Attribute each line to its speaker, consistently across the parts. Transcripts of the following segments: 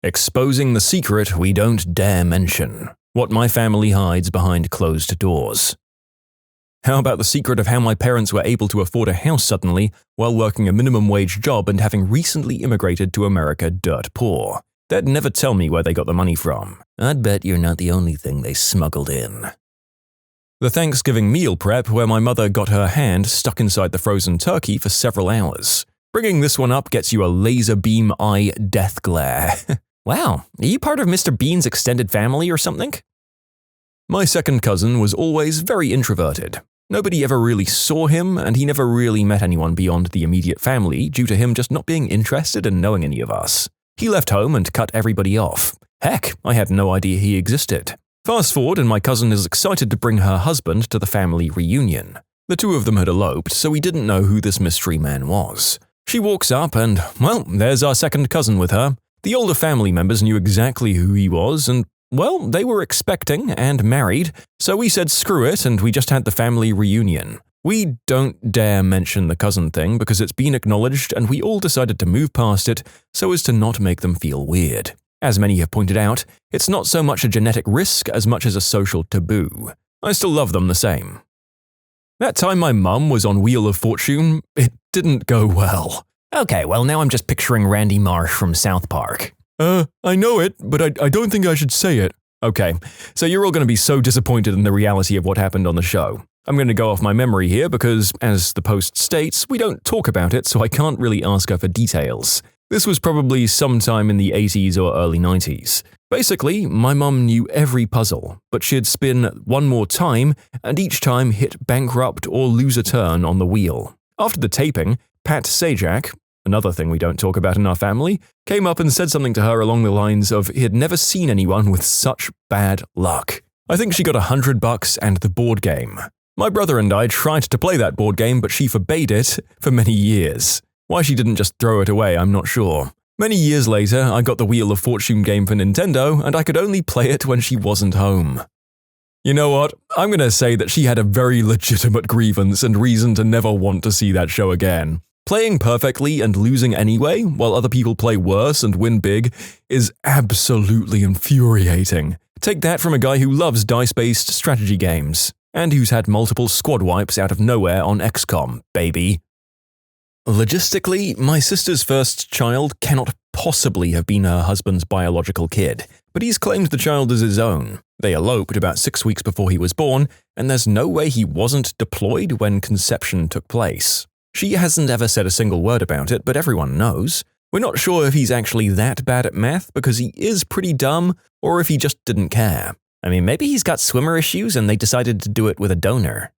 Speaker 1: Exposing the secret we don't dare mention. What my family hides behind closed doors. How about the secret of how my parents were able to afford a house suddenly while working a minimum wage job and having recently immigrated to America dirt poor? They'd never tell me where they got the money from. I'd bet you're not the only thing they smuggled in. The Thanksgiving meal prep where my mother got her hand stuck inside the frozen turkey for several hours. Bringing this one up gets you a laser beam eye death glare. Wow, are you part of Mr. Bean's extended family or something? My second cousin was always very introverted. Nobody ever really saw him, and he never really met anyone beyond the immediate family due to him just not being interested in knowing any of us. He left home and cut everybody off. Heck, I had no idea he existed. Fast forward and my cousin is excited to bring her husband to the family reunion. The two of them had eloped, so we didn't know who this mystery man was. She walks up and, well, there's our second cousin with her. The older family members knew exactly who he was and, well, they were expecting and married, so we said screw it and we just had the family reunion. We don't dare mention the cousin thing because it's been acknowledged and we all decided to move past it so as to not make them feel weird. As many have pointed out, it's not so much a genetic risk as much as a social taboo. I still love them the same. That time my mum was on Wheel of Fortune, it didn't go well. Okay, well now I'm just picturing Randy Marsh from South Park. I know it, but I don't think I should say it. Okay, so you're all going to be so disappointed in the reality of what happened on the show. I'm going to go off my memory here because, as the post states, we don't talk about it, so I can't really ask her for details. This was probably sometime in the 80s or early 90s. Basically, my mum knew every puzzle, but she'd spin one more time and each time hit bankrupt or lose a turn on the wheel. After the taping, Pat Sajak, another thing we don't talk about in our family, came up and said something to her along the lines of he had never seen anyone with such bad luck. I think she got $100 and the board game. My brother and I tried to play that board game, but she forbade it for many years. Why she didn't just throw it away, I'm not sure. Many years later, I got the Wheel of Fortune game for Nintendo, and I could only play it when she wasn't home. You know what? I'm going to say that she had a very legitimate grievance and reason to never want to see that show again. Playing perfectly and losing anyway, while other people play worse and win big, is absolutely infuriating. Take that from a guy who loves dice-based strategy games, and who's had multiple squad wipes out of nowhere on XCOM, baby. Logistically, my sister's first child cannot possibly have been her husband's biological kid, but he's claimed the child as his own. They eloped about 6 weeks before he was born, and there's no way he wasn't deployed when conception took place. She hasn't ever said a single word about it, but everyone knows. We're not sure if he's actually that bad at math because he is pretty dumb, or if he just didn't care. I mean, maybe he's got swimmer issues and they decided to do it with a donor.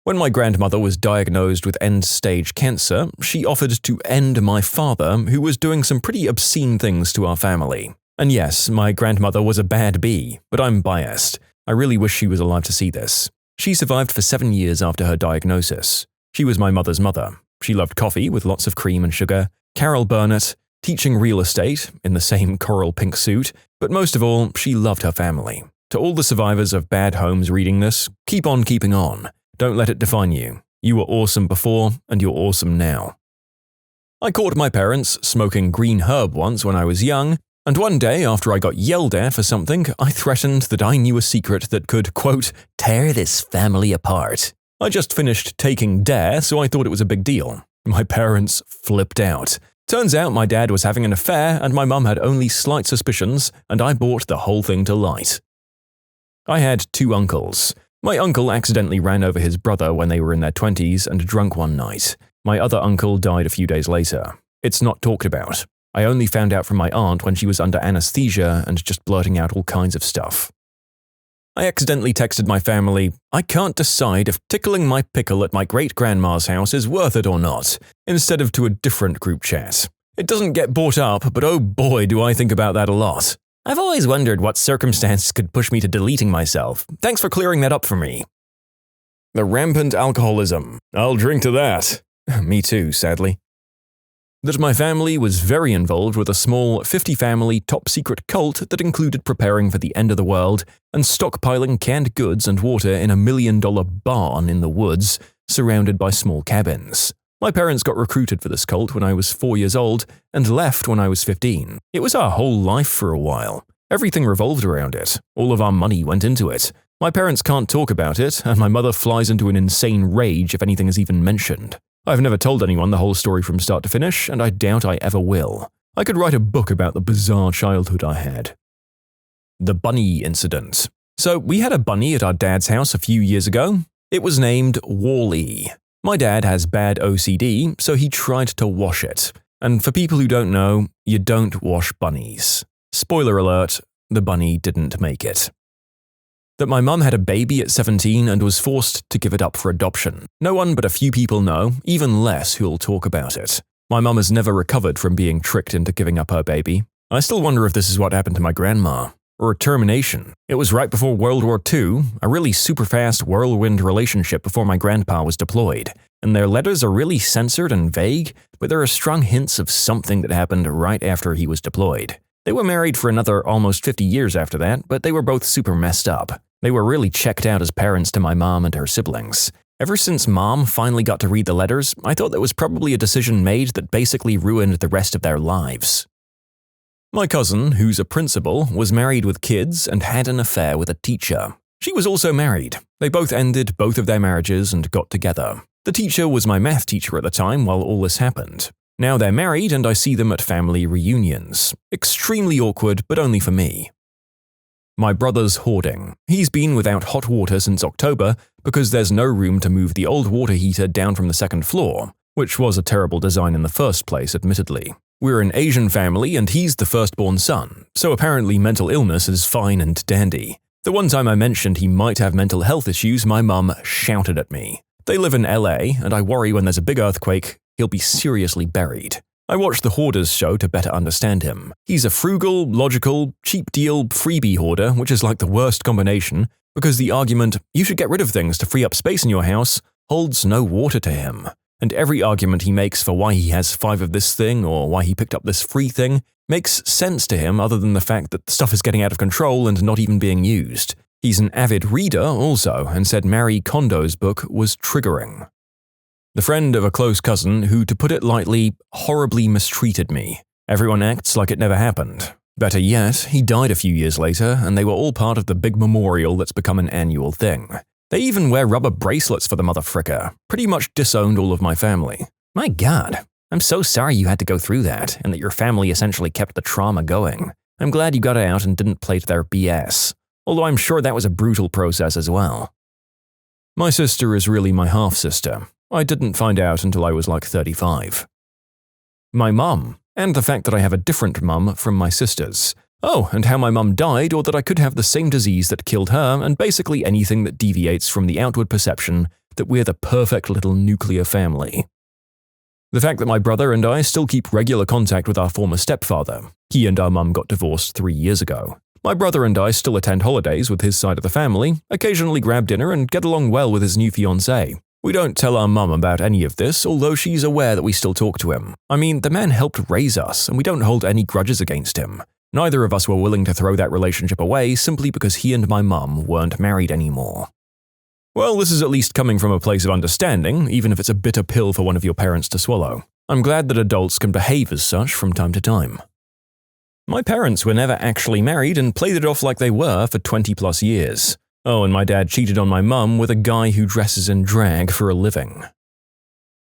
Speaker 1: When my grandmother was diagnosed with end-stage cancer, she offered to end my father, who was doing some pretty obscene things to our family. And yes, my grandmother was a bad bee, but I'm biased. I really wish she was alive to see this. She survived for 7 years after her diagnosis. She was my mother's mother. She loved coffee with lots of cream and sugar, Carol Burnett, teaching real estate in the same coral pink suit, but most of all, she loved her family. To all the survivors of bad homes reading this, keep on keeping on. Don't let it define you. You were awesome before, and you're awesome now. I caught my parents smoking green herb once when I was young, and one day after I got yelled at for something, I threatened that I knew a secret that could, quote, tear this family apart. I just finished taking Dare, so I thought it was a big deal. My parents flipped out. Turns out my dad was having an affair and my mum had only slight suspicions, and I brought the whole thing to light. I had 2 uncles. My uncle accidentally ran over his brother when they were in their 20s and drunk one night. My other uncle died a few days later. It's not talked about. I only found out from my aunt when she was under anesthesia and just blurting out all kinds of stuff. I accidentally texted my family, I can't decide if tickling my pickle at my great-grandma's house is worth it or not, instead of to a different group chat. It doesn't get brought up, but oh boy do I think about that a lot. I've always wondered what circumstance could push me to deleting myself. Thanks for clearing that up for me. The rampant alcoholism. I'll drink to that. Me too, sadly. That my family was very involved with a small 50-family top-secret cult that included preparing for the end of the world and stockpiling canned goods and water in $1 million barn in the woods, surrounded by small cabins. My parents got recruited for this cult when I was 4 years old and left when I was 15. It was our whole life for a while. Everything revolved around it. All of our money went into it. My parents can't talk about it, and my mother flies into an insane rage if anything is even mentioned. I've never told anyone the whole story from start to finish, and I doubt I ever will. I could write a book about the bizarre childhood I had. The bunny incident. So we had a bunny at our dad's house a few years ago. It was named Wall-E. My dad has bad OCD, so he tried to wash it. And for people who don't know, you don't wash bunnies. Spoiler alert, the bunny didn't make it. That my mum had a baby at 17 and was forced to give it up for adoption. No one but a few people know, even less who'll talk about it. My mum has never recovered from being tricked into giving up her baby. I still wonder if this is what happened to my grandma. Or a termination. It was right before World War II, a really super fast whirlwind relationship before my grandpa was deployed. And their letters are really censored and vague, but there are strong hints of something that happened right after he was deployed. They were married for another almost 50 years after that, but they were both super messed up. They were really checked out as parents to my mom and her siblings. Ever since Mom finally got to read the letters, I thought that was probably a decision made that basically ruined the rest of their lives. My cousin, who's a principal, was married with kids and had an affair with a teacher. She was also married. They both ended both of their marriages and got together. The teacher was my math teacher at the time while all this happened. Now they're married and I see them at family reunions. Extremely awkward, but only for me. My brother's hoarding. He's been without hot water since October because there's no room to move the old water heater down from the second floor, which was a terrible design in the first place, admittedly. We're an Asian family and he's the firstborn son, so apparently mental illness is fine and dandy. The one time I mentioned he might have mental health issues, my mum shouted at me. They live in LA, and I worry when there's a big earthquake, he'll be seriously buried. I watched the Hoarders show to better understand him. He's a frugal, logical, cheap deal freebie hoarder, which is like the worst combination, because the argument, you should get rid of things to free up space in your house, holds no water to him. And every argument he makes for why he has 5 of this thing or why he picked up this free thing makes sense to him other than the fact that stuff is getting out of control and not even being used. He's an avid reader also and said Marie Kondo's book was triggering. The friend of a close cousin who, to put it lightly, horribly mistreated me. Everyone acts like it never happened. Better yet, he died a few years later and they were all part of the big memorial that's become an annual thing. They even wear rubber bracelets for the motherfricker. Pretty much disowned all of my family. My God, I'm so sorry you had to go through that and that your family essentially kept the trauma going. I'm glad you got out and didn't play to their BS. Although I'm sure that was a brutal process as well. My sister is really my half-sister. I didn't find out until I was like 35. My mum, and the fact that I have a different mum from my sisters. Oh, and how my mum died or that I could have the same disease that killed her and basically anything that deviates from the outward perception that we're the perfect little nuclear family. The fact that my brother and I still keep regular contact with our former stepfather. He and our mum got divorced 3 years ago. My brother and I still attend holidays with his side of the family, occasionally grab dinner and get along well with his new fiancée. We don't tell our mum about any of this, although she's aware that we still talk to him. I mean, the man helped raise us, and we don't hold any grudges against him. Neither of us were willing to throw that relationship away simply because he and my mum weren't married anymore. Well, this is at least coming from a place of understanding, even if it's a bitter pill for one of your parents to swallow. I'm glad that adults can behave as such from time to time. My parents were never actually married and played it off like they were for 20+ years. Oh, and my dad cheated on my mum with a guy who dresses in drag for a living.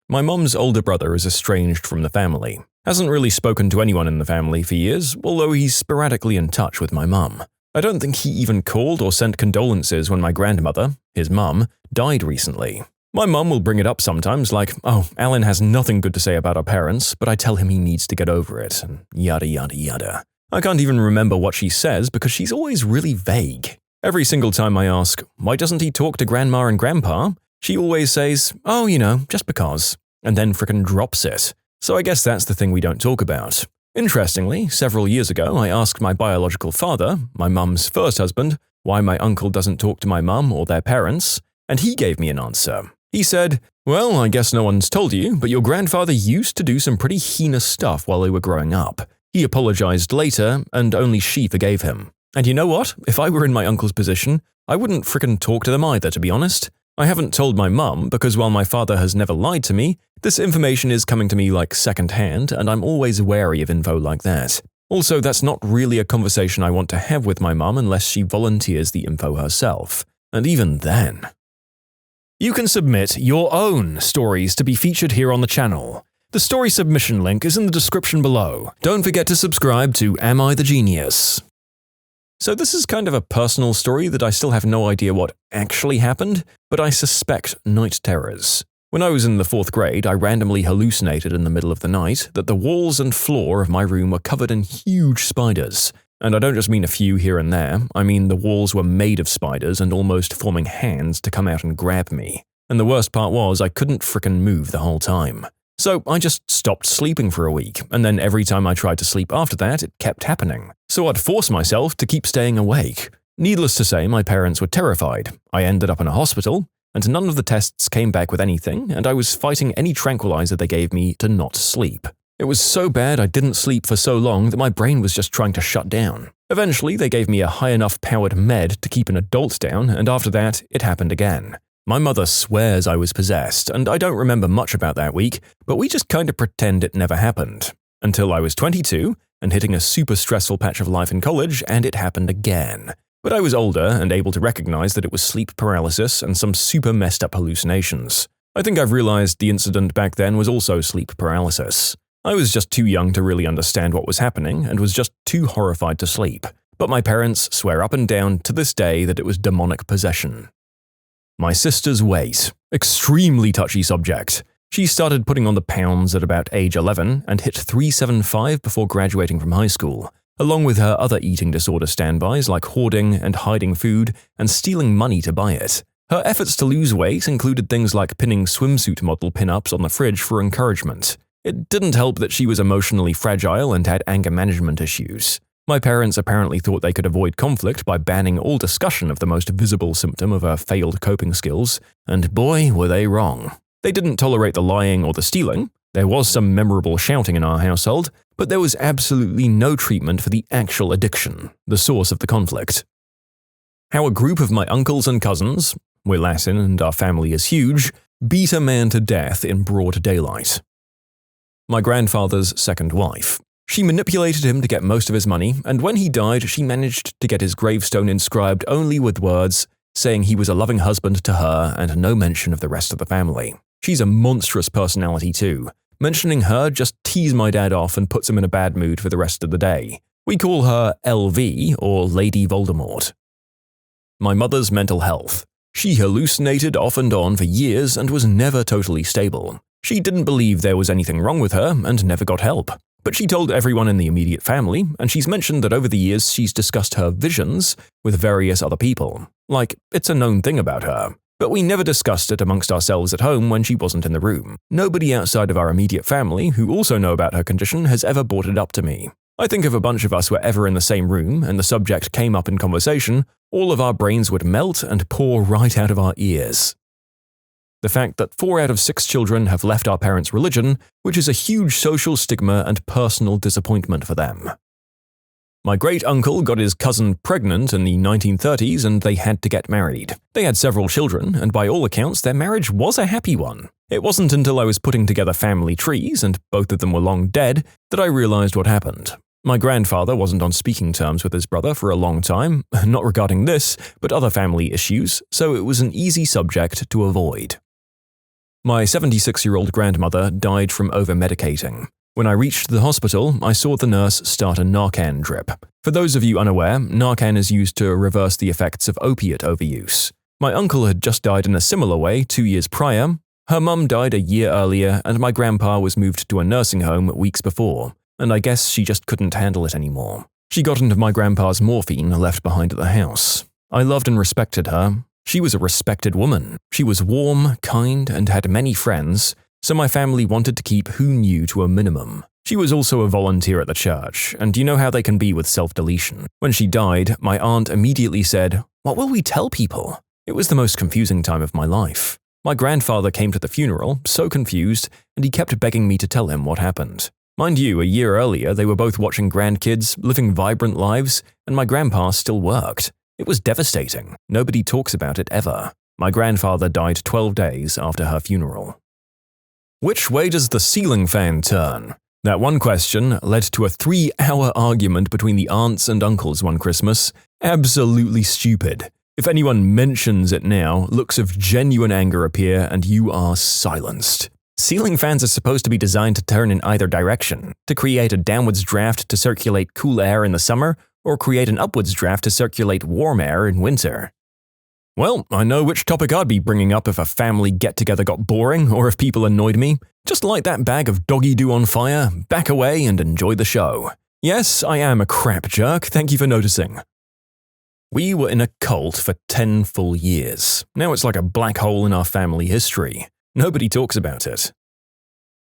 Speaker 1: My mum's older brother is estranged from the family. Hasn't really spoken to anyone in the family for years, although he's sporadically in touch with my mum. I don't think he even called or sent condolences when my grandmother, his mum, died recently. My mum will bring it up sometimes like, oh, Alan has nothing good to say about our parents, but I tell him he needs to get over it, and yada yada yada. I can't even remember what she says because she's always really vague. Every single time I ask, why doesn't he talk to Grandma and Grandpa? She always says, oh, you know, just because, and then frickin' drops it. So I guess that's the thing we don't talk about. Interestingly, several years ago, I asked my biological father, my mum's first husband, why my uncle doesn't talk to my mum or their parents, and he gave me an answer. He said, well, I guess no one's told you, but your grandfather used to do some pretty heinous stuff while they were growing up. He apologized later, and only she forgave him. And you know what? If I were in my uncle's position, I wouldn't frickin' talk to them either, to be honest. I haven't told my mum because while my father has never lied to me, this information is coming to me like secondhand, and I'm always wary of info like that. Also, that's not really a conversation I want to have with my mum unless she volunteers the info herself. And even then. You can submit your own stories to be featured here on the channel. The story submission link is in the description below. Don't forget to subscribe to Am I the Genius? So this is kind of a personal story that I still have no idea what actually happened, but I suspect night terrors. When I was in the 4th grade, I randomly hallucinated in the middle of the night that the walls and floor of my room were covered in huge spiders. And I don't just mean a few here and there, I mean the walls were made of spiders and almost forming hands to come out and grab me. And the worst part was I couldn't frickin' move the whole time. So I just stopped sleeping for a week, and then every time I tried to sleep after that, it kept happening. So I'd force myself to keep staying awake. Needless to say, my parents were terrified. I ended up in a hospital, and none of the tests came back with anything, and I was fighting any tranquilizer they gave me to not sleep. It was so bad I didn't sleep for so long that my brain was just trying to shut down. Eventually, they gave me a high enough powered med to keep an adult down, and after that, it happened again. My mother swears I was possessed, and I don't remember much about that week, but we just kind of pretend it never happened. Until I was 22, and hitting a super stressful patch of life in college, and it happened again. But I was older and able to recognize that it was sleep paralysis and some super messed up hallucinations. I think I've realized the incident back then was also sleep paralysis. I was just too young to really understand what was happening and was just too horrified to sleep. But my parents swear up and down to this day that it was demonic possession. My sister's weight. Extremely touchy subject. She started putting on the pounds at about age 11 and hit 375 before graduating from high school, along with her other eating disorder standbys like hoarding and hiding food and stealing money to buy it. Her efforts to lose weight included things like pinning swimsuit model pin-ups on the fridge for encouragement. It didn't help that she was emotionally fragile and had anger management issues. My parents apparently thought they could avoid conflict by banning all discussion of the most visible symptom of her failed coping skills, and boy, were they wrong. They didn't tolerate the lying or the stealing. There was some memorable shouting in our household, but there was absolutely no treatment for the actual addiction, the source of the conflict. How a group of my uncles and cousins, we're Latin and our family is huge, beat a man to death in broad daylight. My grandfather's second wife. She manipulated him to get most of his money, and when he died, she managed to get his gravestone inscribed only with words saying he was a loving husband to her and no mention of the rest of the family. She's a monstrous personality too. Mentioning her just tees my dad off and puts him in a bad mood for the rest of the day. We call her LV, or Lady Voldemort. My mother's mental health. She hallucinated off and on for years and was never totally stable. She didn't believe there was anything wrong with her and never got help. But she told everyone in the immediate family, and she's mentioned that over the years she's discussed her visions with various other people. Like, it's a known thing about her. But we never discussed it amongst ourselves at home when she wasn't in the room. Nobody outside of our immediate family, who also know about her condition, has ever brought it up to me. I think if a bunch of us were ever in the same room and the subject came up in conversation, all of our brains would melt and pour right out of our ears. The fact that 4 out of 6 children have left our parents' religion, which is a huge social stigma and personal disappointment for them. My great-uncle got his cousin pregnant in the 1930s and they had to get married. They had several children, and by all accounts, their marriage was a happy one. It wasn't until I was putting together family trees, and both of them were long dead, that I realized what happened. My grandfather wasn't on speaking terms with his brother for a long time, not regarding this, but other family issues, so it was an easy subject to avoid. My 76-year-old grandmother died from over-medicating. When I reached the hospital, I saw the nurse start a Narcan drip. For those of you unaware, Narcan is used to reverse the effects of opiate overuse. My uncle had just died in a similar way 2 years prior, her mum died a year earlier, and my grandpa was moved to a nursing home weeks before, and I guess she just couldn't handle it anymore. She got into my grandpa's morphine left behind at the house. I loved and respected her. She was a respected woman. She was warm, kind, and had many friends, so my family wanted to keep who knew to a minimum. She was also a volunteer at the church, and you know how they can be with self-deletion. When she died, my aunt immediately said, "What will we tell people?" It was the most confusing time of my life. My grandfather came to the funeral, so confused, and he kept begging me to tell him what happened. Mind you, a year earlier, they were both watching grandkids, living vibrant lives, and my grandpa still worked. It was devastating. Nobody talks about it ever. My grandfather died 12 days after her funeral. Which way does the ceiling fan turn? That one question led to a 3-hour argument between the aunts and uncles one Christmas. Absolutely stupid. If anyone mentions it now, looks of genuine anger appear and you are silenced. Ceiling fans are supposed to be designed to turn in either direction, to create a downwards draft to circulate cool air in the summer, or create an upwards draft to circulate warm air in winter. Well, I know which topic I'd be bringing up if a family get-together got boring or if people annoyed me. Just light that bag of doggy-doo on fire, back away, and enjoy the show. Yes, I am a crap jerk, thank you for noticing. We were in a cult for 10 full years. Now it's like a black hole in our family history. Nobody talks about it.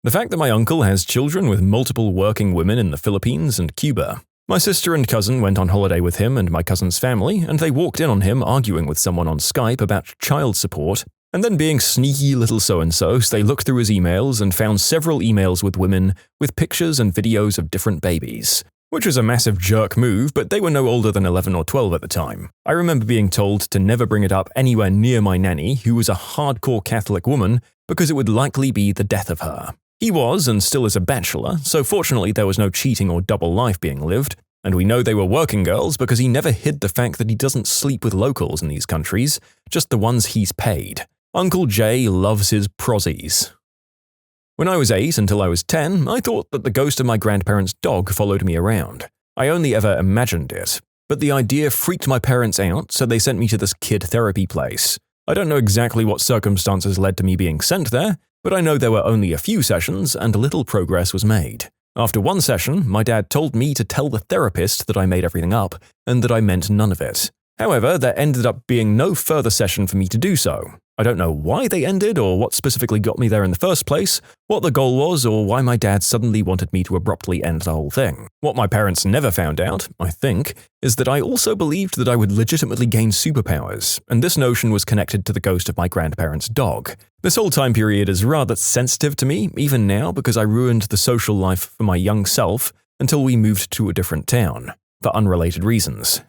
Speaker 1: The fact that my uncle has children with multiple working women in the Philippines and Cuba. My sister and cousin went on holiday with him and my cousin's family, and they walked in on him arguing with someone on Skype about child support, and then being sneaky little so-and-sos, they looked through his emails and found several emails with women with pictures and videos of different babies. Which was a massive jerk move, but they were no older than 11 or 12 at the time. I remember being told to never bring it up anywhere near my nanny, who was a hardcore Catholic woman, because it would likely be the death of her. He was, and still is, a bachelor, so fortunately there was no cheating or double life being lived, and we know they were working girls because he never hid the fact that he doesn't sleep with locals in these countries, just the ones he's paid. Uncle Jay loves his prozzies. When I was 8 until I was 10, I thought that the ghost of my grandparents' dog followed me around. I only ever imagined it, but the idea freaked my parents out, so they sent me to this kid therapy place. I don't know exactly what circumstances led to me being sent there, but I know there were only a few sessions and little progress was made. After one session, my dad told me to tell the therapist that I made everything up and that I meant none of it. However, there ended up being no further session for me to do so. I don't know why they ended or what specifically got me there in the first place, what the goal was, or why my dad suddenly wanted me to abruptly end the whole thing. What my parents never found out, I think, is that I also believed that I would legitimately gain superpowers, and this notion was connected to the ghost of my grandparents' dog. This whole time period is rather sensitive to me, even now, because I ruined the social life for my young self until we moved to a different town, for unrelated reasons.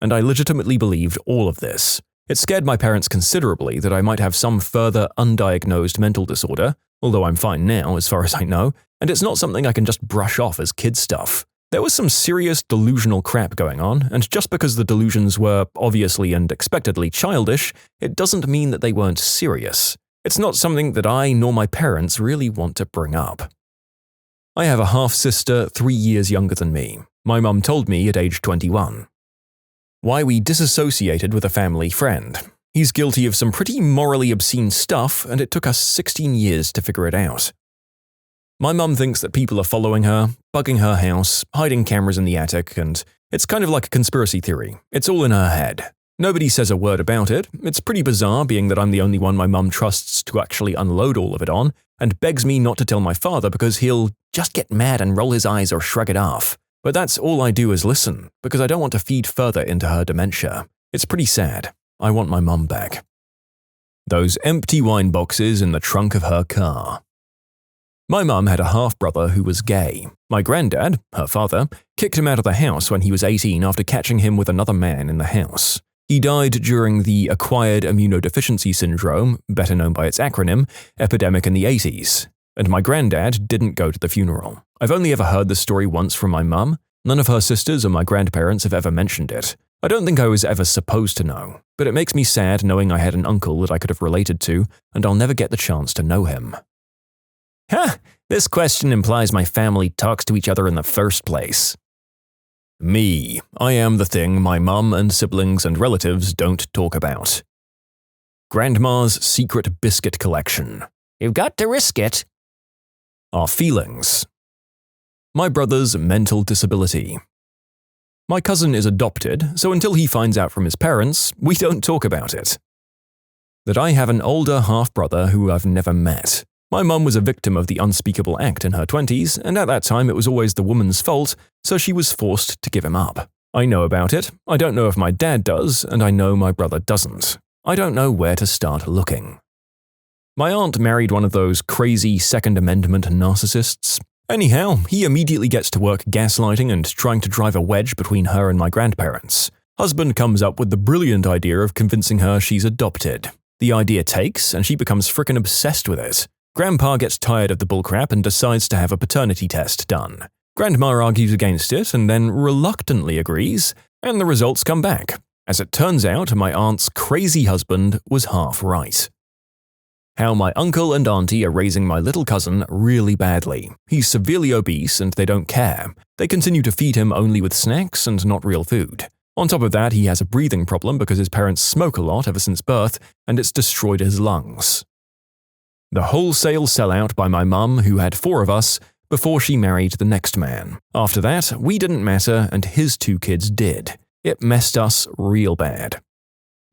Speaker 1: And I legitimately believed all of this. It scared my parents considerably that I might have some further undiagnosed mental disorder, although I'm fine now as far as I know, and it's not something I can just brush off as kid stuff. There was some serious delusional crap going on, and just because the delusions were obviously and expectedly childish, it doesn't mean that they weren't serious. It's not something that I nor my parents really want to bring up. I have a half-sister 3 years younger than me. My mum told me at age 21. Why we disassociated with a family friend. He's guilty of some pretty morally obscene stuff, and it took us 16 years to figure it out. My mum thinks that people are following her, bugging her house, hiding cameras in the attic, and it's kind of like a conspiracy theory. It's all in her head. Nobody says a word about it. It's pretty bizarre, being that I'm the only one my mum trusts to actually unload all of it on, and begs me not to tell my father because he'll just get mad and roll his eyes or shrug it off. But that's all I do is listen, because I don't want to feed further into her dementia. It's pretty sad. I want my mum back. Those empty wine boxes in the trunk of her car. My mum had a half-brother who was gay. My granddad, her father, kicked him out of the house when he was 18 after catching him with another man in the house. He died during the acquired immunodeficiency syndrome, better known by its acronym, epidemic in the 80s. And my granddad didn't go to the funeral. I've only ever heard the story once from my mum. None of her sisters or my grandparents have ever mentioned it. I don't think I was ever supposed to know, but it makes me sad knowing I had an uncle that I could have related to, and I'll never get the chance to know him. This question implies my family talks to each other in the first place. Me. I am the thing my mum and siblings and relatives don't talk about. Grandma's secret biscuit collection. You've got to risk it. Our feelings. My brother's mental disability. My cousin is adopted, so until he finds out from his parents, we don't talk about it. That I have an older half-brother who I've never met. My mum was a victim of the unspeakable act in her 20s, and at that time it was always the woman's fault, so she was forced to give him up. I know about it, I don't know if my dad does, and I know my brother doesn't. I don't know where to start looking. My aunt married one of those crazy Second Amendment narcissists. Anyhow, he immediately gets to work gaslighting and trying to drive a wedge between her and my grandparents. Husband comes up with the brilliant idea of convincing her she's adopted. The idea takes, and she becomes frickin' obsessed with it. Grandpa gets tired of the bullcrap and decides to have a paternity test done. Grandma argues against it and then reluctantly agrees, and the results come back. As it turns out, my aunt's crazy husband was half right. How my uncle and auntie are raising my little cousin really badly. He's severely obese and they don't care. They continue to feed him only with snacks and not real food. On top of that, he has a breathing problem because his parents smoke a lot ever since birth, and it's destroyed his lungs. The wholesale sellout by my mum, who had 4 of us, before she married the next man. After that, we didn't matter and his 2 kids did. It messed us real bad.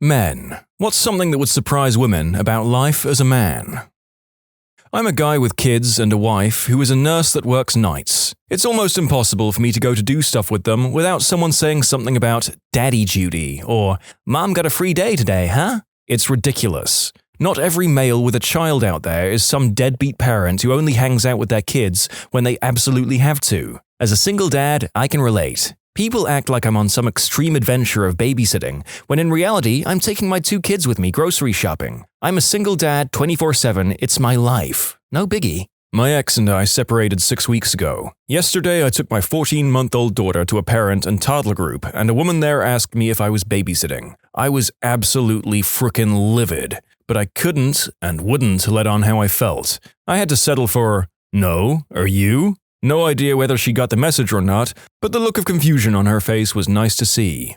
Speaker 1: Men. What's something that would surprise women about life as a man? I'm a guy with kids and a wife who is a nurse that works nights. It's almost impossible for me to go to do stuff with them without someone saying something about daddy duty or mom got a free day today, huh? It's ridiculous. Not every male with a child out there is some deadbeat parent who only hangs out with their kids when they absolutely have to. As a single dad, I can relate. People act like I'm on some extreme adventure of babysitting, when in reality, I'm taking my 2 kids with me grocery shopping. I'm a single dad 24/7, it's my life. No biggie. My ex and I separated 6 weeks ago. Yesterday, I took my 14-month-old daughter to a parent and toddler group, and a woman there asked me if I was babysitting. I was absolutely frickin' livid, but I couldn't and wouldn't let on how I felt. I had to settle for, no, are you? No idea whether she got the message or not, but the look of confusion on her face was nice to see.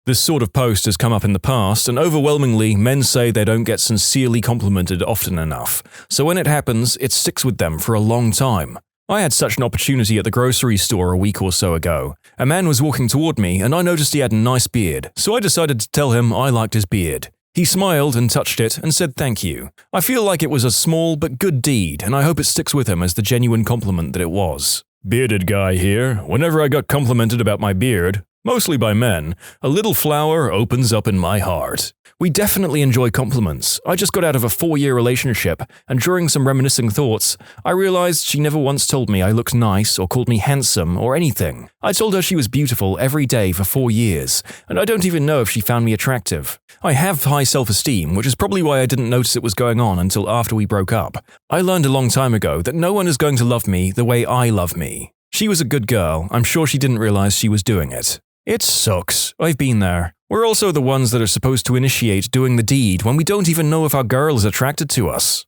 Speaker 1: This sort of post has come up in the past, and overwhelmingly, men say they don't get sincerely complimented often enough, so when it happens, it sticks with them for a long time. I had such an opportunity at the grocery store a week or so ago. A man was walking toward me, and I noticed he had a nice beard, so I decided to tell him I liked his beard. He smiled and touched it and said thank you. I feel like it was a small but good deed, and I hope it sticks with him as the genuine compliment that it was. Bearded guy here. Whenever I got complimented about my beard, mostly by men, a little flower opens up in my heart. We definitely enjoy compliments. I just got out of a 4-year relationship, and during some reminiscing thoughts, I realized she never once told me I looked nice or called me handsome or anything. I told her she was beautiful every day for 4 years, and I don't even know if she found me attractive. I have high self-esteem, which is probably why I didn't notice it was going on until after we broke up. I learned a long time ago that no one is going to love me the way I love me. She was a good girl. I'm sure she didn't realize she was doing it. It sucks. I've been there. We're also the ones that are supposed to initiate doing the deed when we don't even know if our girl is attracted to us.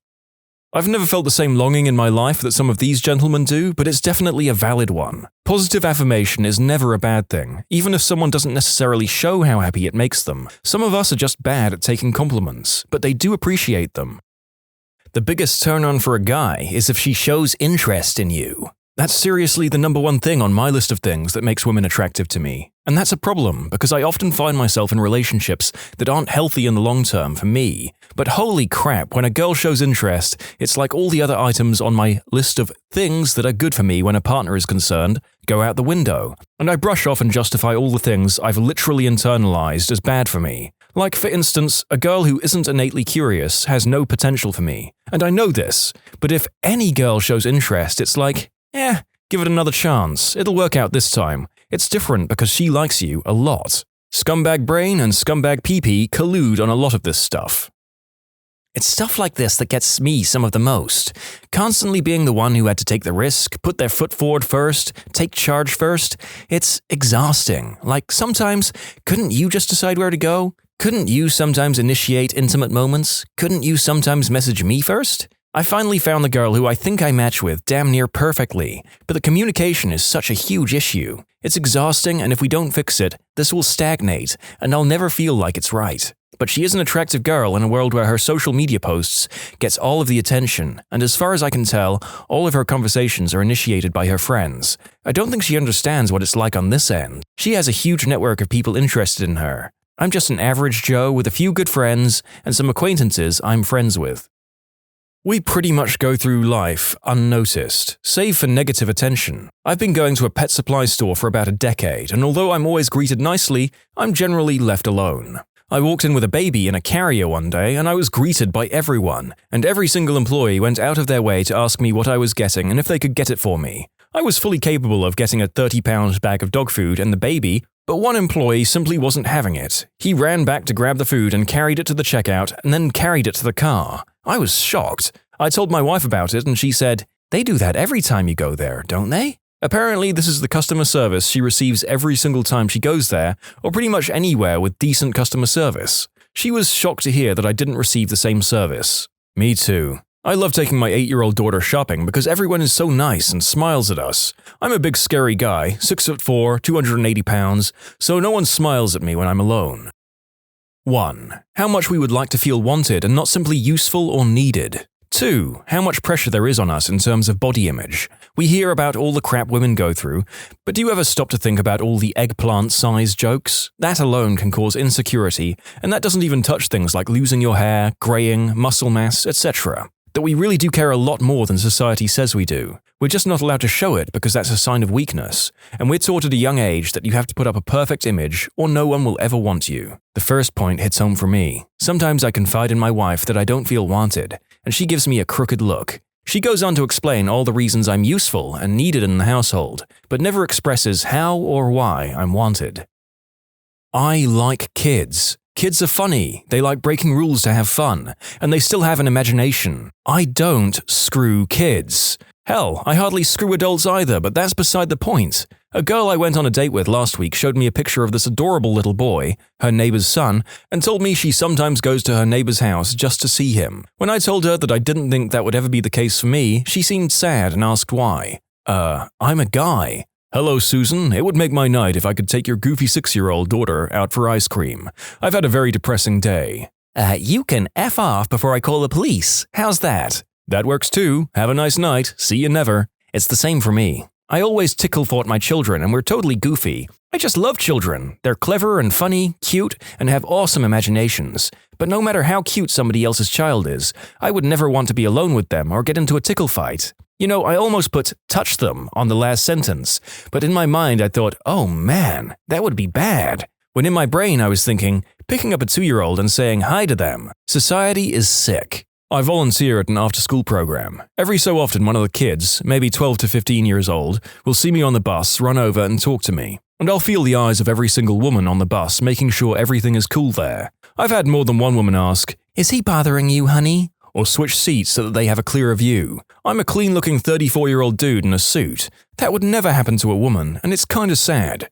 Speaker 1: I've never felt the same longing in my life that some of these gentlemen do, but it's definitely a valid one. Positive affirmation is never a bad thing, even if someone doesn't necessarily show how happy it makes them. Some of us are just bad at taking compliments, but they do appreciate them. The biggest turn-on for a guy is if she shows interest in you. That's seriously the number 1 thing on my list of things that makes women attractive to me. And that's a problem, because I often find myself in relationships that aren't healthy in the long term for me. But holy crap, when a girl shows interest, it's like all the other items on my list of things that are good for me when a partner is concerned go out the window. And I brush off and justify all the things I've literally internalized as bad for me. Like, for instance, a girl who isn't innately curious has no potential for me. And I know this, but if any girl shows interest, it's like, give it another chance. It'll work out this time. It's different because she likes you a lot. Scumbag brain and scumbag pee-pee collude on a lot of this stuff. It's stuff like this that gets me some of the most. Constantly being the one who had to take the risk, put their foot forward first, take charge first. It's exhausting. Like, sometimes, couldn't you just decide where to go? Couldn't you sometimes initiate intimate moments? Couldn't you sometimes message me first? I finally found the girl who I think I match with damn near perfectly, but the communication is such a huge issue. It's exhausting, and if we don't fix it, this will stagnate, and I'll never feel like it's right. But she is an attractive girl in a world where her social media posts gets all of the attention, and as far as I can tell, all of her conversations are initiated by her friends. I don't think she understands what it's like on this end. She has a huge network of people interested in her. I'm just an average Joe with a few good friends and some acquaintances I'm friends with. We pretty much go through life unnoticed, save for negative attention. I've been going to a pet supply store for about a decade, and although I'm always greeted nicely, I'm generally left alone. I walked in with a baby in a carrier one day, and I was greeted by everyone, and every single employee went out of their way to ask me what I was getting and if they could get it for me. I was fully capable of getting a 30-pound bag of dog food, and the baby, But one employee simply wasn't having it. He ran back to grab the food and carried it to the checkout and then carried it to the car. I was shocked. I told my wife about it and she said, "They do that every time you go there, don't they?" Apparently, this is the customer service she receives every single time she goes there, or pretty much anywhere with decent customer service. She was shocked to hear that I didn't receive the same service. Me too. I love taking my 8-year-old daughter shopping because everyone is so nice and smiles at us. I'm a big scary guy, 6'4", 280 pounds, so no one smiles at me when I'm alone. 1. How much we would like to feel wanted and not simply useful or needed. 2. How much pressure there is on us in terms of body image. We hear about all the crap women go through, but do you ever stop to think about all the eggplant size jokes? That alone can cause insecurity, and that doesn't even touch things like losing your hair, graying, muscle mass, etc. That we really do care a lot more than society says we do. We're just not allowed to show it because that's a sign of weakness, and we're taught at a young age that you have to put up a perfect image or no one will ever want you. The first point hits home for me. Sometimes I confide in my wife that I don't feel wanted, and she gives me a crooked look. She goes on to explain all the reasons I'm useful and needed in the household, but never expresses how or why I'm wanted. I like kids. Kids are funny, they like breaking rules to have fun, and they still have an imagination. I don't screw kids. Hell, I hardly screw adults either, but that's beside the point. A girl I went on a date with last week showed me a picture of this adorable little boy, her neighbor's son, and told me she sometimes goes to her neighbor's house just to see him. When I told her that I didn't think that would ever be the case for me, she seemed sad and asked why. I'm a guy. Hello, Susan. It would make my night if I could take your goofy 6-year-old daughter out for ice cream. I've had a very depressing day. You can F off before I call the police. How's that? That works too. Have a nice night. See you never. It's the same for me. I always tickle-thought my children and we're totally goofy. I just love children. They're clever and funny, cute, and have awesome imaginations. But no matter how cute somebody else's child is, I would never want to be alone with them or get into a tickle fight. You know, I almost put "touch them" on the last sentence, but in my mind I thought, oh man, that would be bad. When in my brain I was thinking, picking up a 2-year-old and saying hi to them. Society is sick. I volunteer at an after-school program. Every so often one of the kids, maybe 12 to 15 years old, will see me on the bus, run over and talk to me. And I'll feel the eyes of every single woman on the bus, making sure everything is cool there. I've had more than one woman ask, "Is he bothering you, honey?" Or switch seats so that they have a clearer view. I'm a clean-looking 34-year-old dude in a suit. That would never happen to a woman, and it's kinda sad.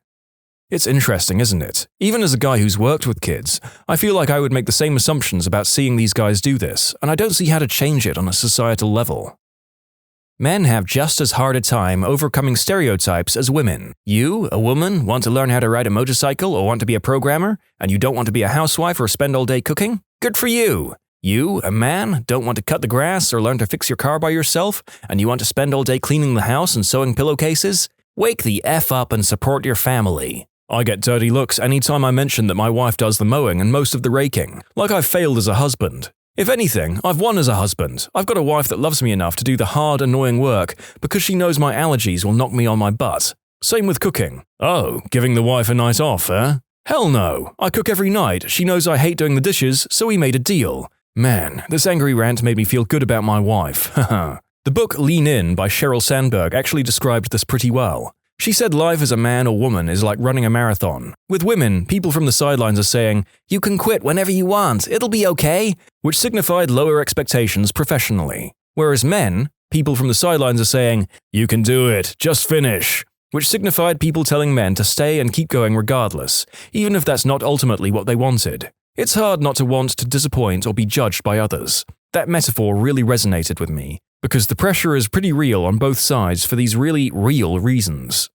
Speaker 1: It's interesting, isn't it? Even as a guy who's worked with kids, I feel like I would make the same assumptions about seeing these guys do this, and I don't see how to change it on a societal level. Men have just as hard a time overcoming stereotypes as women. You, a woman, want to learn how to ride a motorcycle or want to be a programmer, and you don't want to be a housewife or spend all day cooking? Good for you! You, a man, don't want to cut the grass or learn to fix your car by yourself, and you want to spend all day cleaning the house and sewing pillowcases? Wake the F up and support your family. I get dirty looks anytime I mention that my wife does the mowing and most of the raking, like I've failed as a husband. If anything, I've won as a husband. I've got a wife that loves me enough to do the hard, annoying work because she knows my allergies will knock me on my butt. Same with cooking. Oh, giving the wife a night off, eh? Hell no. I cook every night. She knows I hate doing the dishes, so we made a deal. Man, this angry rant made me feel good about my wife. Haha. The book Lean In by Sheryl Sandberg actually described this pretty well. She said life as a man or woman is like running a marathon. With women, people from the sidelines are saying, "You can quit whenever you want, it'll be okay," which signified lower expectations professionally. Whereas men, people from the sidelines are saying, "You can do it, just finish," which signified people telling men to stay and keep going regardless, even if that's not ultimately what they wanted. It's hard not to want to disappoint or be judged by others. That metaphor really resonated with me, because the pressure is pretty real on both sides for these really real reasons.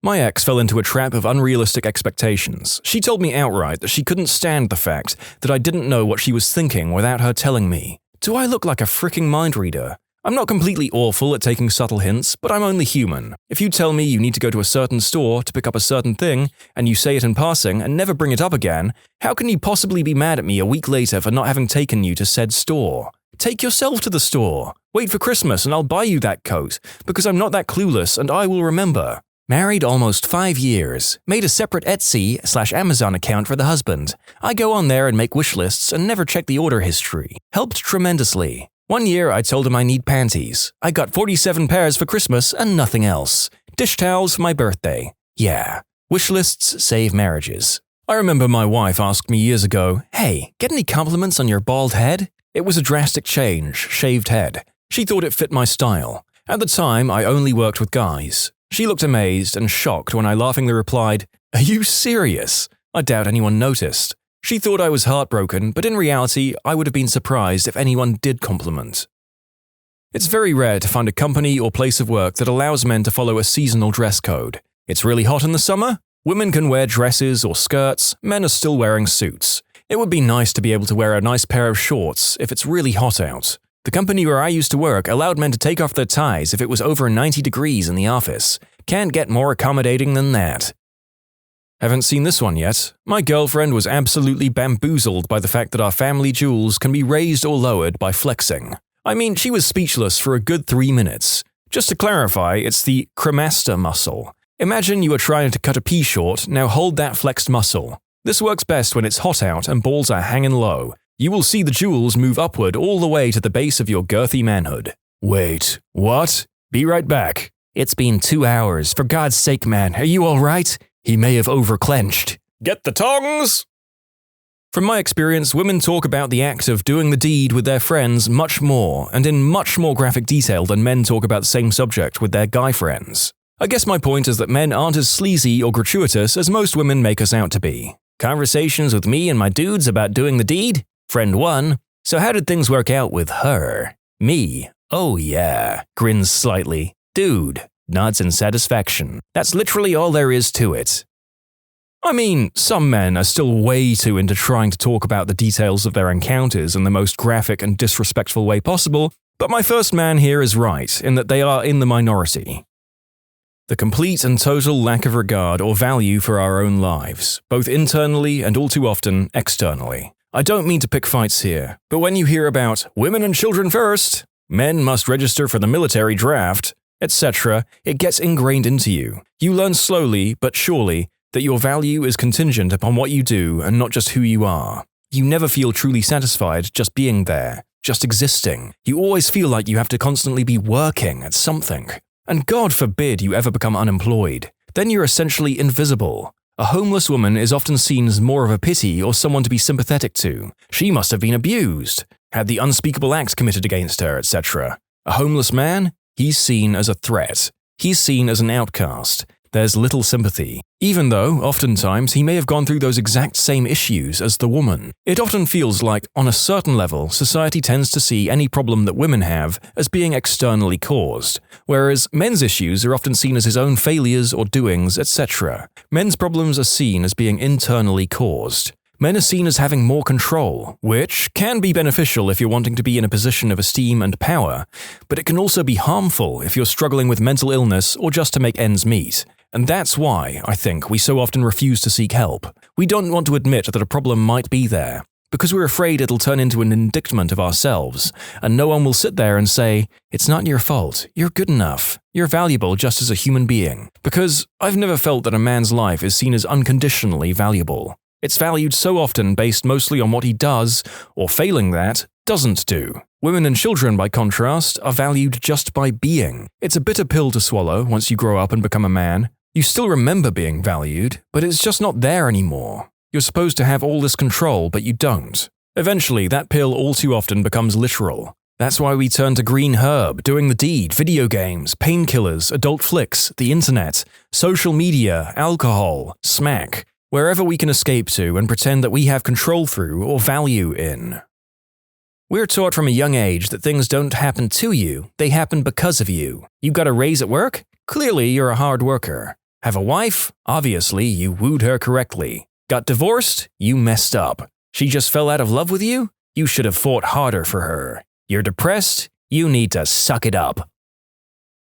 Speaker 1: My ex fell into a trap of unrealistic expectations. She told me outright that she couldn't stand the fact that I didn't know what she was thinking without her telling me. Do I look like a freaking mind reader? I'm not completely awful at taking subtle hints, but I'm only human. If you tell me you need to go to a certain store to pick up a certain thing, and you say it in passing and never bring it up again, how can you possibly be mad at me a week later for not having taken you to said store? Take yourself to the store. Wait for Christmas and I'll buy you that coat, because I'm not that clueless and I will remember. Married almost 5 years. Made a separate Etsy/Amazon account for the husband. I go on there and make wish lists and never check the order history. Helped tremendously. One year I told him I need panties. I got 47 pairs for Christmas and nothing else. Dish towels for my birthday. Yeah. Wish lists save marriages. I remember my wife asked me years ago, "Hey, get any compliments on your bald head?" It was a drastic change, shaved head. She thought it fit my style. At the time, I only worked with guys. She looked amazed and shocked when I laughingly replied, "Are you serious?" I doubt anyone noticed. She thought I was heartbroken, but in reality, I would have been surprised if anyone did compliment. It's very rare to find a company or place of work that allows men to follow a seasonal dress code. It's really hot in the summer? Women can wear dresses or skirts, men are still wearing suits. It would be nice to be able to wear a nice pair of shorts if it's really hot out. The company where I used to work allowed men to take off their ties if it was over 90 degrees in the office. Can't get more accommodating than that. Haven't seen this one yet. My girlfriend was absolutely bamboozled by the fact that our family jewels can be raised or lowered by flexing. I mean, she was speechless for a good 3 minutes. Just to clarify, it's the cremaster muscle. Imagine you are trying to cut a pea short, now hold that flexed muscle. This works best when it's hot out and balls are hanging low. You will see the jewels move upward all the way to the base of your girthy manhood. Wait, what? Be right back. It's been 2 hours. For God's sake, man, are you all right? He may have overclenched. Get the tongs! From my experience, women talk about the act of doing the deed with their friends much more and in much more graphic detail than men talk about the same subject with their guy friends. I guess my point is that men aren't as sleazy or gratuitous as most women make us out to be. Conversations with me and my dudes about doing the deed? Friend 1. So how did things work out with her? Me. Oh yeah. Grins slightly. Dude. Nods in satisfaction. That's literally all there is to it. I mean, some men are still way too into trying to talk about the details of their encounters in the most graphic and disrespectful way possible, but my first man here is right in that they are in the minority. The complete and total lack of regard or value for our own lives, both internally and all too often externally. I don't mean to pick fights here, but when you hear about women and children first, men must register for the military draft, etc., it gets ingrained into you. You learn slowly but surely that your value is contingent upon what you do and not just who you are. You never feel truly satisfied just being there, just existing. You always feel like you have to constantly be working at something. And God forbid you ever become unemployed. Then you're essentially invisible. A homeless woman is often seen as more of a pity or someone to be sympathetic to. She must have been abused, had the unspeakable acts committed against her, etc. A homeless man? He's seen as a threat. He's seen as an outcast. There's little sympathy, even though, oftentimes, he may have gone through those exact same issues as the woman. It often feels like, on a certain level, society tends to see any problem that women have as being externally caused, whereas men's issues are often seen as his own failures or doings, etc. Men's problems are seen as being internally caused. Men are seen as having more control, which can be beneficial if you're wanting to be in a position of esteem and power, but it can also be harmful if you're struggling with mental illness or just to make ends meet. And that's why, I think, we so often refuse to seek help. We don't want to admit that a problem might be there, because we're afraid it'll turn into an indictment of ourselves, and no one will sit there and say, "It's not your fault, you're good enough, you're valuable just as a human being." Because I've never felt that a man's life is seen as unconditionally valuable. It's valued so often based mostly on what he does, or failing that, doesn't do. Women and children, by contrast, are valued just by being. It's a bitter pill to swallow once you grow up and become a man. You still remember being valued, but it's just not there anymore. You're supposed to have all this control, but you don't. Eventually, that pill all too often becomes literal. That's why we turn to green herb, doing the deed, video games, painkillers, adult flicks, the internet, social media, alcohol, smack, wherever we can escape to and pretend that we have control through or value in. We're taught from a young age that things don't happen to you, they happen because of you. You got a raise at work? Clearly you're a hard worker. Have a wife? Obviously you wooed her correctly. Got divorced? You messed up. She just fell out of love with you? You should have fought harder for her. You're depressed? You need to suck it up.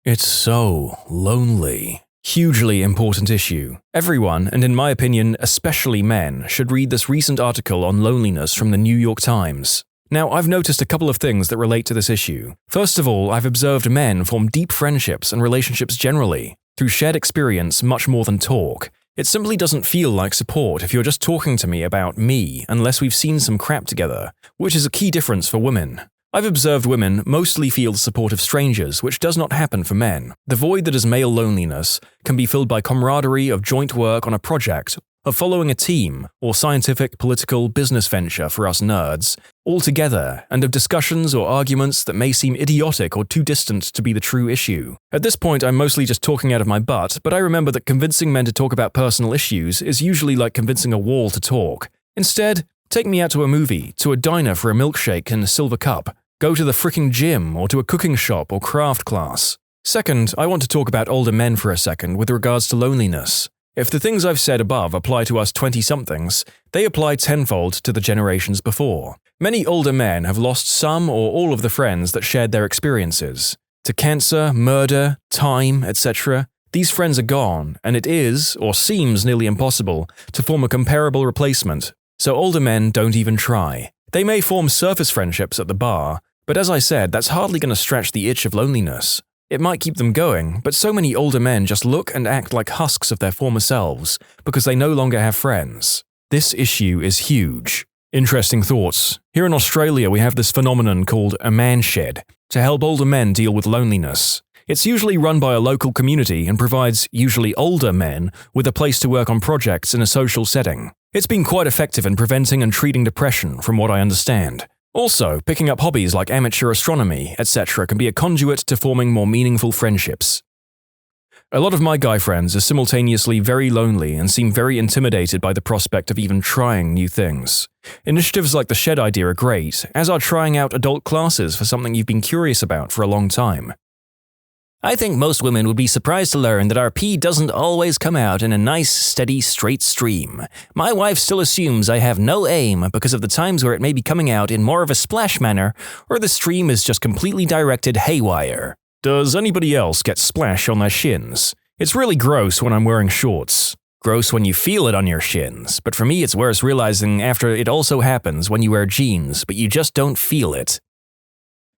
Speaker 1: It's so lonely. Hugely important issue. Everyone, and in my opinion, especially men, should read this recent article on loneliness from the New York Times. Now, I've noticed a couple of things that relate to this issue. First of all, I've observed men form deep friendships and relationships generally, through shared experience much more than talk. It simply doesn't feel like support if you're just talking to me about me unless we've seen some crap together, which is a key difference for women. I've observed women mostly feel the support of strangers, which does not happen for men. The void that is male loneliness can be filled by camaraderie of joint work on a project, of following a team, or scientific, political, business venture for us nerds, all together, and of discussions or arguments that may seem idiotic or too distant to be the true issue. At this point, I'm mostly just talking out of my butt, but I remember that convincing men to talk about personal issues is usually like convincing a wall to talk. Instead, take me out to a movie, to a diner for a milkshake and a silver cup, go to the fricking gym, or to a cooking shop or craft class. Second, I want to talk about older men for a second with regards to loneliness. If the things I've said above apply to us 20-somethings, they apply tenfold to the generations before. Many older men have lost some or all of the friends that shared their experiences. To cancer, murder, time, etc., these friends are gone, and it is, or seems nearly impossible, to form a comparable replacement. So older men don't even try. They may form surface friendships at the bar, but as I said, that's hardly going to scratch the itch of loneliness. It might keep them going, but so many older men just look and act like husks of their former selves because they no longer have friends. This issue is huge. Interesting thoughts. Here in Australia, we have this phenomenon called a man shed to help older men deal with loneliness. It's usually run by a local community and provides usually older men with a place to work on projects in a social setting. It's been quite effective in preventing and treating depression, from what I understand. Also, picking up hobbies like amateur astronomy, etc. can be a conduit to forming more meaningful friendships. A lot of my guy friends are simultaneously very lonely and seem very intimidated by the prospect of even trying new things. Initiatives like the Shed idea are great, as are trying out adult classes for something you've been curious about for a long time. I think most women would be surprised to learn that our pee doesn't always come out in a nice, steady, straight stream. My wife still assumes I have no aim because of the times where it may be coming out in more of a splash manner, or the stream is just completely directed haywire. Does anybody else get splash on their shins? It's really gross when I'm wearing shorts. Gross when you feel it on your shins, but for me it's worse realizing after it also happens when you wear jeans, but you just don't feel it.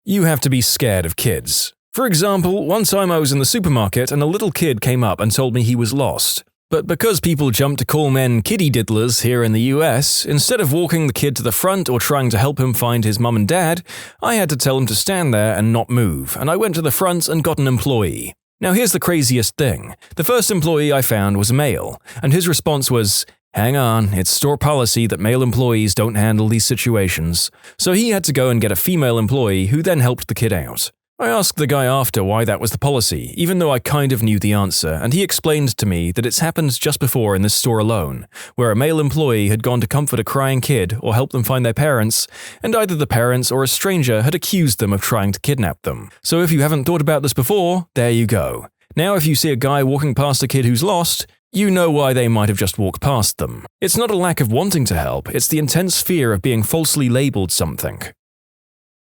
Speaker 1: You have to be scared of kids. For example, one time I was in the supermarket and a little kid came up and told me he was lost. But because people jump to call men kiddie diddlers here in the US, instead of walking the kid to the front or trying to help him find his mum and dad, I had to tell him to stand there and not move, and I went to the front and got an employee. Now here's the craziest thing. The first employee I found was a male, and his response was, "Hang on, it's store policy that male employees don't handle these situations." So he had to go and get a female employee who then helped the kid out. I asked the guy after why that was the policy, even though I kind of knew the answer, and he explained to me that it's happened just before in this store alone, where a male employee had gone to comfort a crying kid or help them find their parents, and either the parents or a stranger had accused them of trying to kidnap them. So if you haven't thought about this before, there you go. Now if you see a guy walking past a kid who's lost, you know why they might have just walked past them. It's not a lack of wanting to help, it's the intense fear of being falsely labeled something.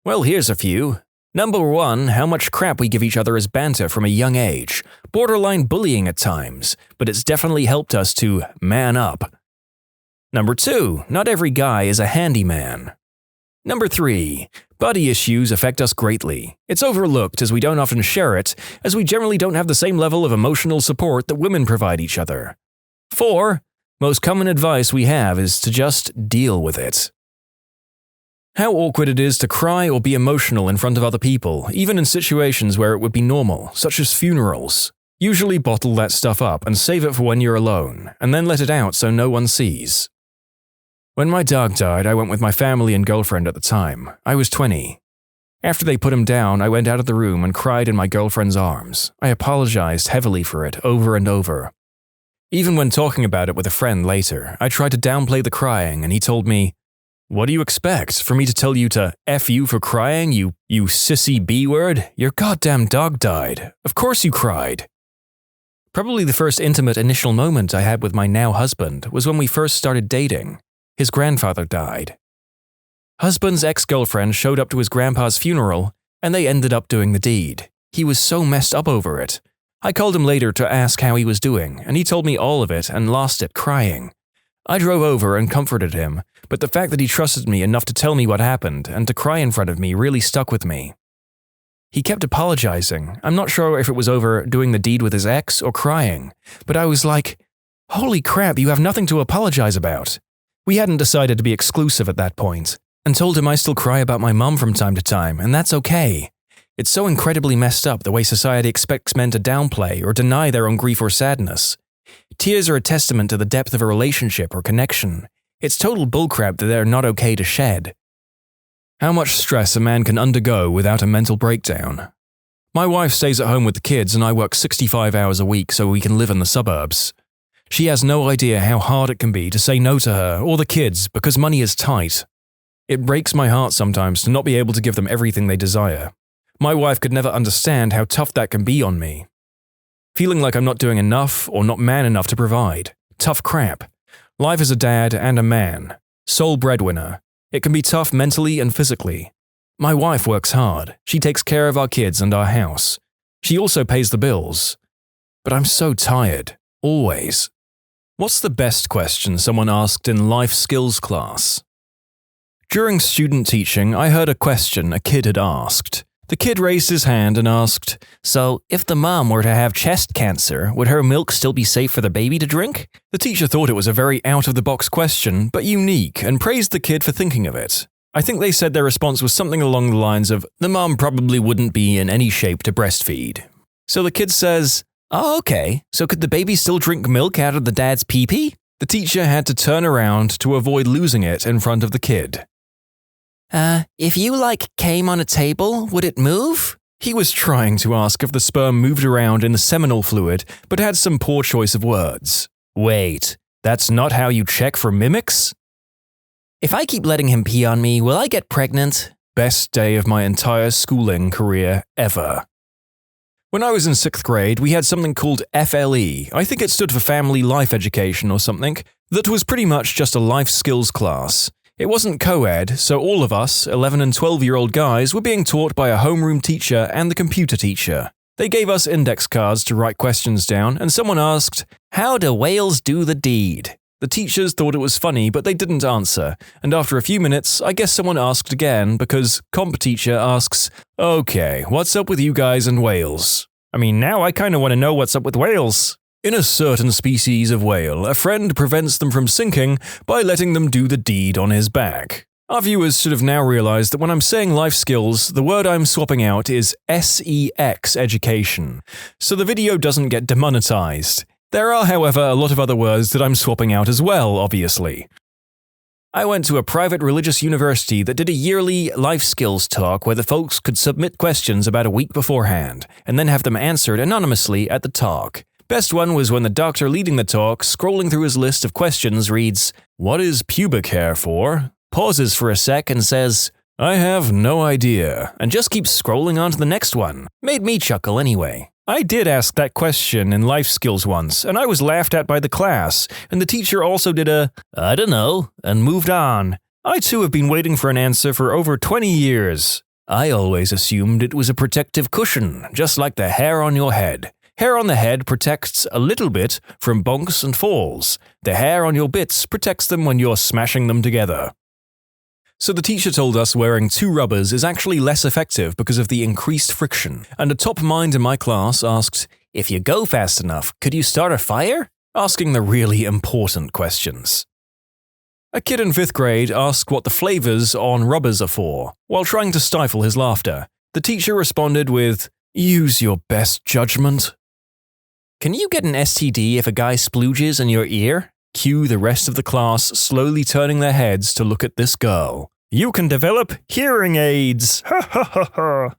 Speaker 1: Well, here's a few. Number 1, how much crap we give each other as banter from a young age. Borderline bullying at times, but it's definitely helped us to man up. Number 2, not every guy is a handyman. Number 3, body issues affect us greatly. It's overlooked as we don't often share it, as we generally don't have the same level of emotional support that women provide each other. 4, most common advice we have is to just deal with it. How awkward it is to cry or be emotional in front of other people, even in situations where it would be normal, such as funerals. Usually bottle that stuff up and save it for when you're alone, and then let it out so no one sees. When my dog died, I went with my family and girlfriend at the time. I was 20. After they put him down, I went out of the room and cried in my girlfriend's arms. I apologized heavily for it over and over. Even when talking about it with a friend later, I tried to downplay the crying and he told me, "What do you expect? For me to tell you to F you for crying, you sissy B-word? Your goddamn dog died. Of course you cried." Probably the first intimate initial moment I had with my now husband was when we first started dating. His grandfather died. Husband's ex-girlfriend showed up to his grandpa's funeral, and they ended up doing the deed. He was so messed up over it. I called him later to ask how he was doing, and he told me all of it and lost it crying. I drove over and comforted him, but the fact that he trusted me enough to tell me what happened and to cry in front of me really stuck with me. He kept apologizing. I'm not sure if it was over doing the deed with his ex or crying, but I was like, holy crap, you have nothing to apologize about. We hadn't decided to be exclusive at that point. and told him I still cry about my mum from time to time, and that's okay. It's so incredibly messed up the way society expects men to downplay or deny their own grief or sadness. Tears are a testament to the depth of a relationship or connection. It's total bullcrap that they're not okay to shed. How much stress a man can undergo without a mental breakdown. My wife stays at home with the kids and I work 65 hours a week so we can live in the suburbs. She has no idea how hard it can be to say no to her or the kids because money is tight. It breaks my heart sometimes to not be able to give them everything they desire. My wife could never understand how tough that can be on me. Feeling like I'm not doing enough or not man enough to provide. Tough crap. Life as a dad and a man. Sole breadwinner. It can be tough mentally and physically. My wife works hard. She takes care of our kids and our house. She also pays the bills. But I'm so tired. Always. What's the best question someone asked in life skills class? During student teaching, I heard a question a kid had asked. The kid raised his hand and asked, "So, if the mom were to have chest cancer, would her milk still be safe for the baby to drink?" The teacher thought it was a very out-of-the-box question, but unique, and praised the kid for thinking of it. I think they said their response was something along the lines of, "The mom probably wouldn't be in any shape to breastfeed." So the kid says, "Oh, okay, so could the baby still drink milk out of the dad's pee-pee?" The teacher had to turn around to avoid losing it in front of the kid. If you came on a table, would it move?" He was trying to ask if the sperm moved around in the seminal fluid, but had some poor choice of words. Wait, that's not how you check for mimics? "If I keep letting him pee on me, will I get pregnant?" Best day of my entire schooling career ever. When I was in 6th grade, we had something called FLE, I think it stood for Family Life Education or something, that was pretty much just a life skills class. It wasn't co-ed, so all of us, 11 and 12-year-old guys, were being taught by a homeroom teacher and the computer teacher. They gave us index cards to write questions down, and someone asked, "How do whales do the deed?" The teachers thought it was funny, but they didn't answer, and after a few minutes, I guess someone asked again because comp teacher asks, "Okay, what's up with you guys and whales?" I mean, now I kinda wanna know what's up with whales. In a certain species of whale, a friend prevents them from sinking by letting them do the deed on his back. Our viewers should have now realized that when I'm saying life skills, the word I'm swapping out is SEX education, so the video doesn't get demonetized. There are, however, a lot of other words that I'm swapping out as well, obviously. I went to a private religious university that did a yearly life skills talk where the folks could submit questions about a week beforehand, and then have them answered anonymously at the talk. Best one was when the doctor leading the talk, scrolling through his list of questions, reads, "What is pubic hair for?" Pauses for a sec and says, "I have no idea," and just keeps scrolling on to the next one. Made me chuckle anyway. I did ask that question in life skills once, and I was laughed at by the class, and the teacher also did a, "I don't know," and moved on. I too have been waiting for an answer for over 20 years. I always assumed it was a protective cushion, just like the hair on your head. Hair on the head protects a little bit from bonks and falls. The hair on your bits protects them when you're smashing them together. So the teacher told us wearing 2 rubbers is actually less effective because of the increased friction, and a top mind in my class asked, "If you go fast enough, could you start a fire?" Asking the really important questions. A kid in 5th grade asked what the flavors on rubbers are for, while trying to stifle his laughter. The teacher responded with, "Use your best judgment." Can you get an STD if a guy splooges in your ear? Cue the rest of the class slowly turning their heads to look at this girl. You can develop hearing aids! Ha ha ha ha!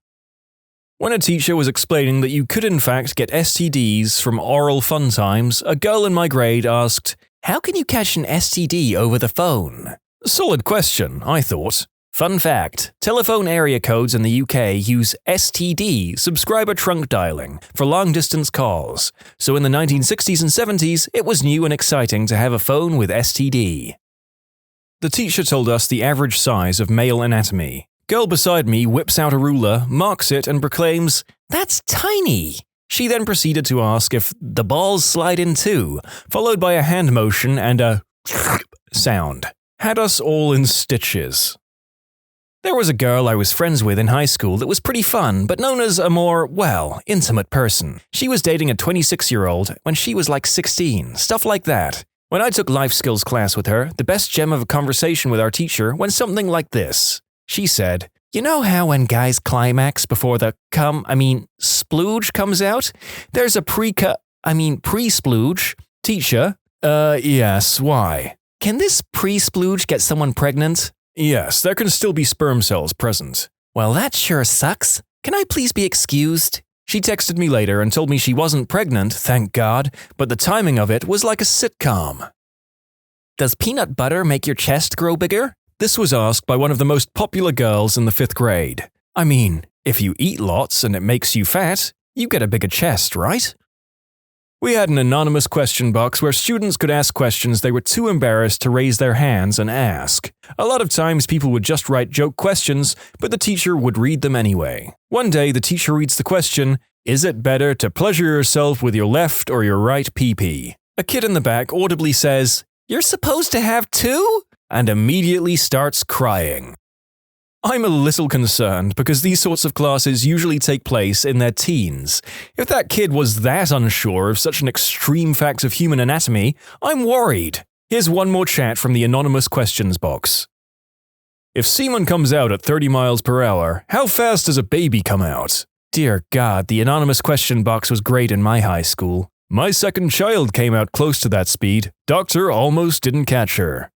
Speaker 1: When a teacher was explaining that you could in fact get STDs from oral fun times, a girl in my grade asked, "How can you catch an STD over the phone?" Solid question, I thought. Fun fact, telephone area codes in the UK use STD, subscriber trunk dialing, for long-distance calls, so in the 1960s and 70s, it was new and exciting to have a phone with STD. The teacher told us the average size of male anatomy. Girl beside me whips out a ruler, marks it, and proclaims, "That's tiny!" She then proceeded to ask if the balls slide in too, followed by a hand motion and a sound. Had us all in stitches. There was a girl I was friends with in high school that was pretty fun, but known as a more, intimate person. She was dating a 26-year-old when she was like 16, stuff like that. When I took life skills class with her, the best gem of a conversation with our teacher went something like this. She said, "You know how when guys climax before the splooge comes out? There's a pre-splooge. Teacher, yes, why? Can this pre-splooge get someone pregnant? Yes, there can still be sperm cells present. Well, that sure sucks. Can I please be excused?" She texted me later and told me she wasn't pregnant, thank God, but the timing of it was like a sitcom. Does peanut butter make your chest grow bigger? This was asked by one of the most popular girls in the 5th grade. I mean, if you eat lots and it makes you fat, you get a bigger chest, right? We had an anonymous question box where students could ask questions they were too embarrassed to raise their hands and ask. A lot of times people would just write joke questions, but the teacher would read them anyway. One day the teacher reads the question, "Is it better to pleasure yourself with your left or your right pee-pee?" A kid in the back audibly says, "You're supposed to have two?" and immediately starts crying. I'm a little concerned because these sorts of classes usually take place in their teens. If that kid was that unsure of such an extreme fact of human anatomy, I'm worried. Here's one more chat from the anonymous questions box. If semen comes out at 30 miles per hour, how fast does a baby come out? Dear God, the anonymous question box was great in my high school. My second child came out close to that speed. Doctor almost didn't catch her.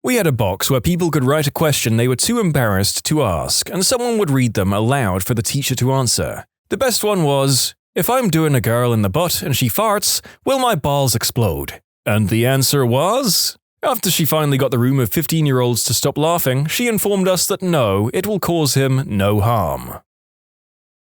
Speaker 1: We had a box where people could write a question they were too embarrassed to ask, and someone would read them aloud for the teacher to answer. The best one was, "If I'm doing a girl in the butt and she farts, will my balls explode?" And the answer was... After she finally got the room of 15-year-olds to stop laughing, she informed us that no, it will cause him no harm.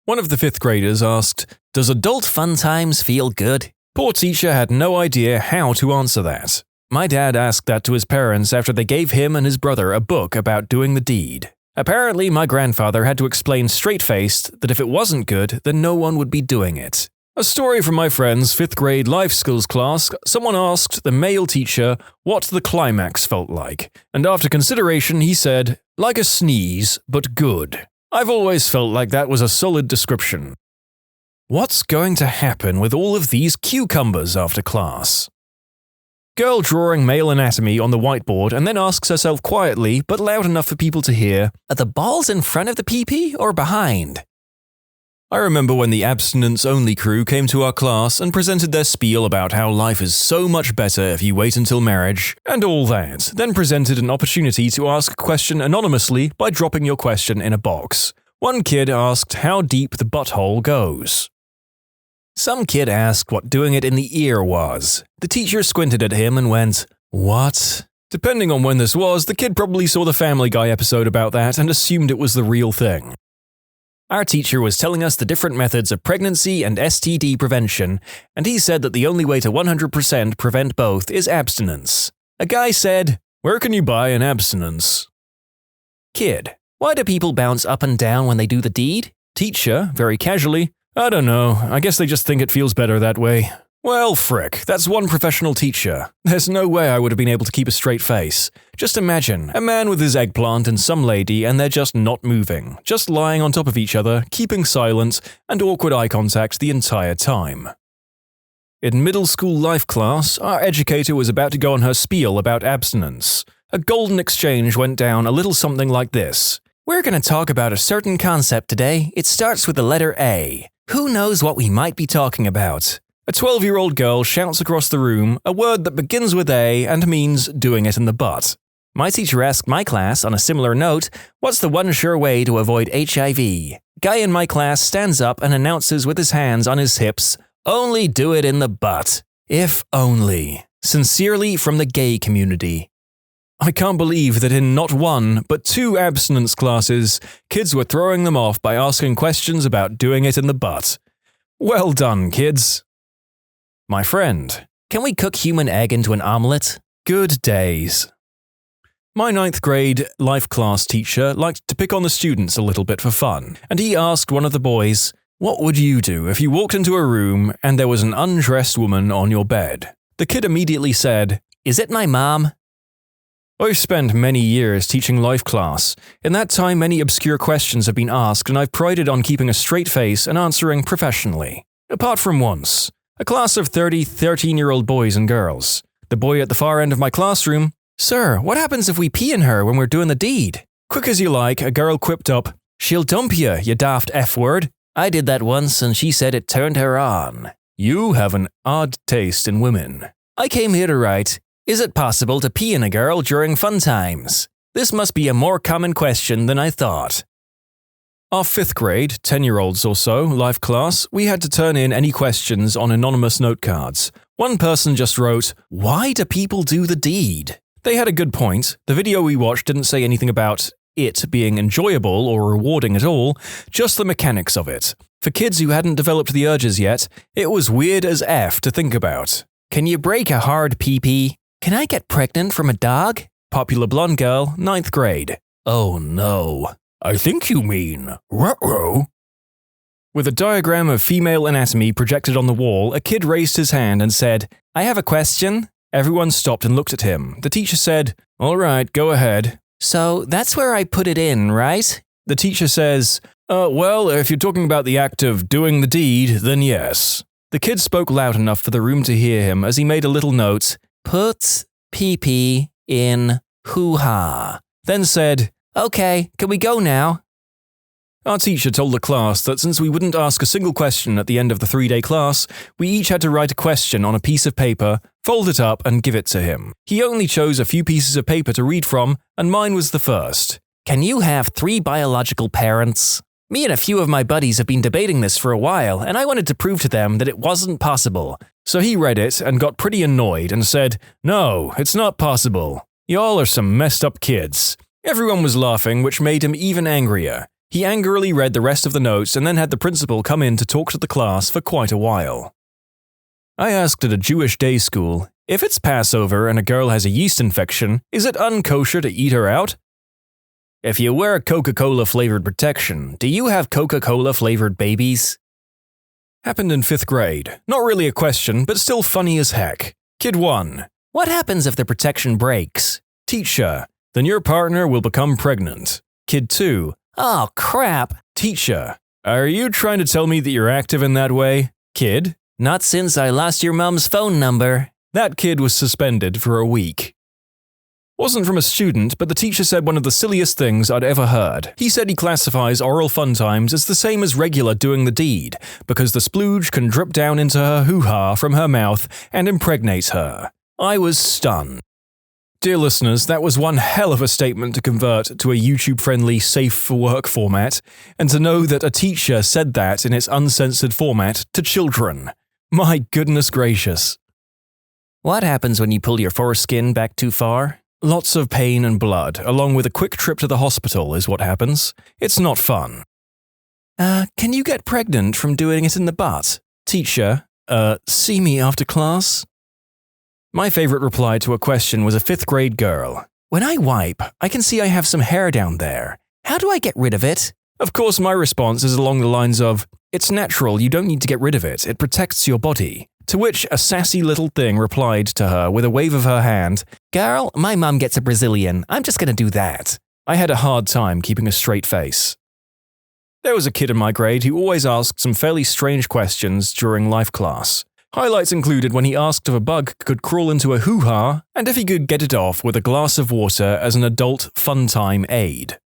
Speaker 1: One of the 5th graders asked, "Does adult fun times feel good?" Poor teacher had no idea how to answer that. My dad asked that to his parents after they gave him and his brother a book about doing the deed. Apparently, my grandfather had to explain straight-faced that if it wasn't good, then no one would be doing it. A story from my friend's 5th grade life skills class, someone asked the male teacher what the climax felt like, and after consideration he said, "Like a sneeze, but good." I've always felt like that was a solid description. What's going to happen with all of these cucumbers after class? Girl drawing male anatomy on the whiteboard and then asks herself quietly, but loud enough for people to hear, "Are the balls in front of the pee-pee or behind?" I remember when the abstinence-only crew came to our class and presented their spiel about how life is so much better if you wait until marriage, and all that, then presented an opportunity to ask a question anonymously by dropping your question in a box. One kid asked how deep the butthole goes. Some kid asked what doing it in the ear was. The teacher squinted at him and went, "What?" Depending on when this was, the kid probably saw the Family Guy episode about that and assumed it was the real thing. Our teacher was telling us the different methods of pregnancy and STD prevention, and he said that the only way to 100% prevent both is abstinence. A guy said, "Where can you buy an abstinence?" Kid, why do people bounce up and down when they do the deed? Teacher, very casually, "I don't know, I guess they just think it feels better that way." Well, frick, that's one professional teacher. There's no way I would have been able to keep a straight face. Just imagine, a man with his eggplant and some lady and they're just not moving, just lying on top of each other, keeping silent, and awkward eye contact the entire time. In middle school life class, our educator was about to go on her spiel about abstinence. A golden exchange went down a little something like this. "We're going to talk about a certain concept today. It starts with the letter A. Who knows what we might be talking about?" A 12-year-old girl shouts across the room a word that begins with A and means doing it in the butt. My teacher asked my class on a similar note, "What's the one sure way to avoid HIV?" Guy in my class stands up and announces with his hands on his hips, "Only do it in the butt. If only." Sincerely from the gay community. I can't believe that in not one, but 2 abstinence classes, kids were throwing them off by asking questions about doing it in the butt. Well done, kids. My friend, can we cook human egg into an omelette? Good days. My 9th grade life class teacher liked to pick on the students a little bit for fun, and he asked one of the boys, "What would you do if you walked into a room and there was an undressed woman on your bed?" The kid immediately said, "Is it my mom?" I've spent many years teaching life class. In that time, many obscure questions have been asked, and I've prided on keeping a straight face and answering professionally. Apart from once. A class of 30 13-year-old boys and girls. The boy at the far end of my classroom, "Sir, what happens if we pee in her when we're doing the deed?" Quick as you like, a girl quipped up, "She'll dump you daft F-word." I did that once and she said it turned her on. You have an odd taste in women. I came here to write, is it possible to pee in a girl during fun times? This must be a more common question than I thought. Our 5th grade, 10-year-olds or so, life class, we had to turn in any questions on anonymous note cards. One person just wrote, "Why do people do the deed?" They had a good point. The video we watched didn't say anything about it being enjoyable or rewarding at all, just the mechanics of it. For kids who hadn't developed the urges yet, it was weird as F to think about. Can you break a hard pee-pee? Can I get pregnant from a dog? Popular blonde girl, 9th grade. Oh no. I think you mean ruh-roh. With a diagram of female anatomy projected on the wall, a kid raised his hand and said, "I have a question." Everyone stopped and looked at him. The teacher said, "All right, go ahead." "So that's where I put it in, right?" The teacher says, well, if you're talking about the act of doing the deed, then yes." The kid spoke loud enough for the room to hear him as he made a little note, "Put pee-pee in hoo-ha," then said, "Okay, can we go now?" Our teacher told the class that since we wouldn't ask a single question at the end of the 3-day class, we each had to write a question on a piece of paper, fold it up, and give it to him. He only chose a few pieces of paper to read from, and mine was the first. "Can you have 3 biological parents?" Me and a few of my buddies have been debating this for a while, and I wanted to prove to them that it wasn't possible. So he read it and got pretty annoyed and said, "No, it's not possible. Y'all are some messed up kids." Everyone was laughing, which made him even angrier. He angrily read the rest of the notes and then had the principal come in to talk to the class for quite a while. I asked at a Jewish day school, if it's Passover and a girl has a yeast infection, is it unkosher to eat her out? If you wear Coca-Cola flavored protection, do you have Coca-Cola flavored babies? Happened in 5th grade. Not really a question, but still funny as heck. Kid 1. What happens if the protection breaks? Teacher. Then your partner will become pregnant. Kid 2. Oh, crap. Teacher. Are you trying to tell me that you're active in that way? Kid. Not since I lost your mom's phone number. That kid was suspended for a week. Wasn't from a student, but the teacher said one of the silliest things I'd ever heard. He said he classifies oral fun times as the same as regular doing the deed, because the splooge can drip down into her hoo-ha from her mouth and impregnate her. I was stunned. Dear listeners, that was one hell of a statement to convert to a YouTube-friendly, safe-for-work format, and to know that a teacher said that in its uncensored format to children. My goodness gracious. What happens when you pull your foreskin back too far? Lots of pain and blood, along with a quick trip to the hospital is what happens. It's not fun. Can you get pregnant from doing it in the butt? Teacher, see me after class? My favorite reply to a question was a 5th grade girl. When I wipe, I can see I have some hair down there. How do I get rid of it? Of course, my response is along the lines of, it's natural, you don't need to get rid of it, it protects your body. To which a sassy little thing replied to her with a wave of her hand, "Girl, my mum gets a Brazilian, I'm just gonna do that." I had a hard time keeping a straight face. There was a kid in my grade who always asked some fairly strange questions during life class. Highlights included when he asked if a bug could crawl into a hoo-ha and if he could get it off with a glass of water as an adult fun time aid.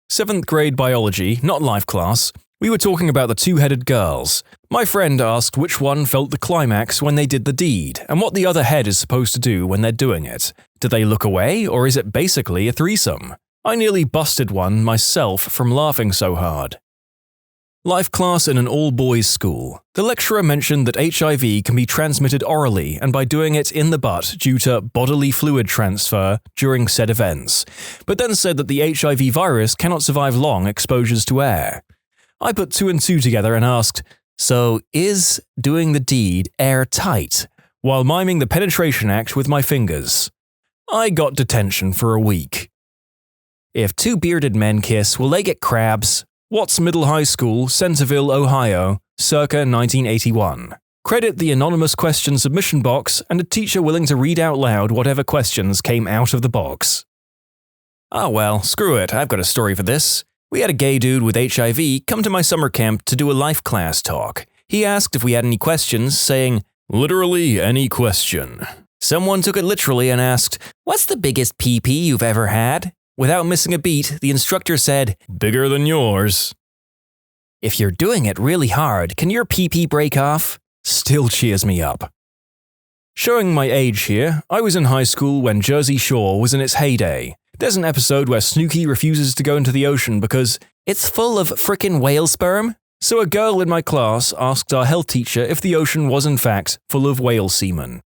Speaker 1: 7th grade biology, not life class. We were talking about the 2-headed girls. My friend asked which one felt the climax when they did the deed, and what the other head is supposed to do when they're doing it. Do they look away, or is it basically a threesome? I nearly busted one myself from laughing so hard. Life class in an all-boys school. The lecturer mentioned that HIV can be transmitted orally and by doing it in the butt due to bodily fluid transfer during said events, but then said that the HIV virus cannot survive long exposures to air. I put 2 and 2 together and asked, so is doing the deed airtight, while miming the penetration act with my fingers? I got detention for a week. If 2 bearded men kiss, will they get crabs? Watts Middle High School, Centerville, Ohio, circa 1981. Credit the anonymous question submission box and a teacher willing to read out loud whatever questions came out of the box. Oh well, screw it, I've got a story for this. We had a gay dude with HIV come to my summer camp to do a life class talk. He asked if we had any questions, saying, "Literally any question." Someone took it literally and asked, "What's the biggest PP you've ever had?" Without missing a beat, the instructor said, "Bigger than yours." "If you're doing it really hard, can your PP break off?" Still cheers me up. Showing my age here, I was in high school when Jersey Shore was in its heyday. There's an episode where Snooki refuses to go into the ocean because it's full of frickin' whale sperm. So a girl in my class asked our health teacher if the ocean was in fact full of whale semen.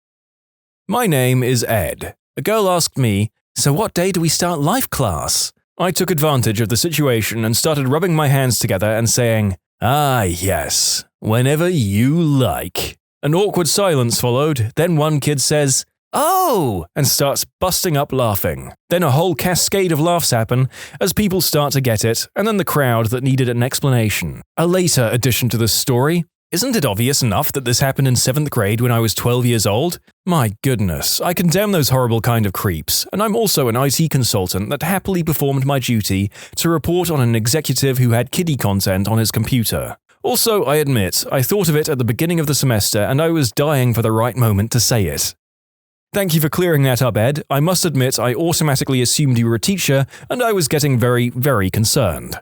Speaker 1: My name is Ed. A girl asked me, "So what day do we start life class?" I took advantage of the situation and started rubbing my hands together and saying, "Ah, yes, whenever you like." An awkward silence followed, then one kid says, "Oh!" and starts busting up laughing. Then a whole cascade of laughs happen as people start to get it, and then the crowd that needed an explanation. A later addition to this story. Isn't it obvious enough that this happened in 7th grade when I was 12 years old? My goodness, I condemn those horrible kind of creeps, and I'm also an IT consultant that happily performed my duty to report on an executive who had kiddie content on his computer. Also, I admit, I thought of it at the beginning of the semester and I was dying for the right moment to say it. Thank you for clearing that up, Ed. I must admit I automatically assumed you were a teacher and I was getting very, very concerned.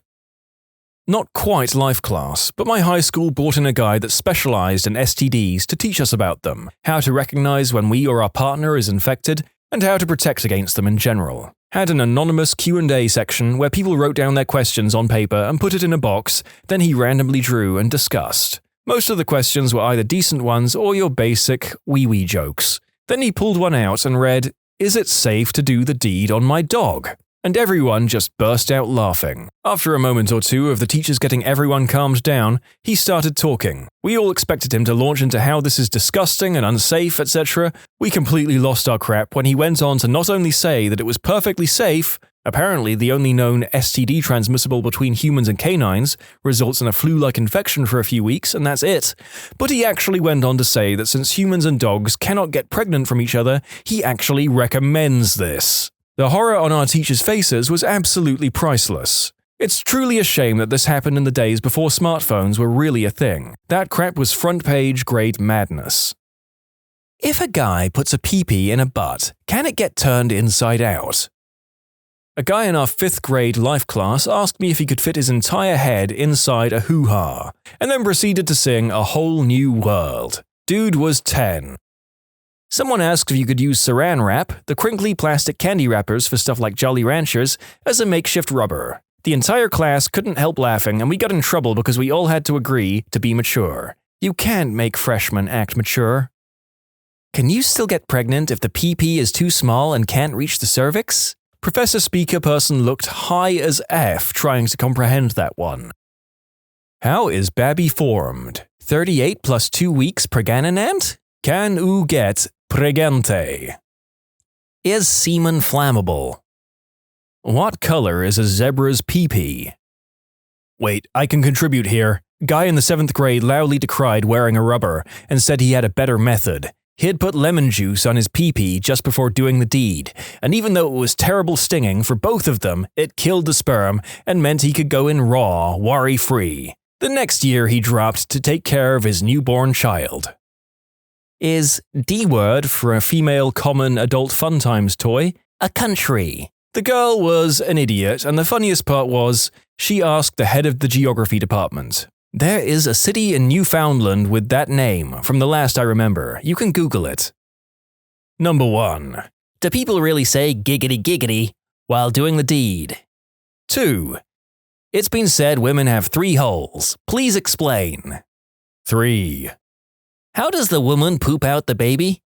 Speaker 1: Not quite life class, but my high school brought in a guy that specialized in STDs to teach us about them, how to recognize when we or our partner is infected, and how to protect against them in general. Had an anonymous Q&A section where people wrote down their questions on paper and put it in a box, then he randomly drew and discussed. Most of the questions were either decent ones or your basic wee-wee jokes. Then he pulled one out and read, "Is it safe to do the deed on my dog?" And everyone just burst out laughing. After a moment or two of the teachers getting everyone calmed down, he started talking. We all expected him to launch into how this is disgusting and unsafe, etc. We completely lost our crap when he went on to not only say that it was perfectly safe, apparently the only known STD transmissible between humans and canines, results in a flu-like infection for a few weeks, and that's it. But he actually went on to say that since humans and dogs cannot get pregnant from each other, he actually recommends this. The horror on our teachers' faces was absolutely priceless. It's truly a shame that this happened in the days before smartphones were really a thing. That crap was front-page grade madness. If a guy puts a pee-pee in a butt, can it get turned inside out? A guy in our 5th grade life class asked me if he could fit his entire head inside a hoo-ha, and then proceeded to sing A Whole New World. Dude was 10. Someone asked if you could use Saran wrap, the crinkly plastic candy wrappers for stuff like Jolly Ranchers, as a makeshift rubber. The entire class couldn't help laughing and we got in trouble because we all had to agree to be mature. You can't make freshmen act mature. Can you still get pregnant if the PP is too small and can't reach the cervix? Professor Speaker Person looked high as F trying to comprehend that one. How is Babby formed? 38 plus 2 weeks pregnant? Can u get pregente? Is semen flammable? What color is a zebra's pee-pee? Wait, I can contribute here. Guy in the 7th grade loudly decried wearing a rubber and said he had a better method. He'd put lemon juice on his pee-pee just before doing the deed, and even though it was terrible stinging for both of them, it killed the sperm and meant he could go in raw, worry-free. The next year he dropped to take care of his newborn child. Is D-word for a female common adult fun times toy a country? The girl was an idiot, and the funniest part was, she asked the head of the geography department. There is a city in Newfoundland with that name, from the last I remember. You can Google it. Number 1. Do people really say giggity giggity while doing the deed? 2. It's been said women have 3 holes. Please explain. 3. How does the woman poop out the baby?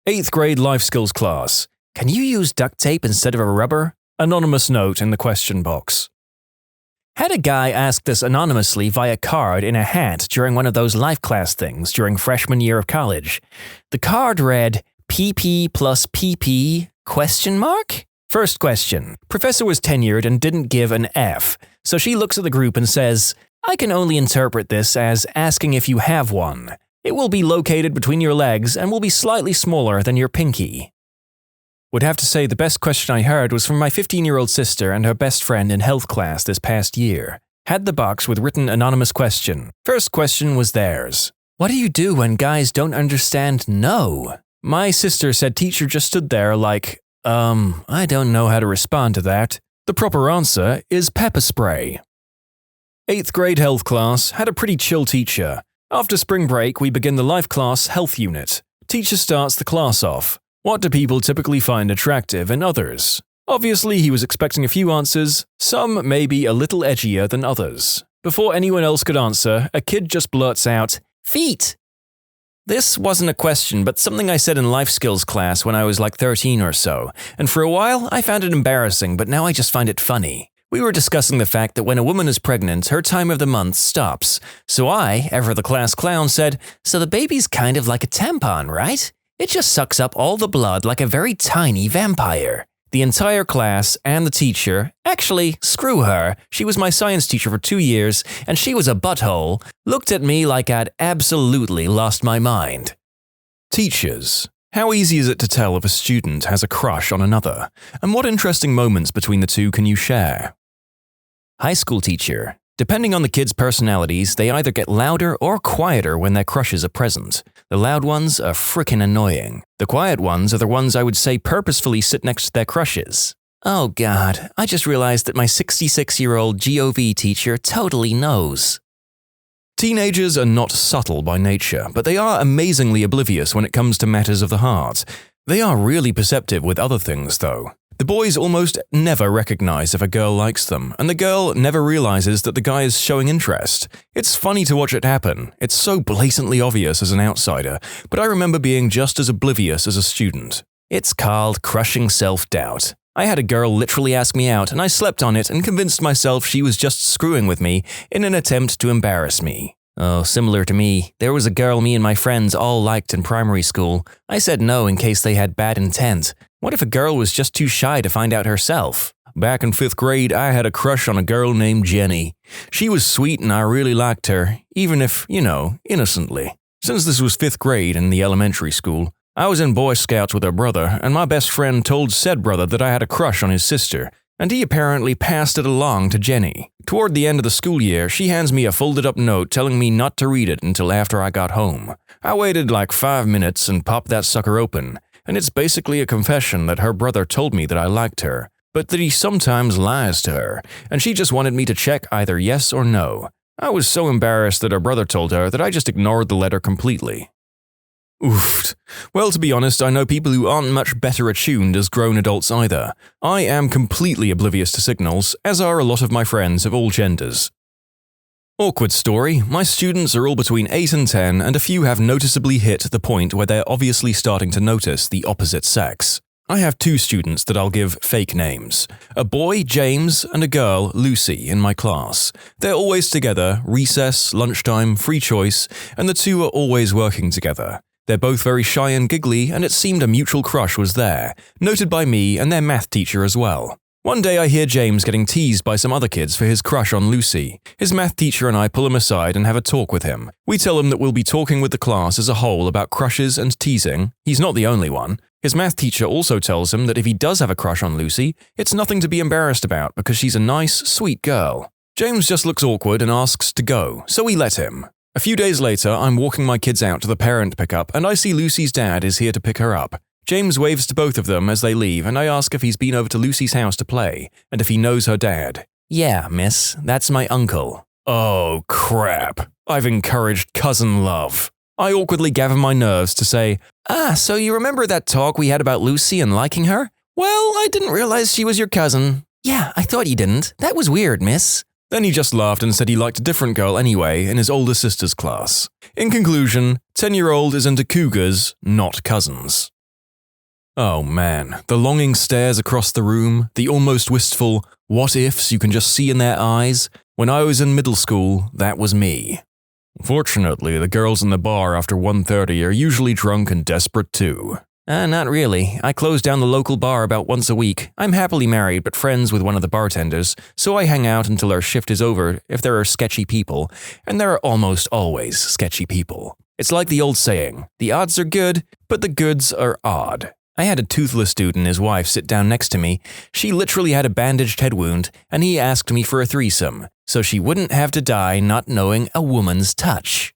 Speaker 1: 8th grade life skills class. Can you use duct tape instead of a rubber? Anonymous note in the question box. Had a guy ask this anonymously via card in a hat during one of those life class things during freshman year of college. The card read, PP plus PP ? First question. Professor was tenured and didn't give an F, so she looks at the group and says, I can only interpret this as asking if you have one. It will be located between your legs and will be slightly smaller than your pinky. Would have to say the best question I heard was from my 15-year-old sister and her best friend in health class this past year. Had the box with written anonymous question. First question was theirs. What do you do when guys don't understand no? My sister said teacher just stood there like, I don't know how to respond to that. The proper answer is pepper spray. 8th grade health class had a pretty chill teacher. After spring break, we begin the life class health unit. Teacher starts the class off. What do people typically find attractive in others? Obviously, he was expecting a few answers, some maybe a little edgier than others. Before anyone else could answer, a kid just blurts out, "Feet!" This wasn't a question, but something I said in life skills class when I was like 13 or so, and for a while I found it embarrassing, but now I just find it funny. We were discussing the fact that when a woman is pregnant, her time of the month stops. So I, ever the class clown, said, "So the baby's kind of like a tampon, right? It just sucks up all the blood like a very tiny vampire." The entire class and the teacher, actually, screw her, she was my science teacher for 2 years, and she was a butthole, looked at me like I'd absolutely lost my mind. Teachers. How easy is it to tell if a student has a crush on another? And what interesting moments between the two can you share? High school teacher. Depending on the kids' personalities, they either get louder or quieter when their crushes are present. The loud ones are frickin' annoying. The quiet ones are the ones I would say purposefully sit next to their crushes. Oh god, I just realized that my 66-year-old GOV teacher totally knows. Teenagers are not subtle by nature, but they are amazingly oblivious when it comes to matters of the heart. They are really perceptive with other things, though. The boys almost never recognize if a girl likes them, and the girl never realizes that the guy is showing interest. It's funny to watch it happen. It's so blatantly obvious as an outsider, but I remember being just as oblivious as a student. It's called crushing self-doubt. I had a girl literally ask me out, and I slept on it and convinced myself she was just screwing with me in an attempt to embarrass me. Oh, similar to me, there was a girl me and my friends all liked in primary school. I said no in case they had bad intent. What if a girl was just too shy to find out herself? Back in 5th grade, I had a crush on a girl named Jenny. She was sweet and I really liked her, even if, innocently. Since this was 5th grade in the elementary school, I was in Boy Scouts with her brother, and my best friend told said brother that I had a crush on his sister, and he apparently passed it along to Jenny. Toward the end of the school year, she hands me a folded-up note telling me not to read it until after I got home. I waited like 5 minutes and popped that sucker open, and it's basically a confession that her brother told me that I liked her, but that he sometimes lies to her, and she just wanted me to check either yes or no. I was so embarrassed that her brother told her that I just ignored the letter completely. Oof. Well, to be honest, I know people who aren't much better attuned as grown adults either. I am completely oblivious to signals, as are a lot of my friends of all genders. Awkward story, my students are all between 8 and 10, and a few have noticeably hit the point where they're obviously starting to notice the opposite sex. I have 2 students that I'll give fake names. A boy, James, and a girl, Lucy, in my class. They're always together, recess, lunchtime, free choice, and the two are always working together. They're both very shy and giggly, and it seemed a mutual crush was there, noted by me and their math teacher as well. One day I hear James getting teased by some other kids for his crush on Lucy. His math teacher and I pull him aside and have a talk with him. We tell him that we'll be talking with the class as a whole about crushes and teasing. He's not the only one. His math teacher also tells him that if he does have a crush on Lucy, it's nothing to be embarrassed about because she's a nice, sweet girl. James just looks awkward and asks to go, so we let him. A few days later, I'm walking my kids out to the parent pickup and I see Lucy's dad is here to pick her up. James waves to both of them as they leave and I ask if he's been over to Lucy's house to play and if he knows her dad. "Yeah, miss, that's my uncle." Oh, crap. I've encouraged cousin love. I awkwardly gather my nerves to say, "So you remember that talk we had about Lucy and liking her? Well, I didn't realize she was your cousin." "Yeah, I thought you didn't. That was weird, miss." Then he just laughed and said he liked a different girl anyway in his older sister's class. In conclusion, 10-year-old is into cougars, not cousins. Oh man, the longing stares across the room, the almost wistful what-ifs you can just see in their eyes. When I was in middle school, that was me. Fortunately, the girls in the bar after 1:30 are usually drunk and desperate too. Not really. I close down the local bar about once a week. I'm happily married but friends with one of the bartenders, so I hang out until our shift is over if there are sketchy people, and there are almost always sketchy people. It's like the old saying, the odds are good, but the goods are odd. I had a toothless dude and his wife sit down next to me. She literally had a bandaged head wound, and he asked me for a threesome, so she wouldn't have to die not knowing a woman's touch.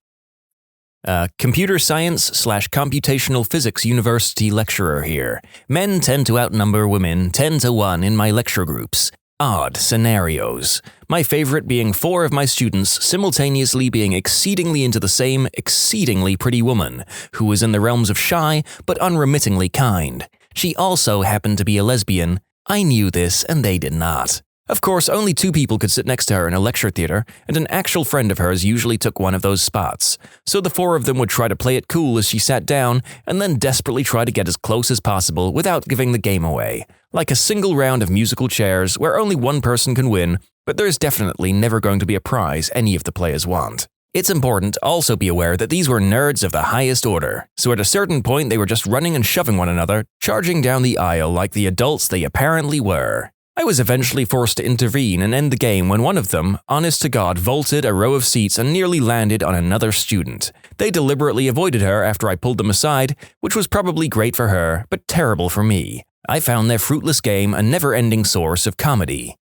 Speaker 1: Computer science/computational physics university lecturer here. Men tend to outnumber women 10 to 1 in my lecture groups. Odd scenarios. My favorite being 4 of my students simultaneously being exceedingly into the same exceedingly pretty woman, who was in the realms of shy but unremittingly kind. She also happened to be a lesbian. I knew this and they did not. Of course, only 2 people could sit next to her in a lecture theater, and an actual friend of hers usually took one of those spots. So the 4 of them would try to play it cool as she sat down, and then desperately try to get as close as possible without giving the game away. Like a single round of musical chairs where only one person can win, but there's definitely never going to be a prize any of the players want. It's important to also be aware that these were nerds of the highest order, so at a certain point they were just running and shoving one another, charging down the aisle like the adults they apparently were. I was eventually forced to intervene and end the game when one of them, honest to God, vaulted a row of seats and nearly landed on another student. They deliberately avoided her after I pulled them aside, which was probably great for her, but terrible for me. I found their fruitless game a never-ending source of comedy.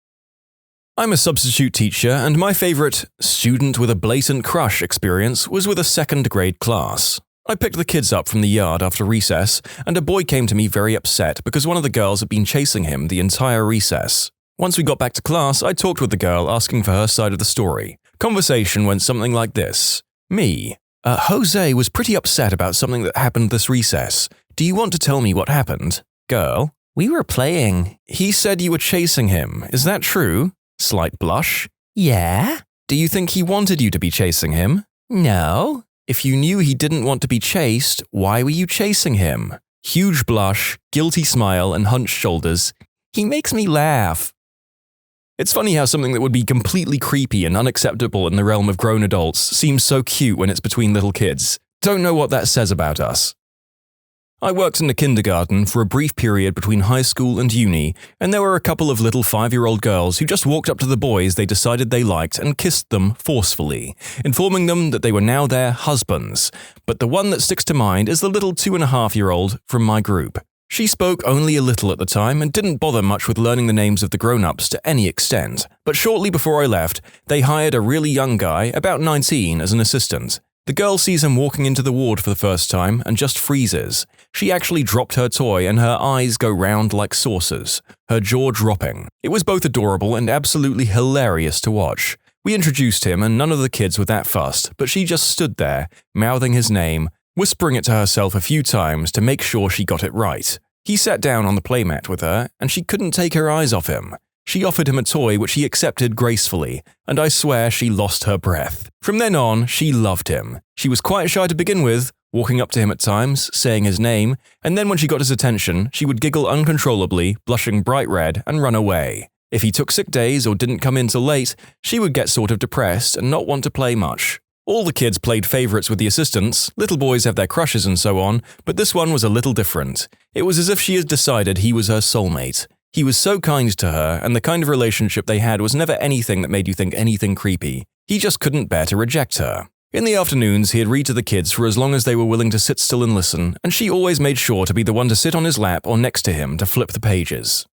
Speaker 1: I'm a substitute teacher, and my favorite student with a blatant crush experience was with a 2nd grade class. I picked the kids up from the yard after recess, and a boy came to me very upset because one of the girls had been chasing him the entire recess. Once we got back to class, I talked with the girl asking for her side of the story. Conversation went something like this. Me. Jose was pretty upset about something that happened this recess. Do you want to tell me what happened? Girl. We were playing. He said you were chasing him. Is that true? Slight blush. Yeah. Do you think he wanted you to be chasing him? No. If you knew he didn't want to be chased, why were you chasing him? Huge blush, guilty smile, and hunched shoulders. He makes me laugh. It's funny how something that would be completely creepy and unacceptable in the realm of grown adults seems so cute when it's between little kids. Don't know what that says about us. I worked in the kindergarten for a brief period between high school and uni, and there were a couple of little 5-year-old girls who just walked up to the boys they decided they liked and kissed them forcefully, informing them that they were now their husbands. But the one that sticks to mind is the little 2.5-year-old from my group. She spoke only a little at the time and didn't bother much with learning the names of the grown-ups to any extent. But shortly before I left, they hired a really young guy, about 19, as an assistant. The girl sees him walking into the ward for the first time and just freezes. She actually dropped her toy and her eyes go round like saucers, her jaw dropping. It was both adorable and absolutely hilarious to watch. We introduced him and none of the kids were that fussed, but she just stood there, mouthing his name, whispering it to herself a few times to make sure she got it right. He sat down on the playmat with her and she couldn't take her eyes off him. She offered him a toy which he accepted gracefully, and I swear she lost her breath. From then on, she loved him. She was quite shy to begin with, walking up to him at times, saying his name, and then when she got his attention, she would giggle uncontrollably, blushing bright red, and run away. If he took sick days or didn't come in till late, she would get sort of depressed and not want to play much. All the kids played favorites with the assistants, little boys have their crushes and so on, but this one was a little different. It was as if she had decided he was her soulmate. He was so kind to her, and the kind of relationship they had was never anything that made you think anything creepy. He just couldn't bear to reject her. In the afternoons, he'd read to the kids for as long as they were willing to sit still and listen, and she always made sure to be the one to sit on his lap or next to him to flip the pages.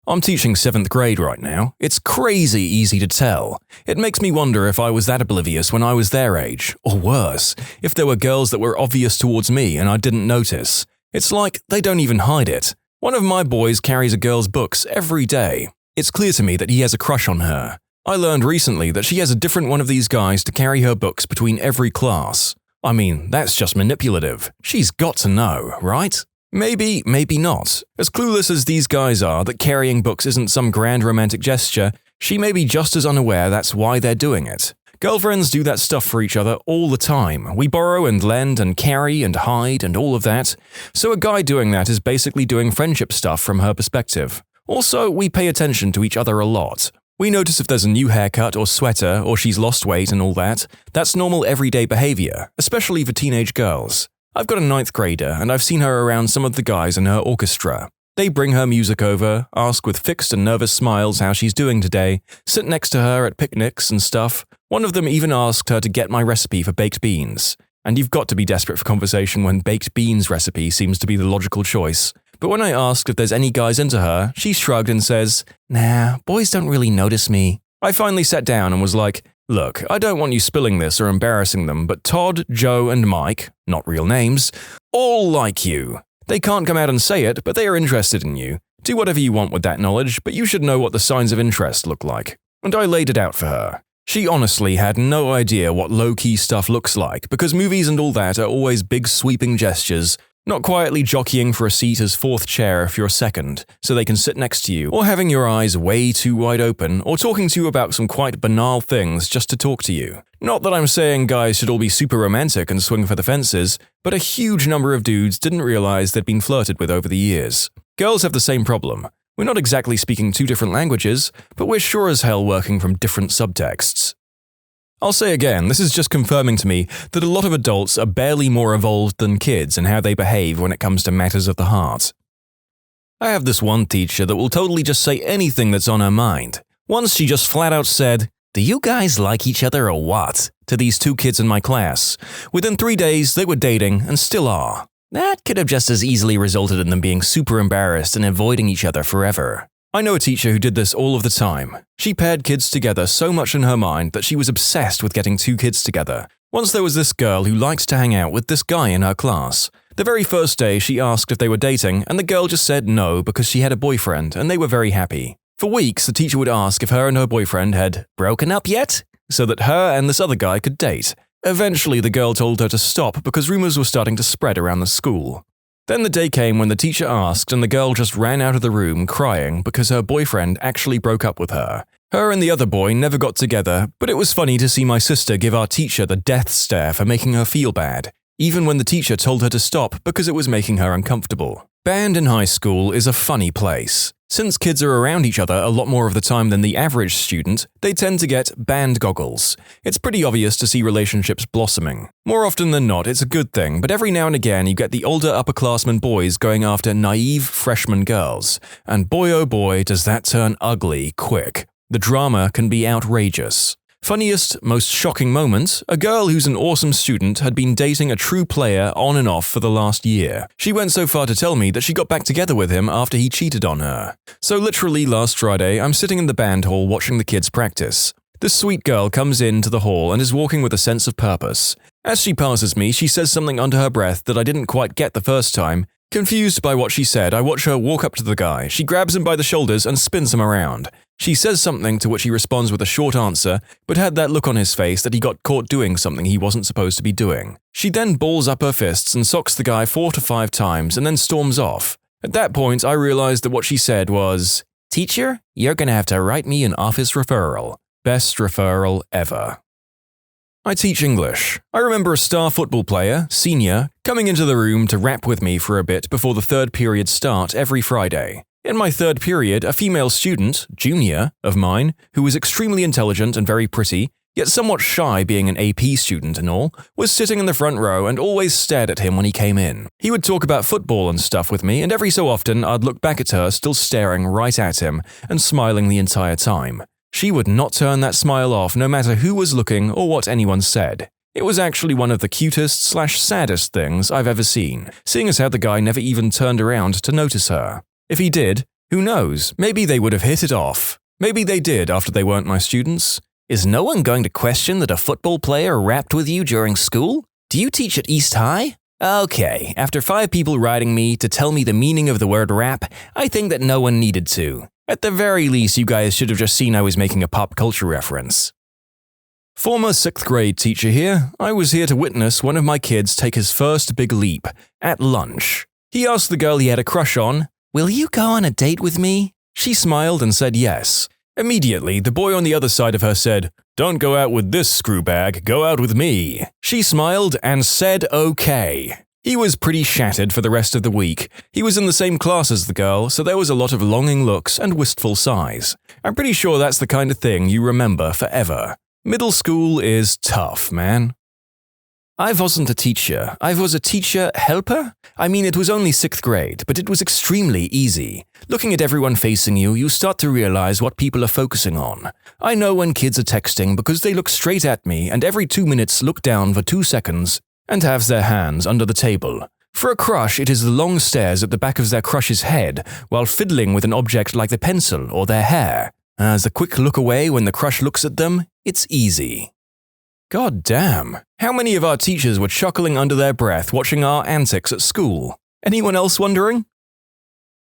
Speaker 1: I'm teaching 7th grade right now. It's crazy easy to tell. It makes me wonder if I was that oblivious when I was their age, or worse, if there were girls that were obvious towards me and I didn't notice. It's like they don't even hide it. One of my boys carries a girl's books every day. It's clear to me that he has a crush on her. I learned recently that she has a different one of these guys to carry her books between every class. I mean, that's just manipulative. She's got to know, right? Maybe, maybe not. As clueless as these guys are that carrying books isn't some grand romantic gesture, she may be just as unaware that's why they're doing it. Girlfriends do that stuff for each other all the time. We borrow and lend and carry and hide and all of that. So a guy doing that is basically doing friendship stuff from her perspective. Also, we pay attention to each other a lot. We notice if there's a new haircut or sweater or she's lost weight and all that. That's normal everyday behavior, especially for teenage girls. I've got a 9th grader and I've seen her around some of the guys in her orchestra. They bring her music over, ask with fixed and nervous smiles how she's doing today, sit next to her at picnics and stuff. One of them even asked her to get my recipe for baked beans. And you've got to be desperate for conversation when baked beans recipe seems to be the logical choice. But when I asked if there's any guys into her, she shrugged and says, "Nah, boys don't really notice me." I finally sat down and was like, Look, I don't want you spilling this or embarrassing them, but Todd, Joe, and Mike, not real names, all like you. They can't come out and say it, but they are interested in you. Do whatever you want with that knowledge, but you should know what the signs of interest look like. And I laid it out for her. She honestly had no idea what low-key stuff looks like, because movies and all that are always big sweeping gestures, not quietly jockeying for a seat as fourth chair if you're second, so they can sit next to you, or having your eyes way too wide open, or talking to you about some quite banal things just to talk to you. Not that I'm saying guys should all be super romantic and swing for the fences, but a huge number of dudes didn't realize they'd been flirted with over the years. Girls have the same problem. We're not exactly speaking two different languages, but we're sure as hell working from different subtexts. I'll say again, this is just confirming to me that a lot of adults are barely more evolved than kids in how they behave when it comes to matters of the heart. I have this one teacher that will totally just say anything that's on her mind. Once she just flat out said, "Do you guys like each other or what?" to these two kids in my class. Within 3 days, they were dating and still are. That could have just as easily resulted in them being super embarrassed and avoiding each other forever. I know a teacher who did this all of the time. She paired kids together so much in her mind that she was obsessed with getting two kids together. Once there was this girl who liked to hang out with this guy in her class. The very first day she asked if they were dating, and the girl just said no because she had a boyfriend, and they were very happy. For weeks, the teacher would ask if her and her boyfriend had broken up yet, so that her and this other guy could date. Eventually, the girl told her to stop because rumors were starting to spread around the school. Then the day came when the teacher asked and the girl just ran out of the room crying because her boyfriend actually broke up with her. Her and the other boy never got together, but it was funny to see my sister give our teacher the death stare for making her feel bad, even when the teacher told her to stop because it was making her uncomfortable. Band in high school is a funny place. Since kids are around each other a lot more of the time than the average student, they tend to get band goggles. It's pretty obvious to see relationships blossoming. More often than not, it's a good thing, but every now and again you get the older upperclassmen boys going after naive freshman girls. And boy oh boy, does that turn ugly quick. The drama can be outrageous. Funniest, most shocking moment, a girl who's an awesome student had been dating a true player on and off for the last year. She went so far to tell me that she got back together with him after he cheated on her. So literally last Friday, I'm sitting in the band hall watching the kids practice. This sweet girl comes into the hall and is walking with a sense of purpose. As she passes me, she says something under her breath that I didn't quite get the first time. Confused by what she said, I watch her walk up to the guy. She grabs him by the shoulders and spins him around. She says something to which he responds with a short answer, but had that look on his face that he got caught doing something he wasn't supposed to be doing. She then balls up her fists and socks the guy 4 to 5 times and then storms off. At that point, I realized that what she said was, "Teacher, you're gonna have to write me an office referral." Best referral ever. I teach English. I remember a star football player, senior, coming into the room to rap with me for a bit before the third period start every Friday. In my third period, a female student, junior, of mine, who was extremely intelligent and very pretty, yet somewhat shy being an AP student and all, was sitting in the front row and always stared at him when he came in. He would talk about football and stuff with me, and every so often I'd look back at her still staring right at him and smiling the entire time. She would not turn that smile off no matter who was looking or what anyone said. It was actually one of the cutest/saddest things I've ever seen, seeing as how the guy never even turned around to notice her. If he did, who knows, maybe they would have hit it off. Maybe they did after they weren't my students. Is no one going to question that a football player rapped with you during school? Do you teach at East High? Okay, after 5 people writing me to tell me the meaning of the word rap, I think that no one needed to. At the very least, you guys should have just seen I was making a pop culture reference. Former 6th grade teacher here, I was here to witness one of my kids take his first big leap, at lunch. He asked the girl he had a crush on, "Will you go on a date with me?" She smiled and said yes. Immediately, the boy on the other side of her said, "Don't go out with this screwbag, go out with me." She smiled and said okay. He was pretty shattered for the rest of the week. He was in the same class as the girl, so there was a lot of longing looks and wistful sighs. I'm pretty sure that's the kind of thing you remember forever. Middle school is tough, man. I wasn't a teacher. I was a teacher helper? I mean, it was only 6th grade, but it was extremely easy. Looking at everyone facing you, you start to realize what people are focusing on. I know when kids are texting because they look straight at me and every 2 minutes look down for 2 seconds and have their hands under the table. For a crush, it is the long stares at the back of their crush's head while fiddling with an object like the pencil or their hair. As a quick look away when the crush looks at them, It's easy. God damn, how many of our teachers were chuckling under their breath watching our antics at school? Anyone else wondering?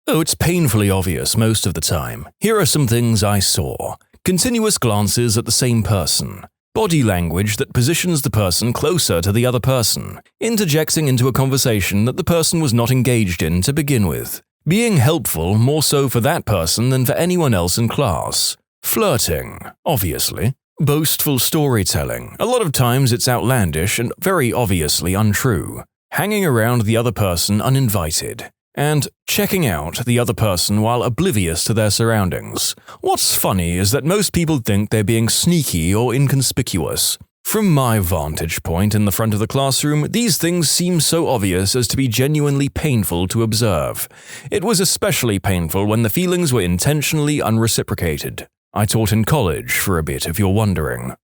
Speaker 1: Oh, it's painfully obvious most of the time. Here are some things I saw. Continuous glances at the same person. Body language that positions the person closer to the other person. Interjecting into a conversation that the person was not engaged in to begin with. Being helpful more so for that person than for anyone else in class. Flirting, obviously. Boastful storytelling. A lot of times it's outlandish and very obviously untrue. Hanging around the other person uninvited. And checking out the other person while oblivious to their surroundings. What's funny is that most people think they're being sneaky or inconspicuous. From my vantage point in the front of the classroom, these things seem so obvious as to be genuinely painful to observe. It was especially painful when the feelings were intentionally unreciprocated. I taught in college for a bit, if you're wondering.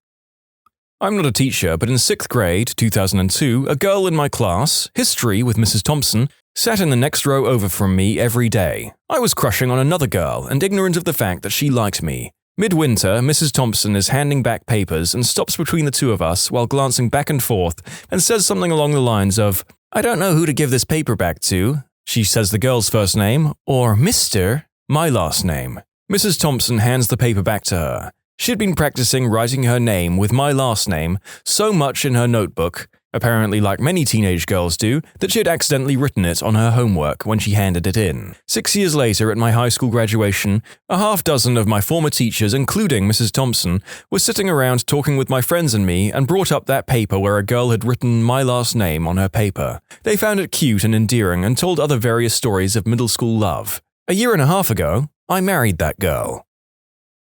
Speaker 1: I'm not a teacher, but in 6th grade, 2002, a girl in my class, history with Mrs. Thompson, sat in the next row over from me every day. I was crushing on another girl and ignorant of the fact that she liked me. Midwinter, Mrs. Thompson is handing back papers and stops between the two of us while glancing back and forth and says something along the lines of, "I don't know who to give this paper back to." She says the girl's first name, or Mr., my last name. Mrs. Thompson hands the paper back to her. She'd been practicing writing her name with my last name so much in her notebook, apparently like many teenage girls do, that she had accidentally written it on her homework when she handed it in. 6 years later, at my high school graduation, a half dozen of my former teachers, including Mrs. Thompson, were sitting around talking with my friends and me and brought up that paper where a girl had written my last name on her paper. They found it cute and endearing and told other various stories of middle school love. A year and a half ago, I married that girl.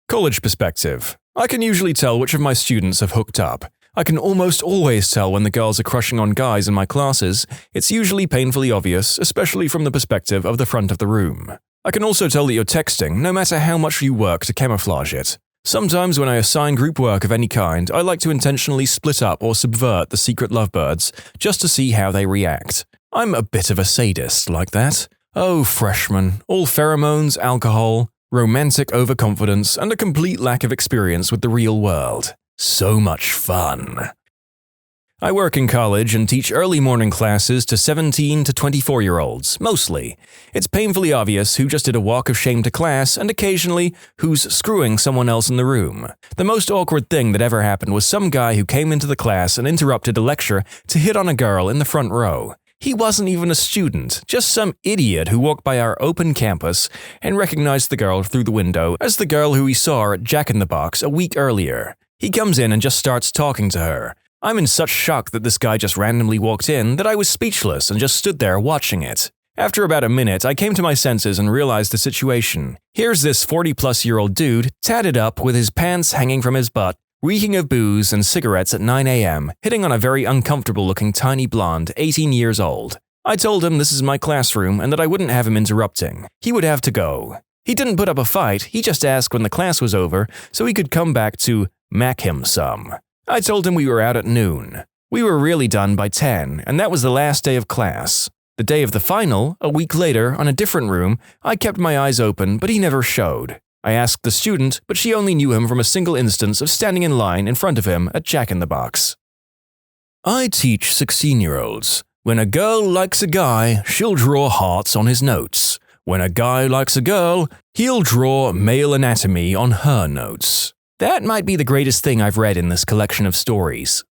Speaker 1: College perspective. I can usually tell which of my students have hooked up. I can almost always tell when the girls are crushing on guys in my classes. It's usually painfully obvious, especially from the perspective of the front of the room. I can also tell that you're texting, no matter how much you work to camouflage it. Sometimes when I assign group work of any kind, I like to intentionally split up or subvert the secret lovebirds, just to see how they react. I'm a bit of a sadist like that. Oh, freshmen, all pheromones, alcohol, romantic overconfidence, and a complete lack of experience with the real world. So much fun. I work in college and teach early morning classes to 17 to 24-year-olds, mostly. It's painfully obvious who just did a walk of shame to class and occasionally who's screwing someone else in the room. The most awkward thing that ever happened was some guy who came into the class and interrupted a lecture to hit on a girl in the front row. He wasn't even a student, just some idiot who walked by our open campus and recognized the girl through the window as the girl who he saw at Jack in the Box a week earlier. He comes in and just starts talking to her. I'm in such shock that this guy just randomly walked in that I was speechless and just stood there watching it. After about a minute, I came to my senses and realized the situation. Here's this 40-plus-year-old dude, tatted up with his pants hanging from his butt, reeking of booze and cigarettes at 9 a.m., hitting on a very uncomfortable-looking tiny blonde, 18 years old. I told him this is my classroom and that I wouldn't have him interrupting. He would have to go. He didn't put up a fight, he just asked when the class was over so he could come back to mac him some. I told him we were out at noon. We were really done by 10, and that was the last day of class. The day of the final, a week later, on a different room, I kept my eyes open, but he never showed. I asked the student, but she only knew him from a single instance of standing in line in front of him at Jack in the Box. I teach 16-year-olds. When a girl likes a guy, she'll draw hearts on his notes. When a guy likes a girl, he'll draw male anatomy on her notes. That might be the greatest thing I've read in this collection of stories.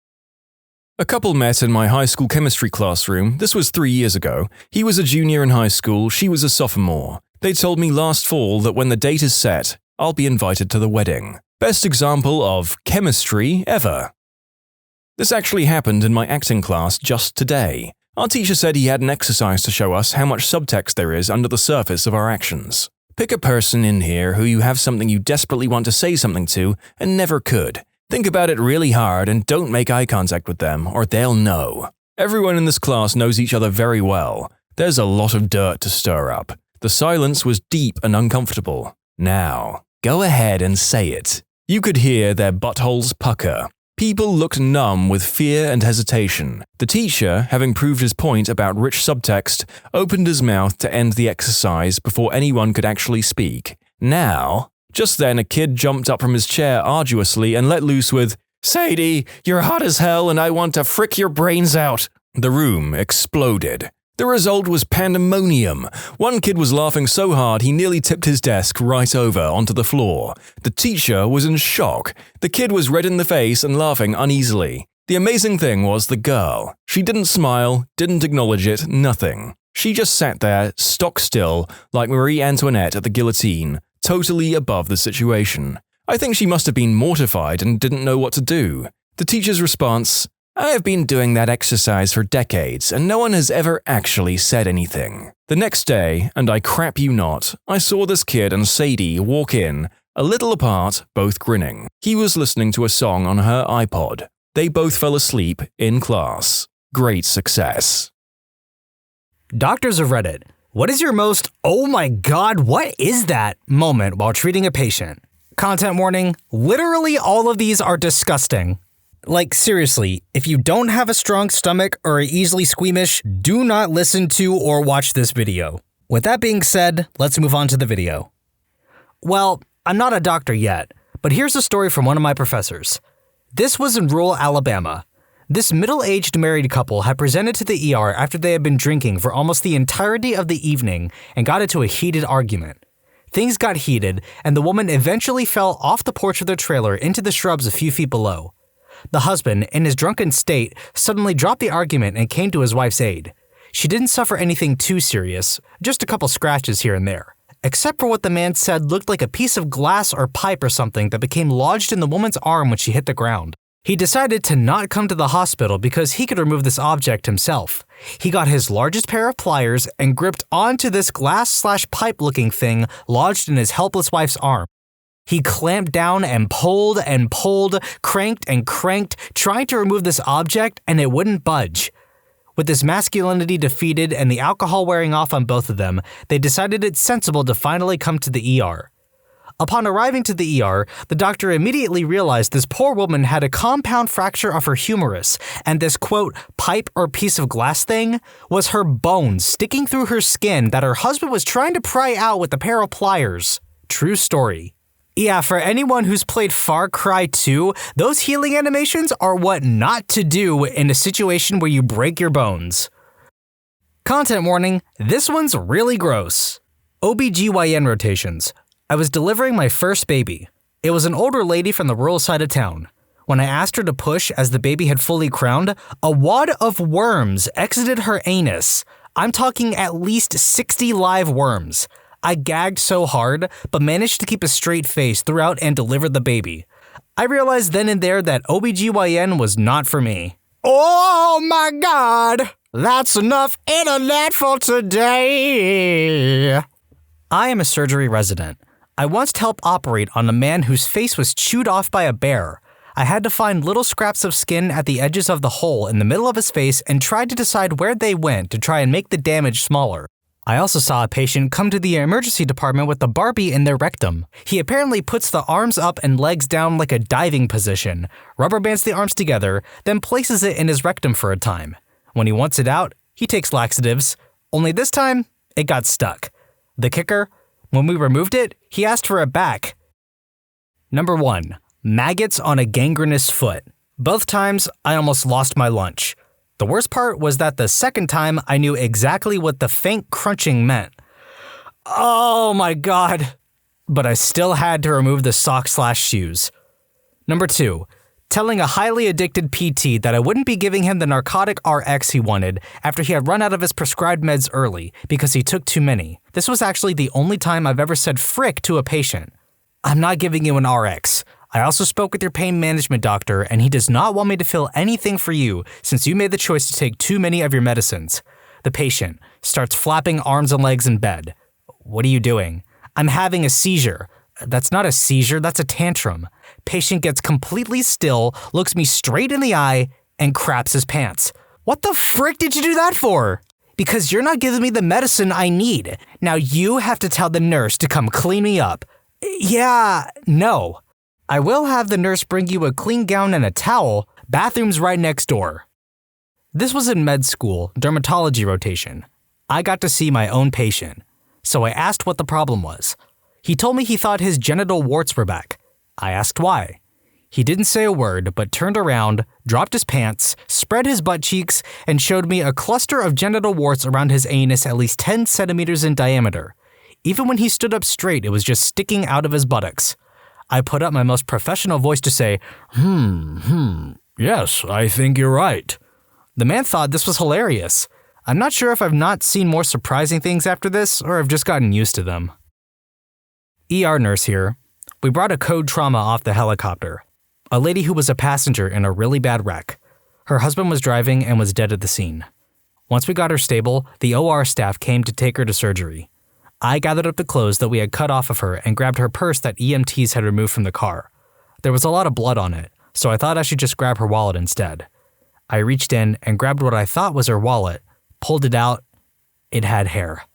Speaker 1: A couple met in my high school chemistry classroom. This was 3 years ago. He was a junior in high school, she was a sophomore. They told me last fall that when the date is set, I'll be invited to the wedding. Best example of chemistry ever. This actually happened in my acting class just today. Our teacher said he had an exercise to show us how much subtext there is under the surface of our actions. Pick a person in here who you have something you desperately want to say something to and never could. Think about it really hard and don't make eye contact with them or they'll know. Everyone in this class knows each other very well. There's a lot of dirt to stir up. The silence was deep and uncomfortable. Now, go ahead and say it. You could hear their buttholes pucker. People looked numb with fear and hesitation. The teacher, having proved his point about rich subtext, opened his mouth to end the exercise before anyone could actually speak. Now, Just then, a kid jumped up from his chair arduously and let loose with, "Sadie, you're hot as hell and I want to frick your brains out." The room exploded. The result was pandemonium. One kid was laughing so hard he nearly tipped his desk right over onto the floor. The teacher was in shock. The kid was red in the face and laughing uneasily. The amazing thing was the girl. She didn't smile, didn't acknowledge it, nothing. She just sat there, stock still, like Marie Antoinette at the guillotine, totally above the situation. I think she must have been mortified and didn't know what to do. The teacher's response, "I have been doing that exercise for decades, and no one has ever actually said anything." The next day, and I crap you not, I saw this kid and Sadie walk in, a little apart, both grinning. He was listening to a song on her iPod. They both fell asleep in class. Great success.
Speaker 2: Doctors of Reddit, what is your most "oh my god, what is that" moment while treating a patient? Content warning, literally all of these are disgusting. Like, seriously, if you don't have a strong stomach or are easily squeamish, do not listen to or watch this video. With that being said, let's move on to the video. Well, I'm not a doctor yet, but here's a story from one of my professors. This was in rural Alabama. This middle-aged married couple had presented to the ER after they had been drinking for almost the entirety of the evening and got into a heated argument. Things got heated, and the woman eventually fell off the porch of their trailer into the shrubs a few feet below. The husband, in his drunken state, suddenly dropped the argument and came to his wife's aid. She didn't suffer anything too serious, just a couple scratches here and there, except for what the man said looked like a piece of glass or pipe or something that became lodged in the woman's arm when she hit the ground. He decided to not come to the hospital because he could remove this object himself. He got his largest pair of pliers and gripped onto this glass/pipe-looking thing lodged in his helpless wife's arm. He clamped down and pulled, cranked and cranked, trying to remove this object, and it wouldn't budge. With his masculinity defeated and the alcohol wearing off on both of them, they decided it's sensible to finally come to the ER. Upon arriving to the ER, the doctor immediately realized this poor woman had a compound fracture of her humerus, and this, quote, pipe or piece of glass thing was her bones sticking through her skin that her husband was trying to pry out with a pair of pliers. True story. Yeah, for anyone who's played Far Cry 2, those healing animations are what not to do in a situation where you break your bones. Content warning, this one's really gross. OBGYN rotations. I was delivering my first baby. It was an older lady from the rural side of town. When I asked her to push as the baby had fully crowned, a wad of worms exited her anus. I'm talking at least 60 live worms. I gagged so hard, but managed to keep a straight face throughout and delivered the baby. I realized then and there that OBGYN was not for me. Oh my god! That's enough internet for today! I am a surgery resident. I once helped operate on a man whose face was chewed off by a bear. I had to find little scraps of skin at the edges of the hole in the middle of his face and tried to decide where they went to try and make the damage smaller. I also saw a patient come to the emergency department with a Barbie in their rectum. He apparently puts the arms up and legs down like a diving position, rubber bands the arms together, then places it in his rectum for a time. When he wants it out, he takes laxatives, only this time, it got stuck. The kicker? When we removed it, he asked for it back. Number 1. Maggots on a gangrenous foot. Both times, I almost lost my lunch. The worst part was that the second time I knew exactly what the faint crunching meant. Oh my god. But I still had to remove the socks/shoes. Number 2. Telling a highly addicted PT that I wouldn't be giving him the narcotic RX he wanted after he had run out of his prescribed meds early because he took too many. This was actually the only time I've ever said frick to a patient. I'm not giving you an RX. I also spoke with your pain management doctor and he does not want me to fill anything for you since you made the choice to take too many of your medicines. The patient starts flapping arms and legs in bed. What are you doing? I'm having a seizure. That's not a seizure, that's a tantrum. Patient gets completely still, looks me straight in the eye, and craps his pants. What the frick did you do that for? Because you're not giving me the medicine I need. Now you have to tell the nurse to come clean me up. Yeah, no. I will have the nurse bring you a clean gown and a towel. Bathroom's right next door. This was in med school, dermatology rotation. I got to see my own patient. So I asked what the problem was. He told me he thought his genital warts were back. I asked why. He didn't say a word, but turned around, dropped his pants, spread his butt cheeks, and showed me a cluster of genital warts around his anus at least 10 centimeters in diameter. Even when he stood up straight, it was just sticking out of his buttocks. I put up my most professional voice to say, yes, I think you're right. The man thought this was hilarious. I'm not sure if I've not seen more surprising things after this, or I've just gotten used to them. ER nurse here. We brought a code trauma off the helicopter. A lady who was a passenger in a really bad wreck. Her husband was driving and was dead at the scene. Once we got her stable, the OR staff came to take her to surgery. I gathered up the clothes that we had cut off of her and grabbed her purse that EMTs had removed from the car. There was a lot of blood on it, so I thought I should just grab her wallet instead. I reached in and grabbed what I thought was her wallet, pulled it out. It had hair.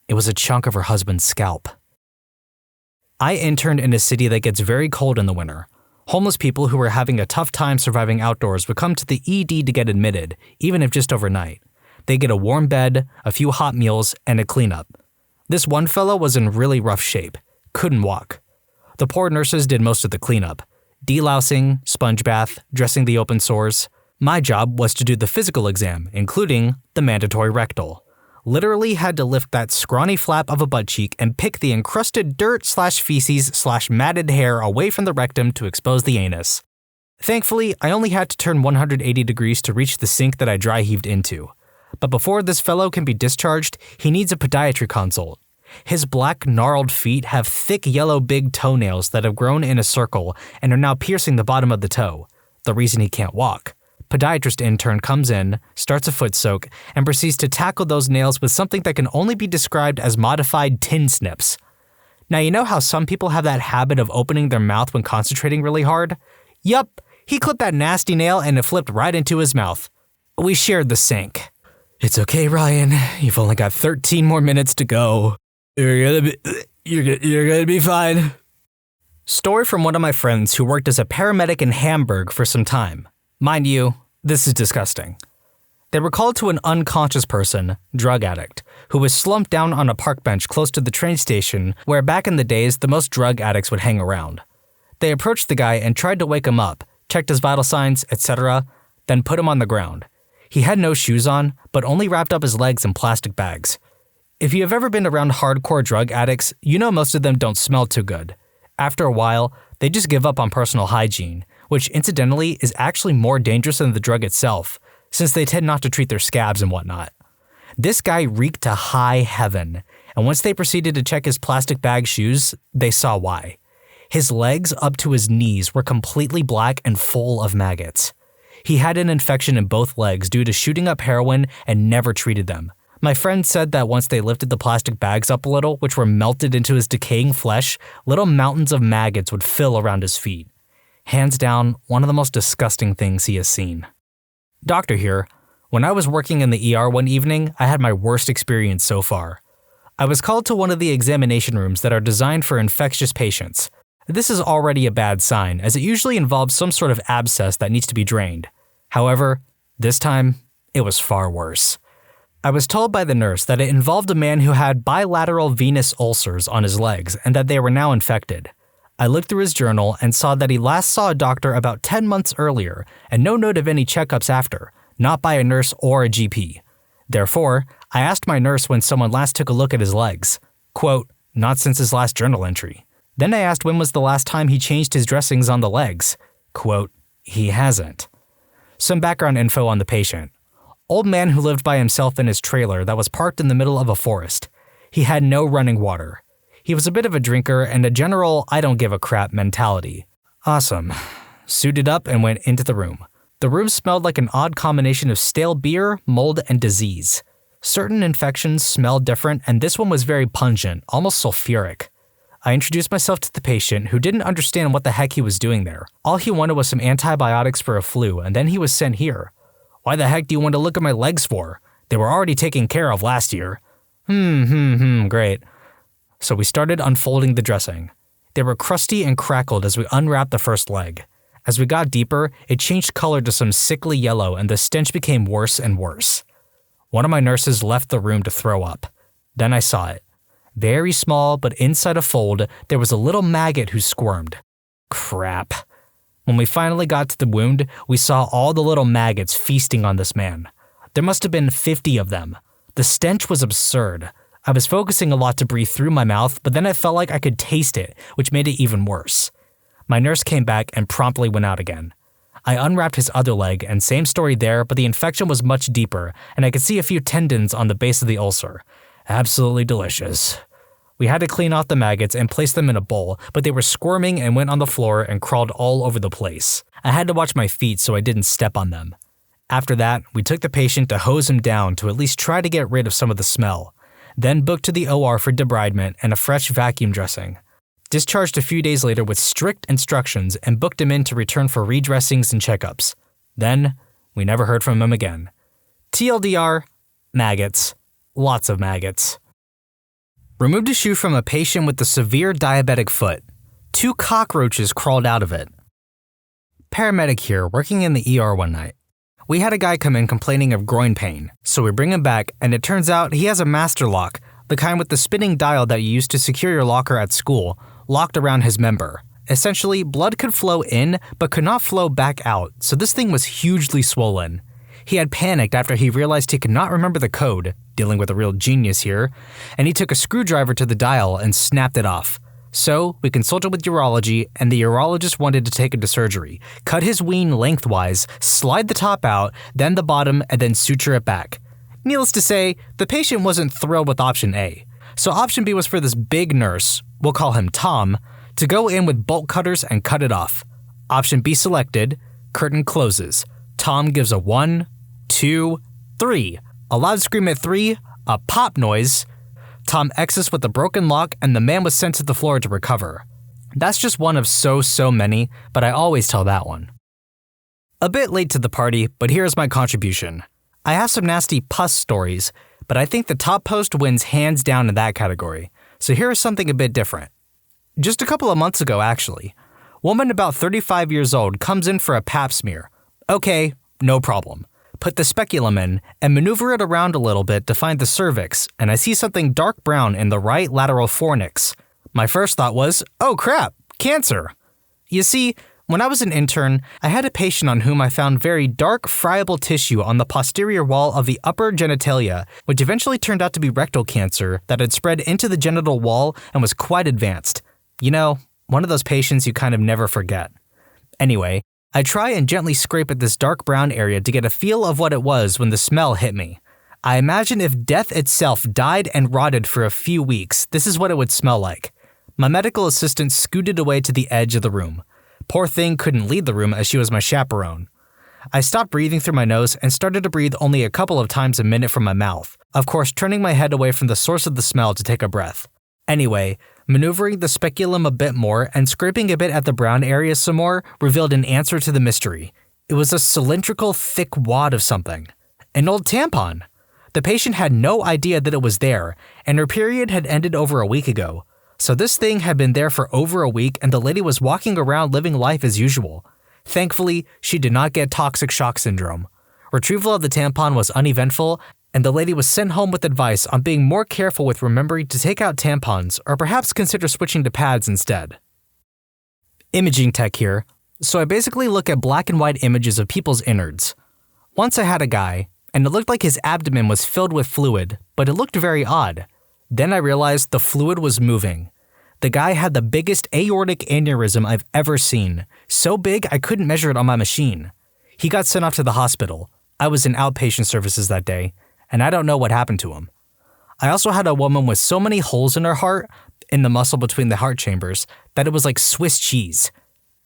Speaker 2: It was a chunk of her husband's scalp. I interned in a city that gets very cold in the winter. Homeless people who were having a tough time surviving outdoors would come to the ED to get admitted, even if just overnight. They get a warm bed, a few hot meals, and a cleanup. This one fellow was in really rough shape, couldn't walk. The poor nurses did most of the cleanup, delousing, sponge bath, dressing the open sores. My job was to do the physical exam, including the mandatory rectal. Literally had to lift that scrawny flap of a butt cheek and pick the encrusted dirt/feces/matted hair away from the rectum to expose the anus. Thankfully, I only had to turn 180 degrees to reach the sink that I dry heaved into. But before this fellow can be discharged, he needs a podiatry consult. His black, gnarled feet have thick yellow big toenails that have grown in a circle and are now piercing the bottom of the toe, the reason he can't walk. Podiatrist intern comes in, starts a foot soak, and proceeds to tackle those nails with something that can only be described as modified tin snips. Now, you know how some people have that habit of opening their mouth when concentrating really hard? Yup, he clipped that nasty nail and it flipped right into his mouth. We shared the sink. It's okay, Ryan. You've only got 13 more minutes to go. You're gonna be fine. Story from one of my friends who worked as a paramedic in Hamburg for some time. Mind you, this is disgusting. They were called to an unconscious person, drug addict, who was slumped down on a park bench close to the train station where back in the days the most drug addicts would hang around. They approached the guy and tried to wake him up, checked his vital signs, etc., then put him on the ground. He had no shoes on, but only wrapped up his legs in plastic bags. If you have ever been around hardcore drug addicts, you know most of them don't smell too good. After a while, they just give up on personal hygiene, which incidentally is actually more dangerous than the drug itself, since they tend not to treat their scabs and whatnot. This guy reeked to high heaven, and once they proceeded to check his plastic bag shoes, they saw why. His legs up to his knees were completely black and full of maggots. He had an infection in both legs due to shooting up heroin and never treated them. My friend said that once they lifted the plastic bags up a little, which were melted into his decaying flesh, little mountains of maggots would fill around his feet. Hands down, one of the most disgusting things he has seen. Doctor here. When I was working in the ER one evening, I had my worst experience so far. I was called to one of the examination rooms that are designed for infectious patients. This is already a bad sign, as it usually involves some sort of abscess that needs to be drained. However, this time, it was far worse. I was told by the nurse that it involved a man who had bilateral venous ulcers on his legs and that they were now infected. I looked through his journal and saw that he last saw a doctor about 10 months earlier and no note of any checkups after, not by a nurse or a GP. Therefore, I asked my nurse when someone last took a look at his legs. Quote, not since his last journal entry. Then I asked when was the last time he changed his dressings on the legs. Quote, he hasn't. Some background info on the patient. Old man who lived by himself in his trailer that was parked in the middle of a forest. He had no running water. He was a bit of a drinker and a general I don't give a crap mentality. Awesome. Suited up and went into the room. The room smelled like an odd combination of stale beer, mold, and disease. Certain infections smelled different, and this one was very pungent, almost sulfuric. I introduced myself to the patient, who didn't understand what the heck he was doing there. All he wanted was some antibiotics for a flu, and then he was sent here. Why the heck do you want to look at my legs for? They were already taken care of last year. Great. So we started unfolding the dressing. They were crusty and crackled as we unwrapped the first leg. As we got deeper, it changed color to some sickly yellow and the stench became worse and worse. One of my nurses left the room to throw up. Then I saw it. Very small, but inside a fold, there was a little maggot who squirmed. Crap. When we finally got to the wound, we saw all the little maggots feasting on this man. There must have been 50 of them. The stench was absurd. I was focusing a lot to breathe through my mouth, but then I felt like I could taste it, which made it even worse. My nurse came back and promptly went out again. I unwrapped his other leg, and same story there, but the infection was much deeper, and I could see a few tendons on the base of the ulcer. Absolutely delicious. We had to clean off the maggots and place them in a bowl, but they were squirming and went on the floor and crawled all over the place. I had to watch my feet so I didn't step on them. After that, we took the patient to hose him down to at least try to get rid of some of the smell. Then booked to the OR for debridement and a fresh vacuum dressing. Discharged a few days later with strict instructions and booked him in to return for redressings and checkups. Then, we never heard from him again. TLDR, maggots. Lots of maggots. Removed a shoe from a patient with a severe diabetic foot. 2 cockroaches crawled out of it. Paramedic here, working in the ER one night. We had a guy come in complaining of groin pain, so we bring him back, and it turns out he has a master lock, the kind with the spinning dial that you used to secure your locker at school, locked around his member. Essentially, blood could flow in, but could not flow back out, so this thing was hugely swollen. He had panicked after he realized he could not remember the code, dealing with a real genius here, and he took a screwdriver to the dial and snapped it off. So, we consulted with urology, and the urologist wanted to take him to surgery, cut his ween lengthwise, slide the top out, then the bottom, and then suture it back. Needless to say, the patient wasn't thrilled with option A, so option B was for this big nurse, we'll call him Tom, to go in with bolt cutters and cut it off. Option B selected, curtain closes. Tom gives a 1, 2, 3. A loud scream at 3, a pop noise. Tom exits with a broken lock, and the man was sent to the floor to recover. That's just one of so many, but I always tell that one. A bit late to the party, but here's my contribution. I have some nasty pus stories, but I think the top post wins hands down in that category, so here's something a bit different. Just a couple of months ago, actually. Woman about 35 years old comes in for a pap smear. Okay, no problem. Put the speculum in and maneuver it around a little bit to find the cervix, and I see something dark brown in the right lateral fornix. My first thought was, oh crap, cancer. You see, when I was an intern, I had a patient on whom I found very dark, friable tissue on the posterior wall of the upper genitalia, which eventually turned out to be rectal cancer that had spread into the genital wall and was quite advanced. You know, one of those patients you kind of never forget. Anyway, I try and gently scrape at this dark brown area to get a feel of what it was when the smell hit me. I imagine if death itself died and rotted for a few weeks, this is what it would smell like. My medical assistant scooted away to the edge of the room. Poor thing couldn't leave the room as she was my chaperone. I stopped breathing through my nose and started to breathe only a couple of times a minute from my mouth, of course turning my head away from the source of the smell to take a breath. Anyway, maneuvering the speculum a bit more and scraping a bit at the brown area some more revealed an answer to the mystery. It was a cylindrical, thick wad of something. An old tampon. The patient had no idea that it was there, and her period had ended over a week ago. So this thing had been there for over a week, and the lady was walking around living life as usual. Thankfully, she did not get toxic shock syndrome. Retrieval of the tampon was uneventful, and the lady was sent home with advice on being more careful with remembering to take out tampons, or perhaps consider switching to pads instead. Imaging tech here, so I basically look at black and white images of people's innards. Once I had a guy, and it looked like his abdomen was filled with fluid, but it looked very odd. Then I realized the fluid was moving. The guy had the biggest aortic aneurysm I've ever seen, so big I couldn't measure it on my machine. He got sent off to the hospital. I was in outpatient services that day, and I don't know what happened to him. I also had a woman with so many holes in her heart, in the muscle between the heart chambers, that it was like Swiss cheese.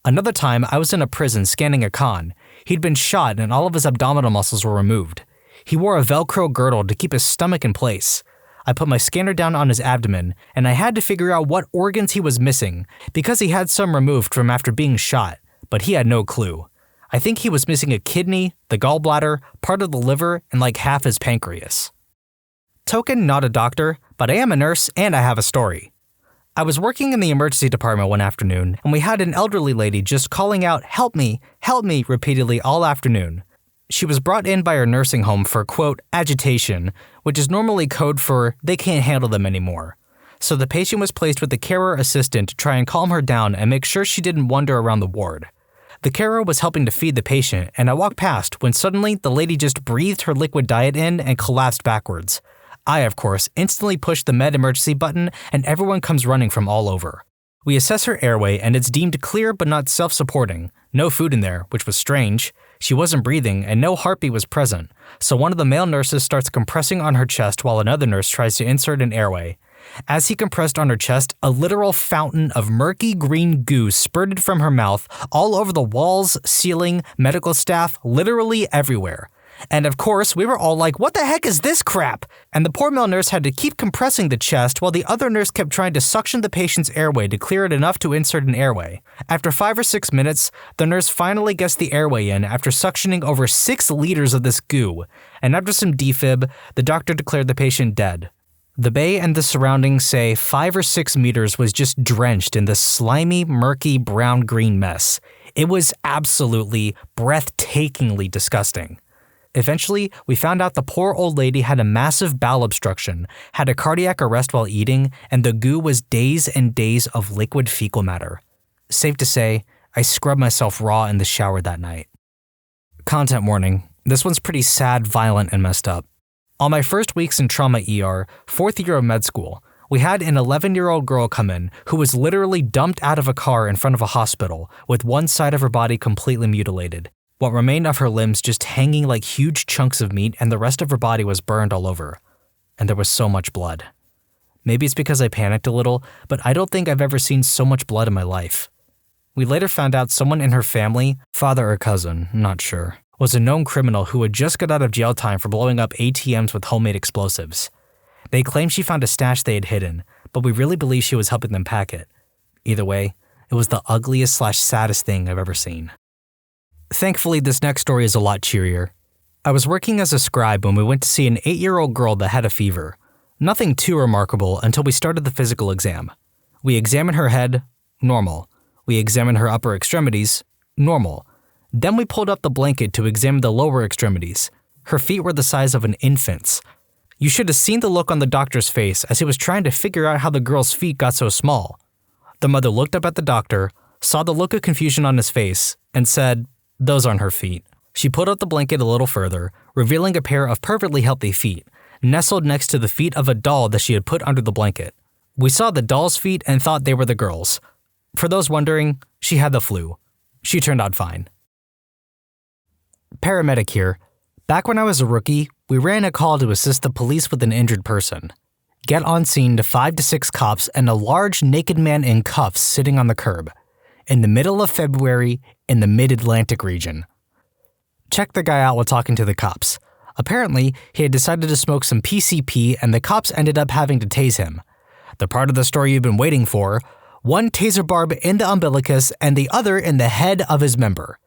Speaker 2: Another time, I was in a prison scanning a con. He'd been shot and all of his abdominal muscles were removed. He wore a Velcro girdle to keep his stomach in place. I put my scanner down on his abdomen, and I had to figure out what organs he was missing, because he had some removed from after being shot, but he had no clue. I think he was missing a kidney, the gallbladder, part of the liver, and like half his pancreas. Token, not a doctor, but I am a nurse and I have a story. I was working in the emergency department one afternoon, and we had an elderly lady just calling out, help me, repeatedly all afternoon. She was brought in by her nursing home for, quote, agitation, which is normally code for they can't handle them anymore. so the patient was placed with the carer assistant to try and calm her down and make sure she didn't wander around the ward. The carer was helping to feed the patient, and I walked past when suddenly the lady just breathed her liquid diet in and collapsed backwards. I, of course, instantly pushed the med emergency button, and everyone comes running from all over. We assess her airway, and it's deemed clear but not self-supporting. No food in there, which was strange. She wasn't breathing, and no heartbeat was present, so one of the male nurses starts compressing on her chest while another nurse tries to insert an airway. As he compressed on her chest, a literal fountain of murky green goo spurted from her mouth all over the walls, ceiling, medical staff, literally everywhere. And of course, we were all like, what the heck is this crap? And the poor male nurse had to keep compressing the chest while the other nurse kept trying to suction the patient's airway to clear it enough to insert an airway. After 5 or 6 minutes, the nurse finally gets the airway in after suctioning over 6 liters of this goo. And after some defib, the doctor declared the patient dead. The bay and the surroundings say 5 or 6 meters was just drenched in this slimy, murky, brown-green mess. It was absolutely, breathtakingly disgusting. Eventually, we found out the poor old lady had a massive bowel obstruction, had a cardiac arrest while eating, and the goo was days and days of liquid fecal matter. Safe to say, I scrubbed myself raw in the shower that night. Content warning. This one's pretty sad, violent, and messed up. On my first weeks in trauma ER, 4th year of med school, we had an 11-year-old girl come in who was literally dumped out of a car in front of a hospital with one side of her body completely mutilated. What remained of her limbs just hanging like huge chunks of meat, and the rest of her body was burned all over. And there was so much blood. Maybe it's because I panicked a little, but I don't think I've ever seen so much blood in my life. We later found out someone in her family, father or cousin, not sure, was a known criminal who had just got out of jail time for blowing up ATMs with homemade explosives. They claimed she found a stash they had hidden, but we really believe she was helping them pack it. Either way, it was the ugliest/saddest thing I've ever seen. Thankfully, this next story is a lot cheerier. I was working as a scribe when we went to see an 8-year-old girl that had a fever. Nothing too remarkable until we started the physical exam. We examined her head, normal. We examined her upper extremities, normal. Then we pulled up the blanket to examine the lower extremities. Her feet were the size of an infant's. You should have seen the look on the doctor's face as he was trying to figure out how the girl's feet got so small. The mother looked up at the doctor, saw the look of confusion on his face, and said, "Those aren't her feet." She pulled up the blanket a little further, revealing a pair of perfectly healthy feet, nestled next to the feet of a doll that she had put under the blanket. We saw the doll's feet and thought they were the girl's. For those wondering, she had the flu. She turned out fine. Paramedic here. Back when I was a rookie, we ran a call to assist the police with an injured person. Get on scene to 5 to 6 cops and a large naked man in cuffs sitting on the curb. In the middle of February, in the mid-Atlantic region. Checked the guy out while talking to the cops. Apparently, he had decided to smoke some PCP and the cops ended up having to tase him. The part of the story you've been waiting for, one taser barb in the umbilicus and the other in the head of his member.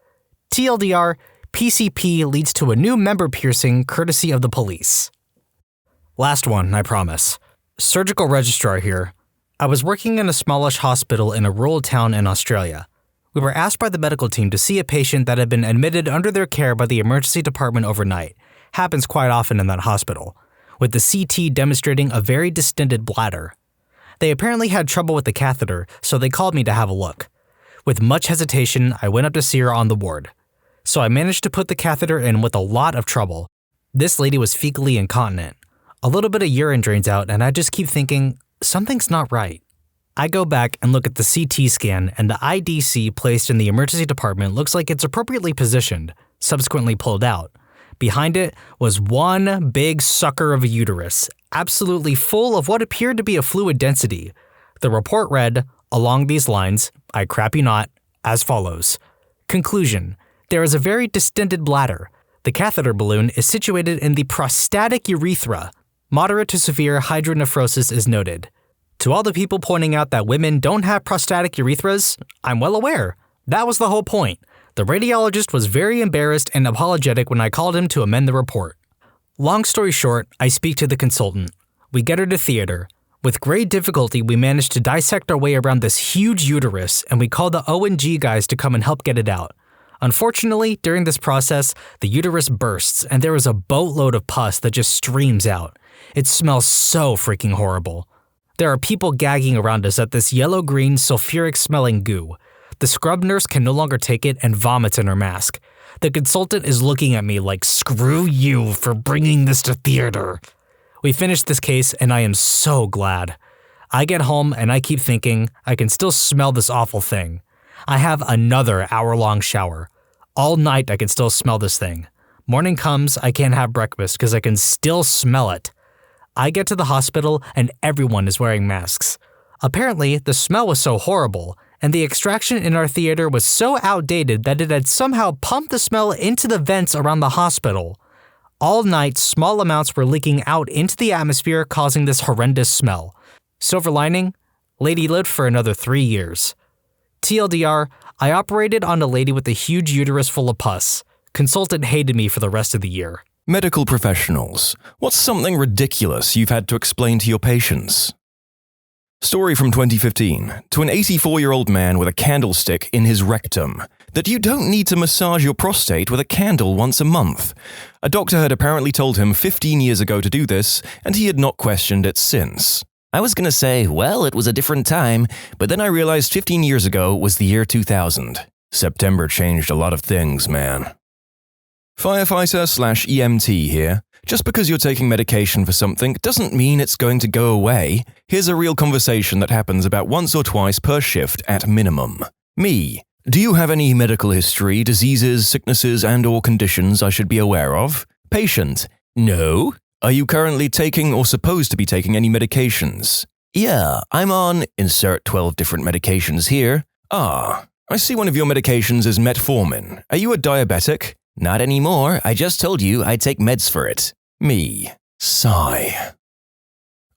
Speaker 2: TLDR, PCP leads to a new member piercing courtesy of the police. Last one, I promise. Surgical registrar here. I was working in a smallish hospital in a rural town in Australia. We were asked by the medical team to see a patient that had been admitted under their care by the emergency department overnight. Happens quite often in that hospital, with the CT demonstrating a very distended bladder. They apparently had trouble with the catheter, so they called me to have a look. With much hesitation, I went up to see her on the ward. So I managed to put the catheter in with a lot of trouble. This lady was fecally incontinent. A little bit of urine drains out, and I just keep thinking, something's not right. I go back and look at the CT scan, and the IDC placed in the emergency department looks like it's appropriately positioned, subsequently pulled out. Behind it was one big sucker of a uterus, absolutely full of what appeared to be a fluid density. The report read, along these lines, I crap you not, as follows. Conclusion. There is a very distended bladder. The catheter balloon is situated in the prostatic urethra. Moderate to severe hydronephrosis is noted. To all the people pointing out that women don't have prostatic urethras, I'm well aware. That was the whole point. The radiologist was very embarrassed and apologetic when I called him to amend the report. Long story short, I speak to the consultant. We get her to theater. With great difficulty, we managed to dissect our way around this huge uterus, and we called the O&G guys to come and help get it out. Unfortunately, during this process, the uterus bursts, and there is a boatload of pus that just streams out. It smells so freaking horrible. There are people gagging around us at this yellow-green, sulfuric-smelling goo. The scrub nurse can no longer take it and vomits in her mask. The consultant is looking at me like, "Screw you for bringing this to theater." We finished this case and I am so glad. I get home and I keep thinking, I can still smell this awful thing. I have another hour-long shower. All night I can still smell this thing. Morning comes, I can't have breakfast because I can still smell it. I get to the hospital and everyone is wearing masks. Apparently, the smell was so horrible, and the extraction in our theater was so outdated that it had somehow pumped the smell into the vents around the hospital. All night, small amounts were leaking out into the atmosphere, causing this horrendous smell. Silver lining? Lady lived for another 3 years. TLDR, I operated on a lady with a huge uterus full of pus. Consultant hated me for the rest of the year.
Speaker 1: Medical professionals, what's something ridiculous you've had to explain to your patients? Story from 2015, to an 84-year-old man with a candlestick in his rectum, that you don't need to massage your prostate with a candle once a month. A doctor had apparently told him 15 years ago to do this, and he had not questioned it since. I was gonna say, well, it was a different time, but then I realized 15 years ago was the year 2000. September changed a lot of things, man. Firefighter/EMT here. Just because you're taking medication for something doesn't mean it's going to go away. Here's a real conversation that happens about once or twice per shift at minimum. Me. Do you have any medical history, diseases, sicknesses, and/or conditions I should be aware of? Patient. No. Are you currently taking or supposed to be taking any medications? Yeah, I'm on insert 12 different medications here. Ah, I see one of your medications is metformin. Are you a diabetic? Not anymore, I just told you I take meds for it. Me. Sigh.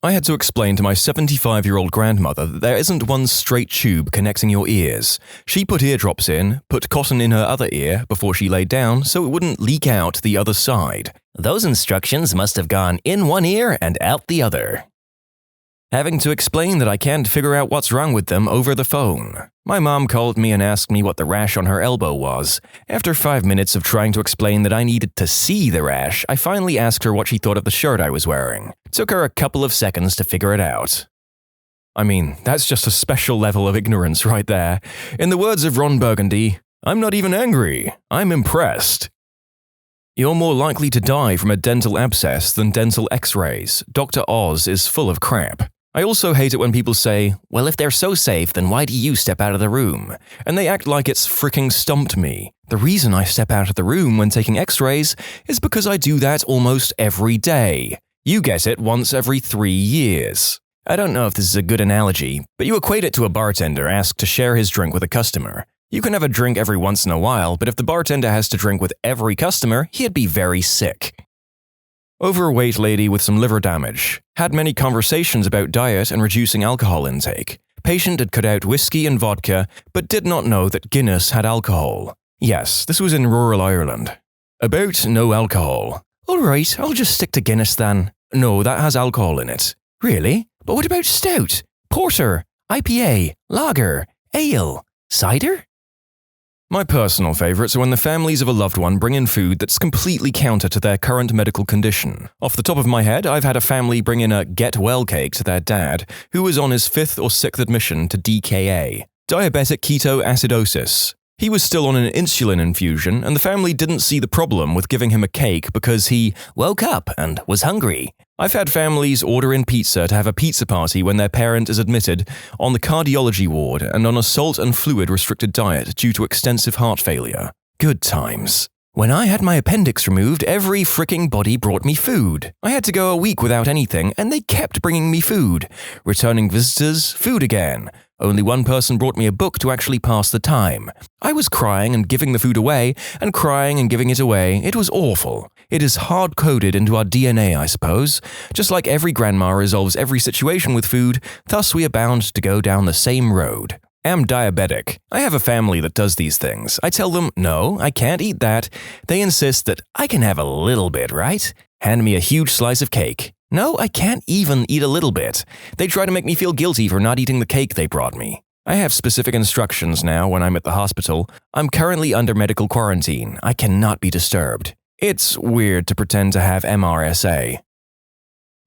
Speaker 1: I had to explain to my 75-year-old grandmother that there isn't one straight tube connecting your ears. She put eardrops in, put cotton in her other ear before she laid down so it wouldn't leak out the other side. Those instructions must have gone in one ear and out the other. Having to explain that I can't figure out what's wrong with them over the phone. My mom called me and asked me what the rash on her elbow was. After 5 minutes of trying to explain that I needed to see the rash, I finally asked her what she thought of the shirt I was wearing. Took her a couple of seconds to figure it out. I mean, that's just a special level of ignorance right there. In the words of Ron Burgundy, I'm not even angry, I'm impressed. You're more likely to die from a dental abscess than dental x-rays. Dr. Oz is full of crap. I also hate it when people say, well, if they're so safe, then why do you step out of the room? And they act like it's fricking stumped me. The reason I step out of the room when taking x-rays is because I do that almost every day. You get it once every 3 years. I don't know if this is a good analogy, but you equate it to a bartender asked to share his drink with a customer. You can have a drink every once in a while, but if the bartender has to drink with every customer, he'd be very sick. Overweight lady with some liver damage. Had many conversations about diet and reducing alcohol intake. Patient had cut out whiskey and vodka, but did not know that Guinness had alcohol. Yes, this was in rural Ireland. About no alcohol. Alright, I'll just stick to Guinness then. No, that has alcohol in it. Really? But what about stout? Porter? IPA? Lager? Ale? Cider? My personal favourites are when the families of a loved one bring in food that's completely counter to their current medical condition. Off the top of my head, I've had a family bring in a get-well cake to their dad, who was on his 5th or 6th admission to DKA, diabetic ketoacidosis. He was still on an insulin infusion, and the family didn't see the problem with giving him a cake because he woke up and was hungry. I've had families order in pizza to have a pizza party when their parent is admitted on the cardiology ward and on a salt and fluid restricted diet due to extensive heart failure. Good times. When I had my appendix removed, every fricking body brought me food. I had to go a week without anything, and they kept bringing me food. Returning visitors, food again. Only one person brought me a book to actually pass the time. I was crying and giving the food away, and crying and giving it away. It was awful. It is hard-coded into our DNA, I suppose. Just like every grandma resolves every situation with food, thus we are bound to go down the same road. Am diabetic. I have a family that does these things. I tell them, no, I can't eat that. They insist that I can have a little bit, right? Hand me a huge slice of cake. No, I can't even eat a little bit. They try to make me feel guilty for not eating the cake they brought me. I have specific instructions now when I'm at the hospital. I'm currently under medical quarantine. I cannot be disturbed. It's weird to pretend to have MRSA.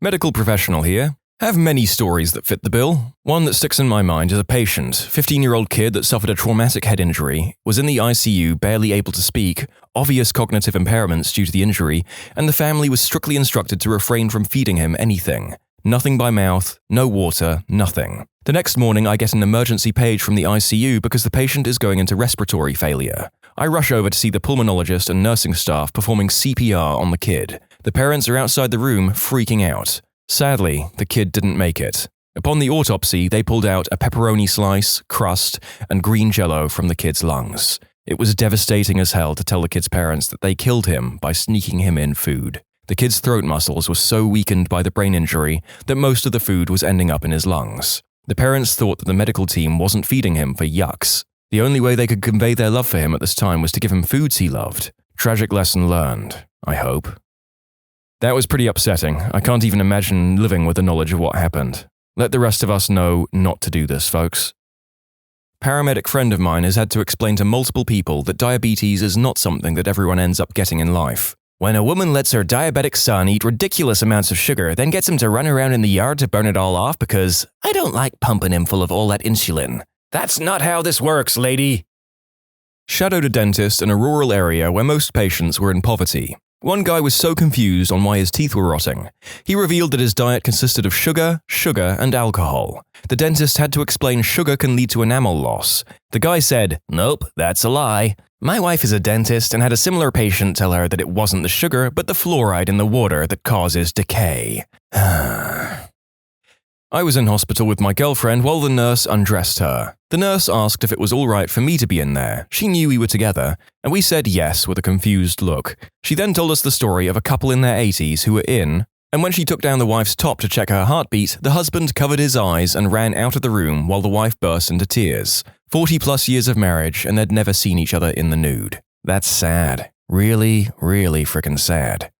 Speaker 1: Medical professional here. Have many stories that fit the bill. One that sticks in my mind is a patient, 15-year-old kid that suffered a traumatic head injury, was in the ICU barely able to speak, obvious cognitive impairments due to the injury, and the family was strictly instructed to refrain from feeding him anything. Nothing by mouth, no water, nothing. The next morning I get an emergency page from the ICU because the patient is going into respiratory failure. I rush over to see the pulmonologist and nursing staff performing CPR on the kid. The parents are outside the room freaking out. Sadly, the kid didn't make it. Upon the autopsy, they pulled out a pepperoni slice, crust, and green jello from the kid's lungs. It was devastating as hell to tell the kid's parents that they killed him by sneaking him in food. The kid's throat muscles were so weakened by the brain injury that most of the food was ending up in his lungs. The parents thought that the medical team wasn't feeding him for yucks. The only way they could convey their love for him at this time was to give him foods he loved. Tragic lesson learned, I hope. That was pretty upsetting. I can't even imagine living with the knowledge of what happened. Let the rest of us know not to do this, folks. Paramedic friend of mine has had to explain to multiple people that diabetes is not something that everyone ends up getting in life. When a woman lets her diabetic son eat ridiculous amounts of sugar, then gets him to run around in the yard to burn it all off because I don't like pumping him full of all that insulin. That's not how this works, lady. Shadowed a dentist in a rural area where most patients were in poverty. One guy was so confused on why his teeth were rotting. He revealed that his diet consisted of sugar, and alcohol. The dentist had to explain sugar can lead to enamel loss. The guy said, "Nope, that's a lie. My wife is a dentist and had a similar patient tell her that it wasn't the sugar but the fluoride in the water that causes decay." I was in hospital with my girlfriend while the nurse undressed her. The nurse asked if it was all right for me to be in there. She knew we were together, and we said yes with a confused look. She then told us the story of a couple in their 80s who were in, and when she took down the wife's top to check her heartbeat, the husband covered his eyes and ran out of the room while the wife burst into tears. 40+ years of marriage, and they'd never seen each other in the nude. That's sad. Really, really frickin' sad.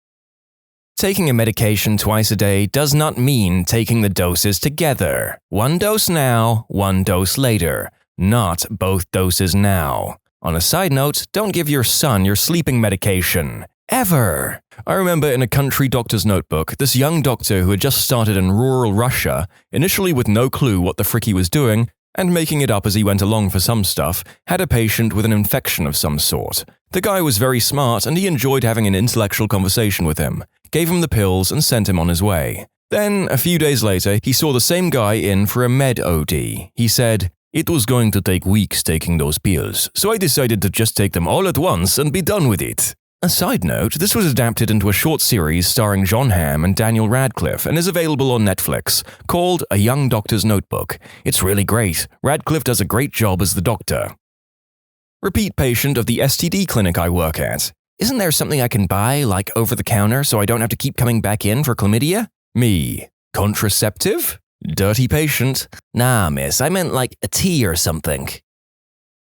Speaker 1: Taking a medication twice a day does not mean taking the doses together. 1 dose now, 1 dose later. Not both doses now. On a side note, don't give your son your sleeping medication. Ever. I remember in a country doctor's notebook, this young doctor who had just started in rural Russia, initially with no clue what the frick he was doing, and making it up as he went along for some stuff, had a patient with an infection of some sort. The guy was very smart and he enjoyed having an intellectual conversation with him, gave him the pills and sent him on his way. Then, a few days later, he saw the same guy in for a med OD. He said, "It was going to take weeks taking those pills, so I decided to just take them all at once and be done with it." A side note, this was adapted into a short series starring Jon Hamm and Daniel Radcliffe and is available on Netflix, called A Young Doctor's Notebook. It's really great. Radcliffe does a great job as the doctor. Repeat patient of the STD clinic I work at. "Isn't there something I can buy, like over the counter, so I don't have to keep coming back in for chlamydia?" Me. "Contraceptive?" Dirty patient. "Nah, miss, I meant like a tea or something."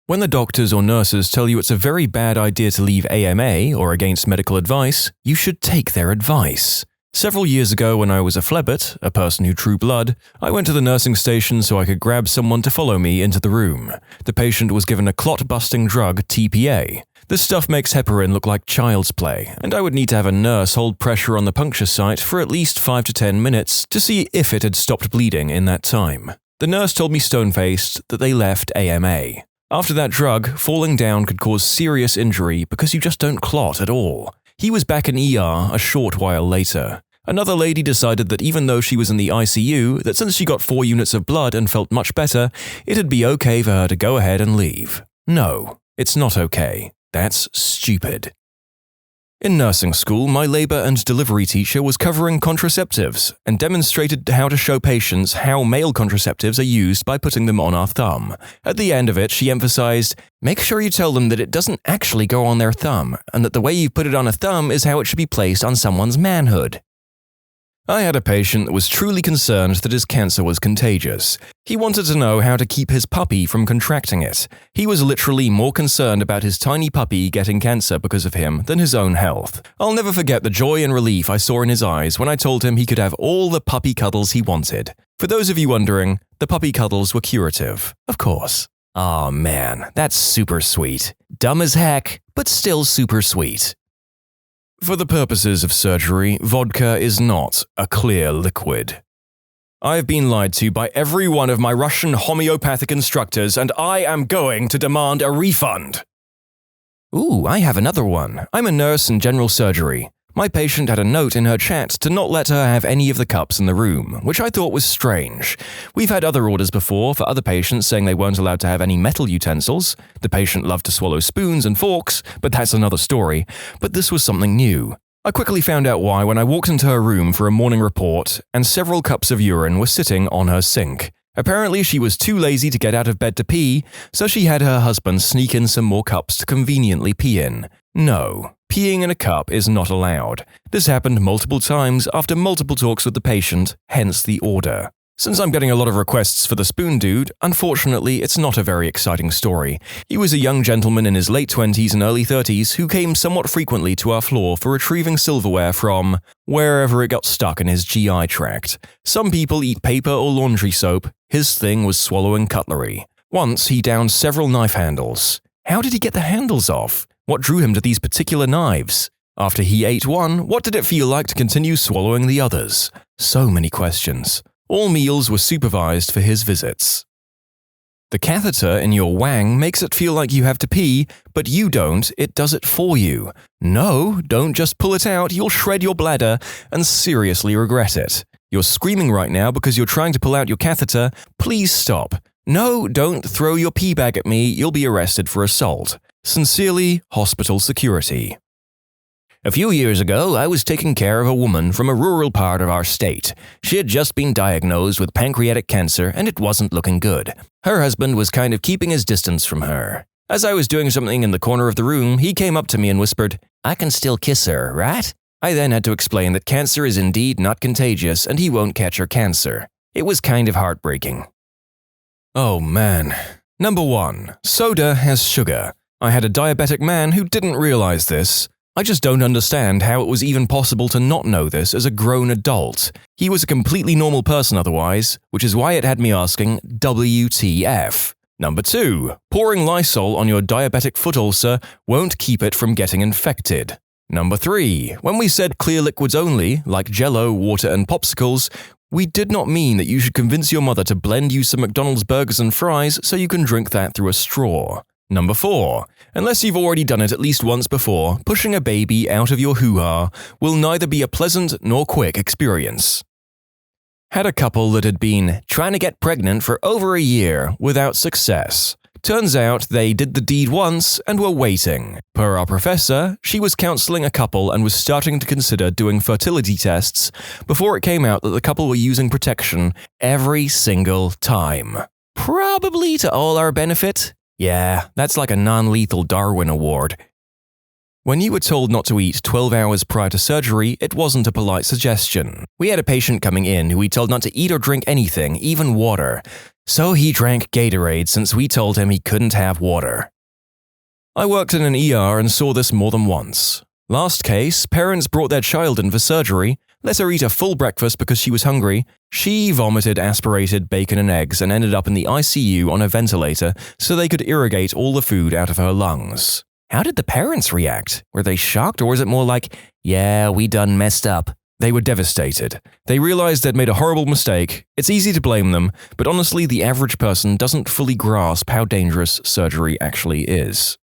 Speaker 1: When the doctors or nurses tell you it's a very bad idea to leave AMA or against medical advice, you should take their advice. Several years ago when I was a phlebot, a person who drew blood, I went to the nursing station so I could grab someone to follow me into the room. The patient was given a clot-busting drug, TPA. This stuff makes heparin look like child's play, and I would need to have a nurse hold pressure on the puncture site for at least 5 to 10 minutes to see if it had stopped bleeding in that time. The nurse told me stone-faced that they left AMA. After that drug, falling down could cause serious injury because you just don't clot at all. He was back in ER a short while later. Another lady decided that even though she was in the ICU, that since she got 4 units of blood and felt much better, it'd be okay for her to go ahead and leave. No, it's not okay. That's stupid. In nursing school, my labor and delivery teacher was covering contraceptives and demonstrated how to show patients how male contraceptives are used by putting them on our thumb. At the end of it, she emphasized, "Make sure you tell them that it doesn't actually go on their thumb, and that the way you put it on a thumb is how it should be placed on someone's manhood." I had a patient that was truly concerned that his cancer was contagious. He wanted to know how to keep his puppy from contracting it. He was literally more concerned about his tiny puppy getting cancer because of him than his own health. I'll never forget the joy and relief I saw in his eyes when I told him he could have all the puppy cuddles he wanted. For those of you wondering, the puppy cuddles were curative, of course. Aw man, that's super sweet. Dumb as heck, but still super sweet. For the purposes of surgery, vodka is not a clear liquid. I have been lied to by every one of my Russian homeopathic instructors, and I am going to demand a refund. Ooh, I have another one. I'm a nurse in general surgery. My patient had a note in her chat to not let her have any of the cups in the room, which I thought was strange. We've had other orders before for other patients saying they weren't allowed to have any metal utensils. The patient loved to swallow spoons and forks, but that's another story. But this was something new. I quickly found out why when I walked into her room for a morning report, and several cups of urine were sitting on her sink. Apparently, she was too lazy to get out of bed to pee, so she had her husband sneak in some more cups to conveniently pee in. No, peeing in a cup is not allowed. This happened multiple times after multiple talks with the patient, hence the order. Since I'm getting a lot of requests for the spoon dude, unfortunately it's not a very exciting story. He was a young gentleman in his late 20s and early 30s who came somewhat frequently to our floor for retrieving silverware from wherever it got stuck in his GI tract. Some people eat paper or laundry soap. His thing was swallowing cutlery. Once he downed several knife handles. How did he get the handles off? What drew him to these particular knives? After he ate one, what did it feel like to continue swallowing the others? So many questions. All meals were supervised for his visits. The catheter in your wang makes it feel like you have to pee, but you don't, it does it for you. No, don't just pull it out, you'll shred your bladder and seriously regret it. You're screaming right now because you're trying to pull out your catheter, please stop. No, don't throw your pee bag at me, you'll be arrested for assault. Sincerely, hospital security. A few years ago, I was taking care of a woman from a rural part of our state. She had just been diagnosed with pancreatic cancer and it wasn't looking good. Her husband was kind of keeping his distance from her. As I was doing something in the corner of the room, he came up to me and whispered, "I can still kiss her, right?" I then had to explain that cancer is indeed not contagious and he won't catch her cancer. It was kind of heartbreaking. Oh man. Number 1. Soda has sugar. I had a diabetic man who didn't realize this. I just don't understand how it was even possible to not know this as a grown adult. He was a completely normal person otherwise, which is why it had me asking, WTF? Number 2. Pouring Lysol on your diabetic foot ulcer won't keep it from getting infected. Number 3. When we said clear liquids only, like Jell-O, water and popsicles, we did not mean that you should convince your mother to blend you some McDonald's burgers and fries so you can drink that through a straw. Number 4. Unless you've already done it at least once before, pushing a baby out of your hoo-ha will neither be a pleasant nor quick experience. Had a couple that had been trying to get pregnant for over a year without success. Turns out they did the deed once and were waiting. Per our professor, she was counseling a couple and was starting to consider doing fertility tests before it came out that the couple were using protection every single time. Probably to all our benefit. Yeah, that's like a non-lethal Darwin Award. When you were told not to eat 12 hours prior to surgery, it wasn't a polite suggestion. We had a patient coming in who we told not to eat or drink anything, even water. So he drank Gatorade since we told him he couldn't have water. I worked in an ER and saw this more than once. Last case, parents brought their child in for surgery, let her eat a full breakfast because she was hungry. She vomited aspirated bacon and eggs and ended up in the ICU on a ventilator so they could irrigate all the food out of her lungs. How did the parents react? Were they shocked, or was it more like, yeah, we done messed up? They were devastated. They realized they'd made a horrible mistake. It's easy to blame them, but honestly, the average person doesn't fully grasp how dangerous surgery actually is.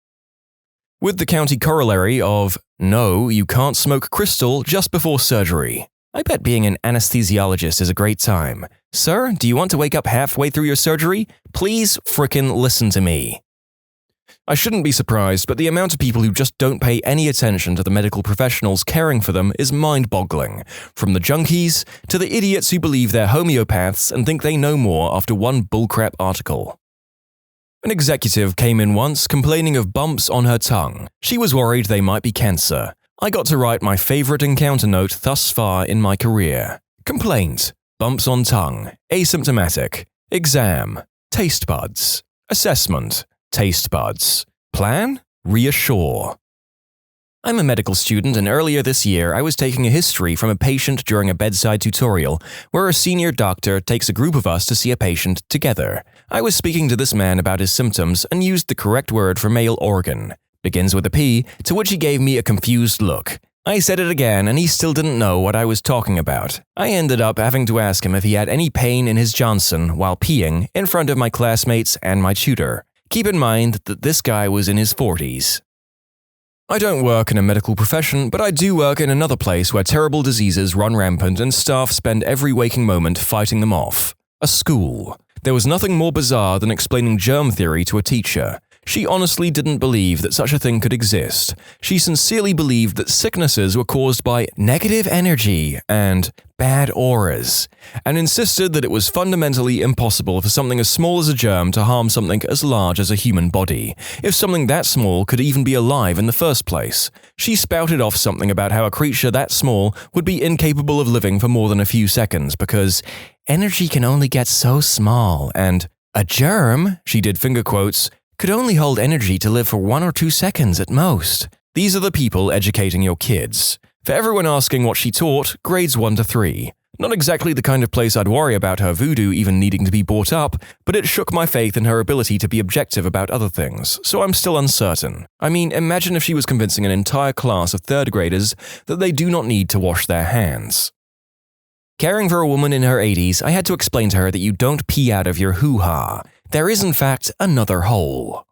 Speaker 1: With the county corollary of, no, you can't smoke crystal just before surgery. I bet being an anesthesiologist is a great time. Sir, do you want to wake up halfway through your surgery? Please frickin' listen to me. I shouldn't be surprised, but the amount of people who just don't pay any attention to the medical professionals caring for them is mind-boggling. From the junkies to the idiots who believe they're homeopaths and think they know more after one bullcrap article. An executive came in once complaining of bumps on her tongue. She was worried they might be cancer. I got to write my favorite encounter note thus far in my career. Complaint. Bumps on tongue. Asymptomatic. Exam. Taste buds. Assessment. Taste buds. Plan? Reassure. I'm a medical student, and earlier this year I was taking a history from a patient during a bedside tutorial where a senior doctor takes a group of us to see a patient together. I was speaking to this man about his symptoms and used the correct word for male organ. Begins with a P, to which he gave me a confused look. I said it again and he still didn't know what I was talking about. I ended up having to ask him if he had any pain in his Johnson while peeing in front of my classmates and my tutor. Keep in mind that this guy was in his 40s. I don't work in a medical profession, but I do work in another place where terrible diseases run rampant and staff spend every waking moment fighting them off. A school. There was nothing more bizarre than explaining germ theory to a teacher. She honestly didn't believe that such a thing could exist. She sincerely believed that sicknesses were caused by negative energy and bad auras, and insisted that it was fundamentally impossible for something as small as a germ to harm something as large as a human body, if something that small could even be alive in the first place. She spouted off something about how a creature that small would be incapable of living for more than a few seconds because energy can only get so small, and a germ, she did finger quotes, could only hold energy to live for 1 or 2 seconds at most. These are the people educating your kids. For everyone asking what she taught, grades 1 to 3. Not exactly the kind of place I'd worry about her voodoo even needing to be brought up, but it shook my faith in her ability to be objective about other things, so I'm still uncertain. I mean, imagine if she was convincing an entire class of 3rd graders that they do not need to wash their hands. Caring for a woman in her 80s, I had to explain to her that you don't pee out of your hoo-ha. There is, in fact, another hole.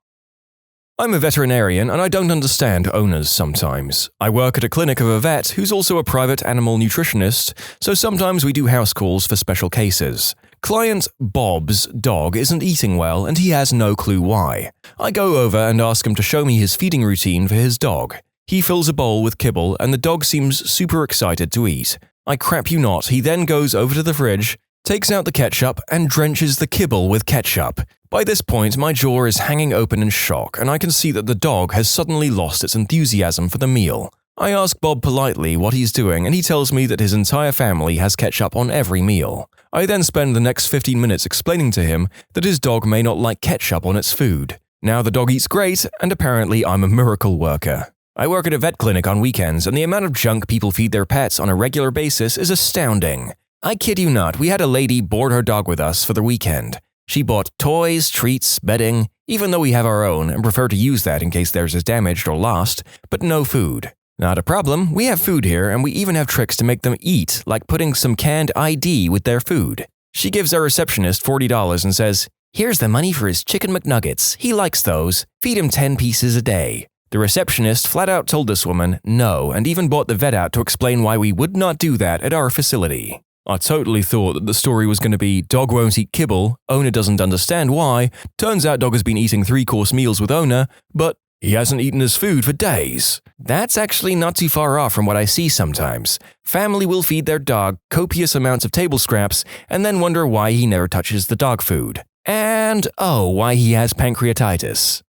Speaker 1: I'm a veterinarian and I don't understand owners sometimes. I work at a clinic of a vet who's also a private animal nutritionist, so sometimes we do house calls for special cases. Client Bob's dog isn't eating well and he has no clue why. I go over and ask him to show me his feeding routine for his dog. He fills a bowl with kibble and the dog seems super excited to eat. I crap you not, he then goes over to the fridge, takes out the ketchup, and drenches the kibble with ketchup. By this point, my jaw is hanging open in shock, and I can see that the dog has suddenly lost its enthusiasm for the meal. I ask Bob politely what he's doing, and he tells me that his entire family has ketchup on every meal. I then spend the next 15 minutes explaining to him that his dog may not like ketchup on its food. Now the dog eats great, and apparently I'm a miracle worker. I work at a vet clinic on weekends, and the amount of junk people feed their pets on a regular basis is astounding. I kid you not, we had a lady board her dog with us for the weekend. She bought toys, treats, bedding, even though we have our own and prefer to use that in case theirs is damaged or lost, but no food. Not a problem, we have food here and we even have tricks to make them eat, like putting some canned ID with their food. She gives our receptionist $40 and says, "Here's the money for his chicken McNuggets. He likes those. Feed him 10 pieces a day." The receptionist flat out told this woman no and even bought the vet out to explain why we would not do that at our facility. I totally thought that the story was going to be dog won't eat kibble, owner doesn't understand why, turns out dog has been eating 3-course meals with owner, but he hasn't eaten his food for days. That's actually not too far off from what I see sometimes. Family will feed their dog copious amounts of table scraps and then wonder why he never touches the dog food. And why he has pancreatitis.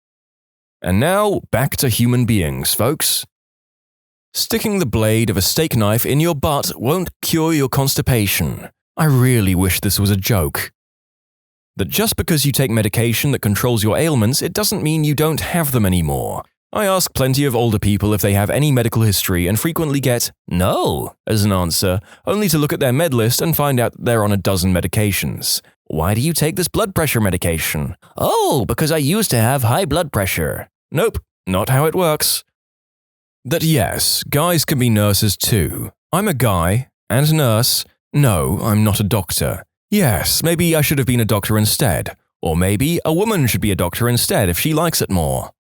Speaker 1: And now, back to human beings, folks. Sticking the blade of a steak knife in your butt won't cure your constipation. I really wish this was a joke. That just because you take medication that controls your ailments, it doesn't mean you don't have them anymore. I ask plenty of older people if they have any medical history and frequently get "no" as an answer, only to look at their med list and find out that they're on a dozen medications. Why do you take this blood pressure medication? Oh, because I used to have high blood pressure. Nope, not how it works. That yes, guys can be nurses too. I'm a guy and a nurse. No, I'm not a doctor. Yes, maybe I should have been a doctor instead. Or maybe a woman should be a doctor instead if she likes it more.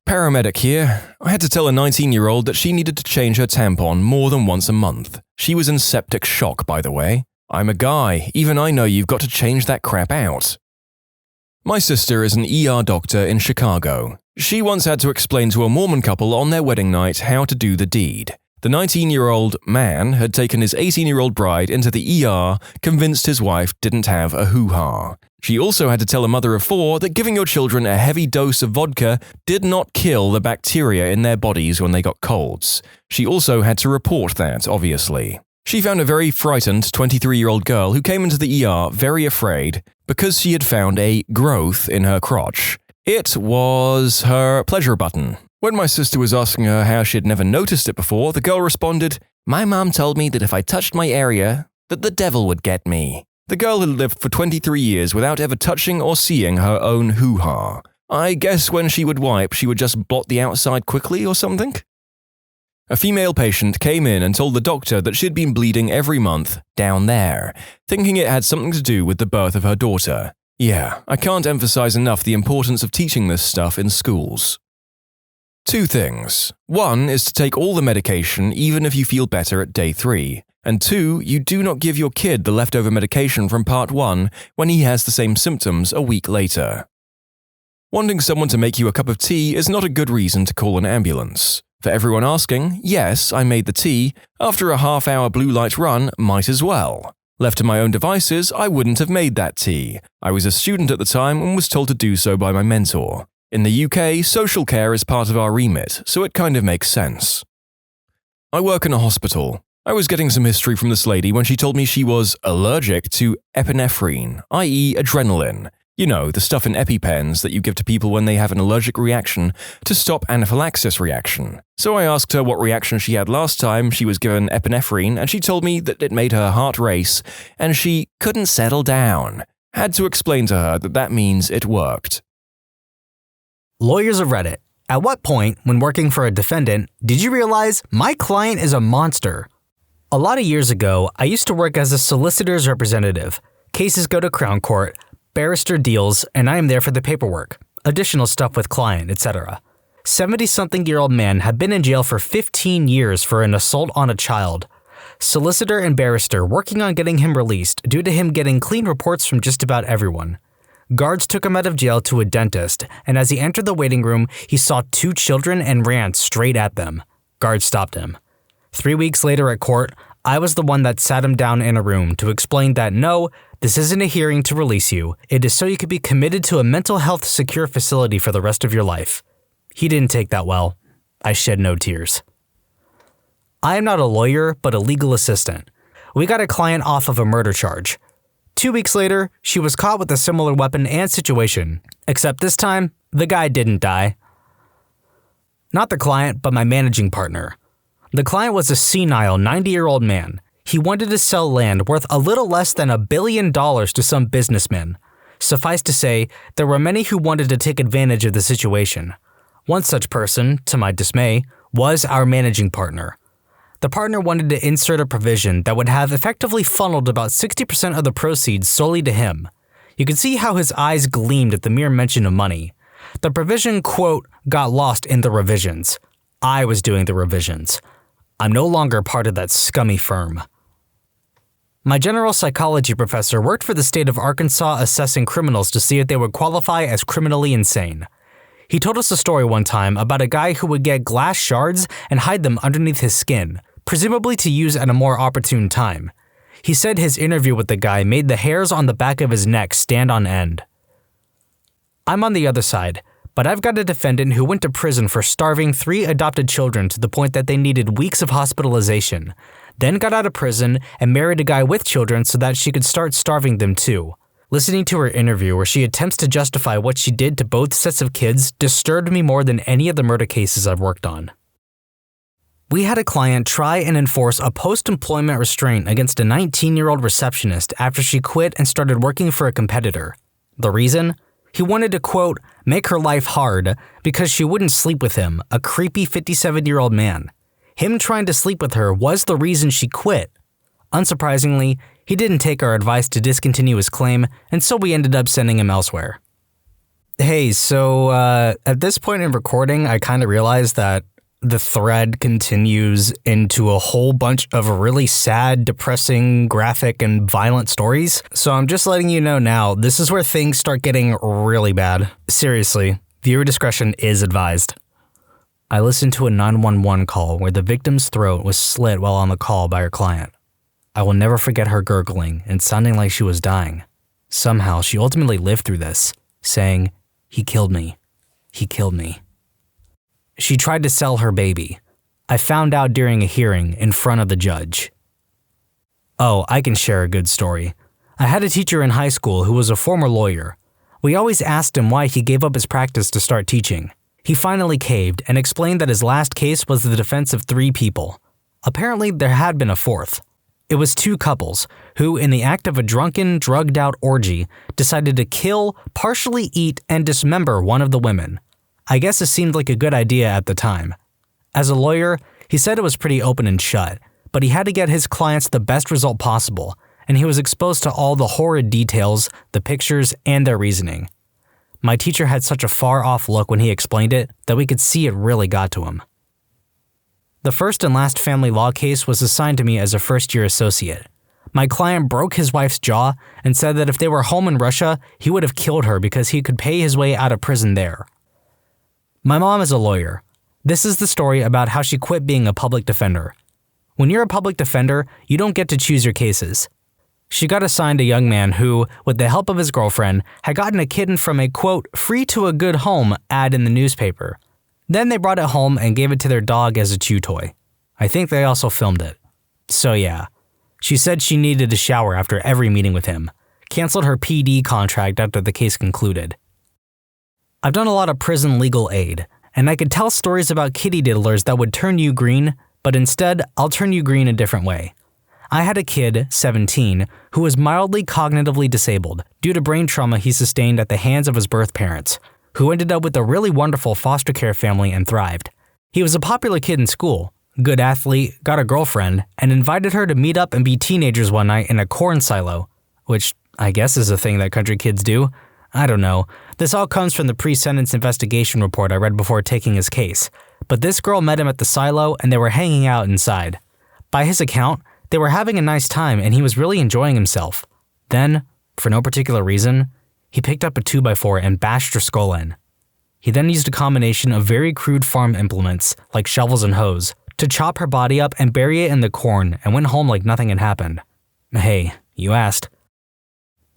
Speaker 1: Paramedic here. I had to tell a 19-year-old that she needed to change her tampon more than once a month. She was in septic shock, by the way. I'm a guy. Even I know you've got to change that crap out. My sister is an ER doctor in Chicago. She once had to explain to a Mormon couple on their wedding night how to do the deed. The 19-year-old man had taken his 18-year-old bride into the ER, convinced his wife didn't have a hoo-ha. She also had to tell a mother of 4 that giving your children a heavy dose of vodka did not kill the bacteria in their bodies when they got colds. She also had to report that, obviously. She found a very frightened 23-year-old girl who came into the ER very afraid because she had found a growth in her crotch. It was her pleasure button. When my sister was asking her how she had never noticed it before, the girl responded, "My mom told me that if I touched my area, that the devil would get me." The girl had lived for 23 years without ever touching or seeing her own hoo-ha. I guess when she would wipe, she would just blot the outside quickly or something? A female patient came in and told the doctor that she'd been bleeding every month down there, thinking it had something to do with the birth of her daughter. Yeah, I can't emphasize enough the importance of teaching this stuff in schools. 2 things. 1 is to take all the medication even if you feel better at day 3. And 2, you do not give your kid the leftover medication from part 1 when he has the same symptoms a week later. Wanting someone to make you a cup of tea is not a good reason to call an ambulance. For everyone asking, yes, I made the tea. After a half-hour blue light run, might as well. Left to my own devices, I wouldn't have made that tea. I was a student at the time and was told to do so by my mentor. In the UK, social care is part of our remit, so it kind of makes sense. I work in a hospital. I was getting some history from this lady when she told me she was allergic to epinephrine, i.e. adrenaline. You know, the stuff in EpiPens that you give to people when they have an allergic reaction to stop anaphylaxis reaction. So I asked her what reaction she had last time she was given epinephrine, and she told me that it made her heart race, and she couldn't settle down. Had to explain to her that that means it worked.
Speaker 2: Lawyers of Reddit. At what point, when working for a defendant, did you realize my client is a monster? A lot of years ago, I used to work as a solicitor's representative. Cases go to Crown Court, barrister deals, and I am there for the paperwork, additional stuff with client, etc. 70-something-year-old man had been in jail for 15 years for an assault on a child. Solicitor and barrister working on getting him released due to him getting clean reports from just about everyone. Guards took him out of jail to a dentist, and as he entered the waiting room, he saw 2 children and ran straight at them. Guards stopped him. 3 weeks later at court, I was the one that sat him down in a room to explain that no, this isn't a hearing to release you. It is so you could be committed to a mental health secure facility for the rest of your life. He didn't take that well. I shed no tears. I am not a lawyer, but a legal assistant. We got a client off of a murder charge. 2 weeks later, she was caught with a similar weapon and situation, except this time, the guy didn't die. Not the client, but my managing partner. The client was a senile 90-year-old man. He wanted to sell land worth a little less than $1 billion to some businessmen. Suffice to say, there were many who wanted to take advantage of the situation. One such person, to my dismay, was our managing partner. The partner wanted to insert a provision that would have effectively funneled about 60% of the proceeds solely to him. You could see how his eyes gleamed at the mere mention of money. The provision, quote, got lost in the revisions. I was doing the revisions. I'm no longer part of that scummy firm. My general psychology professor worked for the state of Arkansas assessing criminals to see if they would qualify as criminally insane. He told us a story one time about a guy who would get glass shards and hide them underneath his skin, presumably to use at a more opportune time. He said his interview with the guy made the hairs on the back of his neck stand on end. I'm on the other side, but I've got a defendant who went to prison for starving 3 adopted children to the point that they needed weeks of hospitalization, then got out of prison and married a guy with children so that she could start starving them too. Listening to her interview where she attempts to justify what she did to both sets of kids disturbed me more than any of the murder cases I've worked on. We had a client try and enforce a post-employment restraint against a 19-year-old receptionist after she quit and started working for a competitor. The reason? He wanted to, quote, make her life hard because she wouldn't sleep with him, a creepy 57-year-old man. Him trying to sleep with her was the reason she quit. Unsurprisingly, he didn't take our advice to discontinue his claim, and so we ended up sending him elsewhere. Hey, so at this point in recording, I kind of realized that the thread continues into a whole bunch of really sad, depressing, graphic, and violent stories. So I'm just letting you know now, this is where things start getting really bad. Seriously, viewer discretion is advised. I listened to a 911 call where the victim's throat was slit while on the call by her client. I will never forget her gurgling and sounding like she was dying. Somehow, she ultimately lived through this, saying, "He killed me. He killed me." She tried to sell her baby. I found out during a hearing in front of the judge. Oh, I can share a good story. I had a teacher in high school who was a former lawyer. We always asked him why he gave up his practice to start teaching. He finally caved and explained that his last case was the defense of 3 people. Apparently, there had been a 4th. It was 2 couples who, in the act of a drunken, drugged-out orgy, decided to kill, partially eat, and dismember one of the women. I guess it seemed like a good idea at the time. As a lawyer, He said it was pretty open and shut, but he had to get his clients the best result possible, and he was exposed to all the horrid details, the pictures, and their reasoning. My teacher had such a far-off look when he explained it that we could see it really got to him. The first and last family law case was assigned to me as a first-year associate. My client broke his wife's jaw and said that if they were home in Russia, he would have killed her because he could pay his way out of prison there. My mom is a lawyer. This is the story about how she quit being a public defender. When you're a public defender, you don't get to choose your cases. She got assigned a young man who, with the help of his girlfriend, had gotten a kitten from a, quote, free to a good home ad in the newspaper. Then they brought it home and gave it to their dog as a chew toy. I think they also filmed it. So yeah, she said she needed a shower after every meeting with him, canceled her PD contract after the case concluded. I've done a lot of prison legal aid, and I could tell stories about kitty diddlers that would turn you green, but instead, I'll turn you green a different way. I had a kid, 17, who was mildly cognitively disabled due to brain trauma he sustained at the hands of his birth parents, who ended up with a really wonderful foster care family and thrived. He was a popular kid in school, good athlete, got a girlfriend, and invited her to meet up and be teenagers one night in a corn silo, which I guess is a thing that country kids do. I don't know. This all comes from the pre-sentence investigation report I read before taking his case. But this girl met him at the silo and they were hanging out inside. By his account, they were having a nice time and he was really enjoying himself. Then, for no particular reason, he picked up a 2x4 and bashed her skull in. He then used a combination of very crude farm implements, like shovels and hoes, to chop her body up and bury it in the corn and went home like nothing had happened. Hey, you asked.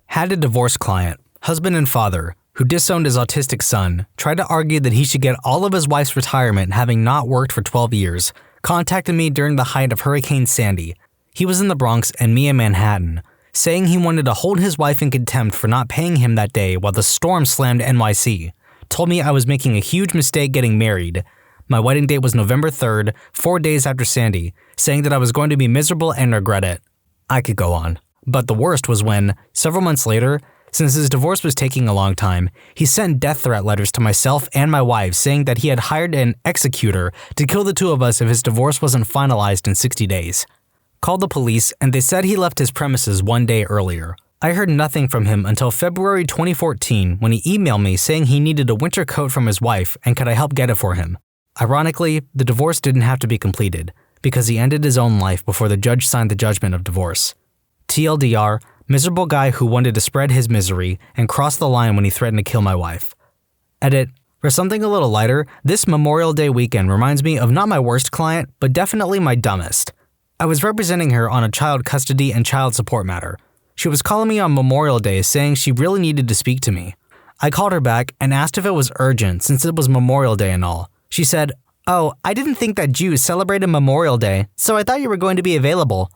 Speaker 2: Had a divorce client, husband and father, who disowned his autistic son, tried to argue that he should get all of his wife's retirement having not worked for 12 years, contacted me during the height of Hurricane Sandy. He was in the Bronx and me in Manhattan, saying he wanted to hold his wife in contempt for not paying him that day while the storm slammed NYC. Told me I was making a huge mistake getting married. My wedding date was November 3rd, 4 days after Sandy, saying that I was going to be miserable and regret it. I could go on. But the worst was when, several months later, since his divorce was taking a long time, he sent death threat letters to myself and my wife saying that he had hired an executor to kill the two of us if his divorce wasn't finalized in 60 days. Called the police and they said he left his premises one day earlier. I heard nothing from him until February 2014 when he emailed me saying he needed a winter coat from his wife and could I help get it for him. Ironically, the divorce didn't have to be completed because he ended his own life before the judge signed the judgment of divorce. TLDR, miserable guy who wanted to spread his misery and crossed the line when he threatened to kill my wife. Edit. For something a little lighter, this Memorial Day weekend reminds me of not my worst client, but definitely my dumbest. I was representing her on a child custody and child support matter. She was calling me on Memorial Day saying she really needed to speak to me. I called her back and asked if it was urgent since it was Memorial Day and all. She said, "Oh, I didn't think that Jews celebrated Memorial Day, so I thought you were going to be available."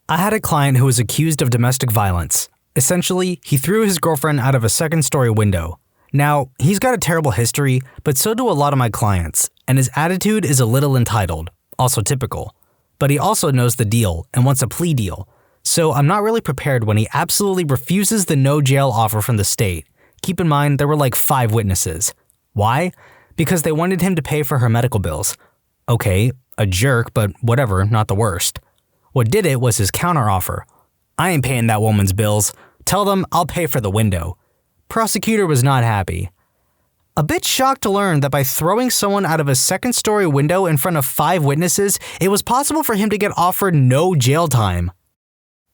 Speaker 2: I had a client who was accused of domestic violence. Essentially, he threw his girlfriend out of a second-story window. Now, he's got a terrible history, but so do a lot of my clients, and his attitude is a little entitled, also typical. But he also knows the deal and wants a plea deal, so I'm not really prepared when he absolutely refuses the no jail offer from the state. Keep in mind, there were like 5 witnesses. Why? Because they wanted him to pay for her medical bills. Okay, a jerk, but whatever, not the worst. What did it was his counteroffer. "I ain't paying that woman's bills. Tell them I'll pay for the window." Prosecutor was not happy. A bit shocked to learn that by throwing someone out of a second-story window in front of 5 witnesses, it was possible for him to get offered no jail time.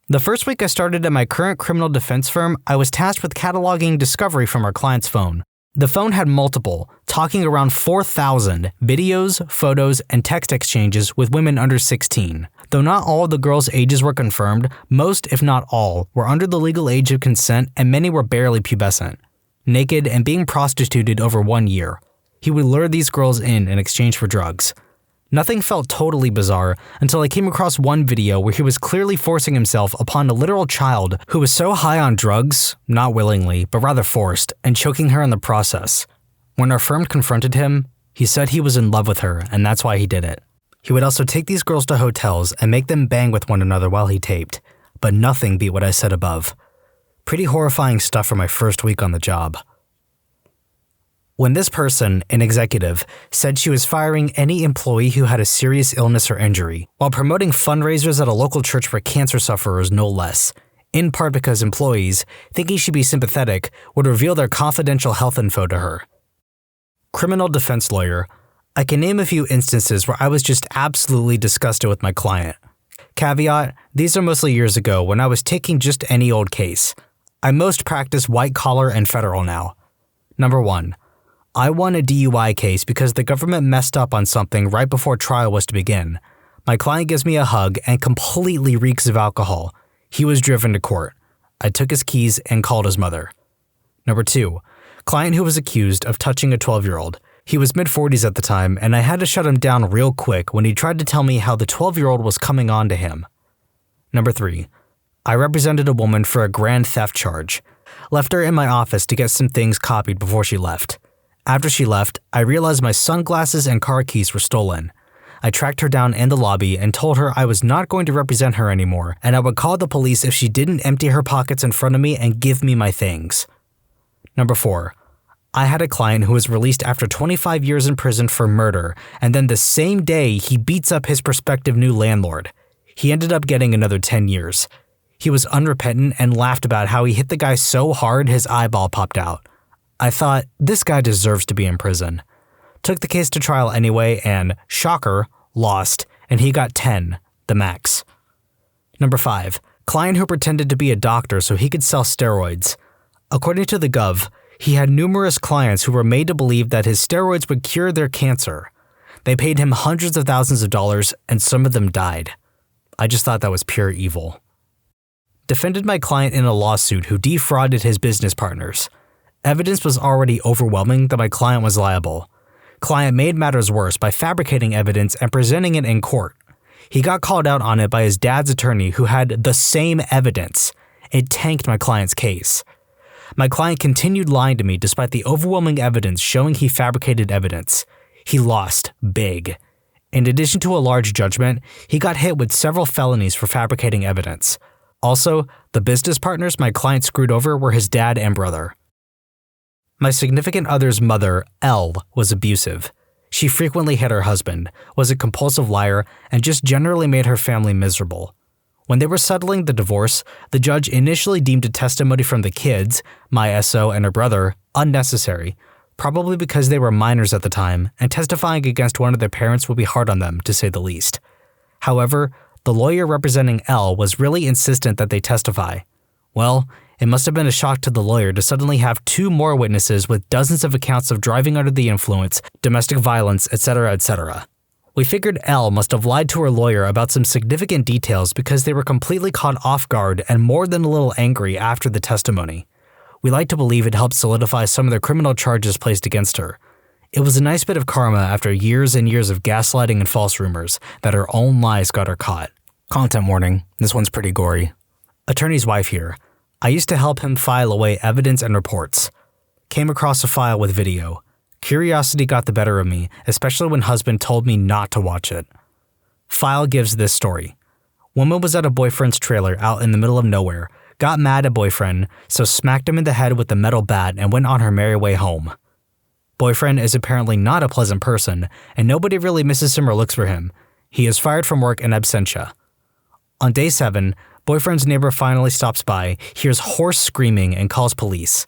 Speaker 2: The first week I started at my current criminal defense firm, I was tasked with cataloging discovery from our client's phone. The phone had multiple, talking around 4,000, videos, photos, and text exchanges with women under 16. Though not all of the girls' ages were confirmed, most, if not all, were under the legal age of consent and many were barely pubescent. Naked and being prostituted over 1 year. He would lure these girls in exchange for drugs. Nothing felt totally bizarre until I came across one video where he was clearly forcing himself upon a literal child who was so high on drugs, not willingly, but rather forced, and choking her in the process. When our firm confronted him, he said he was in love with her and that's why he did it. He would also take these girls to hotels and make them bang with one another while he taped, but nothing beat what I said above. Pretty horrifying stuff for my first week on the job. When this person, an executive, said she was firing any employee who had a serious illness or injury, while promoting fundraisers at a local church for cancer sufferers no less, in part because employees, thinking she'd be sympathetic, would reveal their confidential health info to her. Criminal defense lawyer. I can name a few instances where I was just absolutely disgusted with my client. Caveat, these are mostly years ago when I was taking just any old case. I most practice white collar and federal now. Number 1. I won a DUI case because the government messed up on something right before trial was to begin. My client gives me a hug and completely reeks of alcohol. He was driven to court. I took his keys and called his mother. Number 2. Client who was accused of touching a 12-year-old. He was mid-40s at the time, and I had to shut him down real quick when he tried to tell me how the 12-year-old was coming on to him. Number 3. I represented a woman for a grand theft charge. Left her in my office to get some things copied before she left. After she left, I realized my sunglasses and car keys were stolen. I tracked her down in the lobby and told her I was not going to represent her anymore, and I would call the police if she didn't empty her pockets in front of me and give me my things. Number 4. I had a client who was released after 25 years in prison for murder, and then the same day he beats up his prospective new landlord. He ended up getting another 10 years. He was unrepentant and laughed about how he hit the guy so hard his eyeball popped out. I thought, this guy deserves to be in prison. Took the case to trial anyway and, shocker, lost, and he got 10, the max. Number 5. Client who pretended to be a doctor so he could sell steroids. According to the Gov, he had numerous clients who were made to believe that his steroids would cure their cancer. They paid him hundreds of thousands of dollars and some of them died. I just thought that was pure evil. Defended my client in a lawsuit who defrauded his business partners. Evidence was already overwhelming that my client was liable. Client made matters worse by fabricating evidence and presenting it in court. He got called out on it by his dad's attorney who had the same evidence. It tanked my client's case. My client continued lying to me despite the overwhelming evidence showing he fabricated evidence. He lost big. In addition to a large judgment, he got hit with several felonies for fabricating evidence. Also, the business partners my client screwed over were his dad and brother. My significant other's mother, L, was abusive. She frequently hit her husband, was a compulsive liar, and just generally made her family miserable. When they were settling the divorce, the judge initially deemed a testimony from the kids, my SO and her brother, unnecessary, probably because they were minors at the time, and testifying against one of their parents would be hard on them, to say the least. However, the lawyer representing L was really insistent that they testify. Well, it must have been a shock to the lawyer to suddenly have 2 more witnesses with dozens of accounts of driving under the influence, domestic violence, etc., etc. We figured L must have lied to her lawyer about some significant details because they were completely caught off guard and more than a little angry after the testimony. We like to believe it helped solidify some of the criminal charges placed against her. It was a nice bit of karma after years and years of gaslighting and false rumors that her own lies got her caught. Content warning, this one's pretty gory. Attorney's wife here. I used to help him file away evidence and reports. Came across a file with video. Curiosity got the better of me, especially when husband told me not to watch it. File gives this story. Woman was at a boyfriend's trailer out in the middle of nowhere, got mad at boyfriend, so smacked him in the head with a metal bat and went on her merry way home. Boyfriend is apparently not a pleasant person, and nobody really misses him or looks for him. He is fired from work in absentia. On day 7, boyfriend's neighbor finally stops by, hears hoarse screaming, and calls police.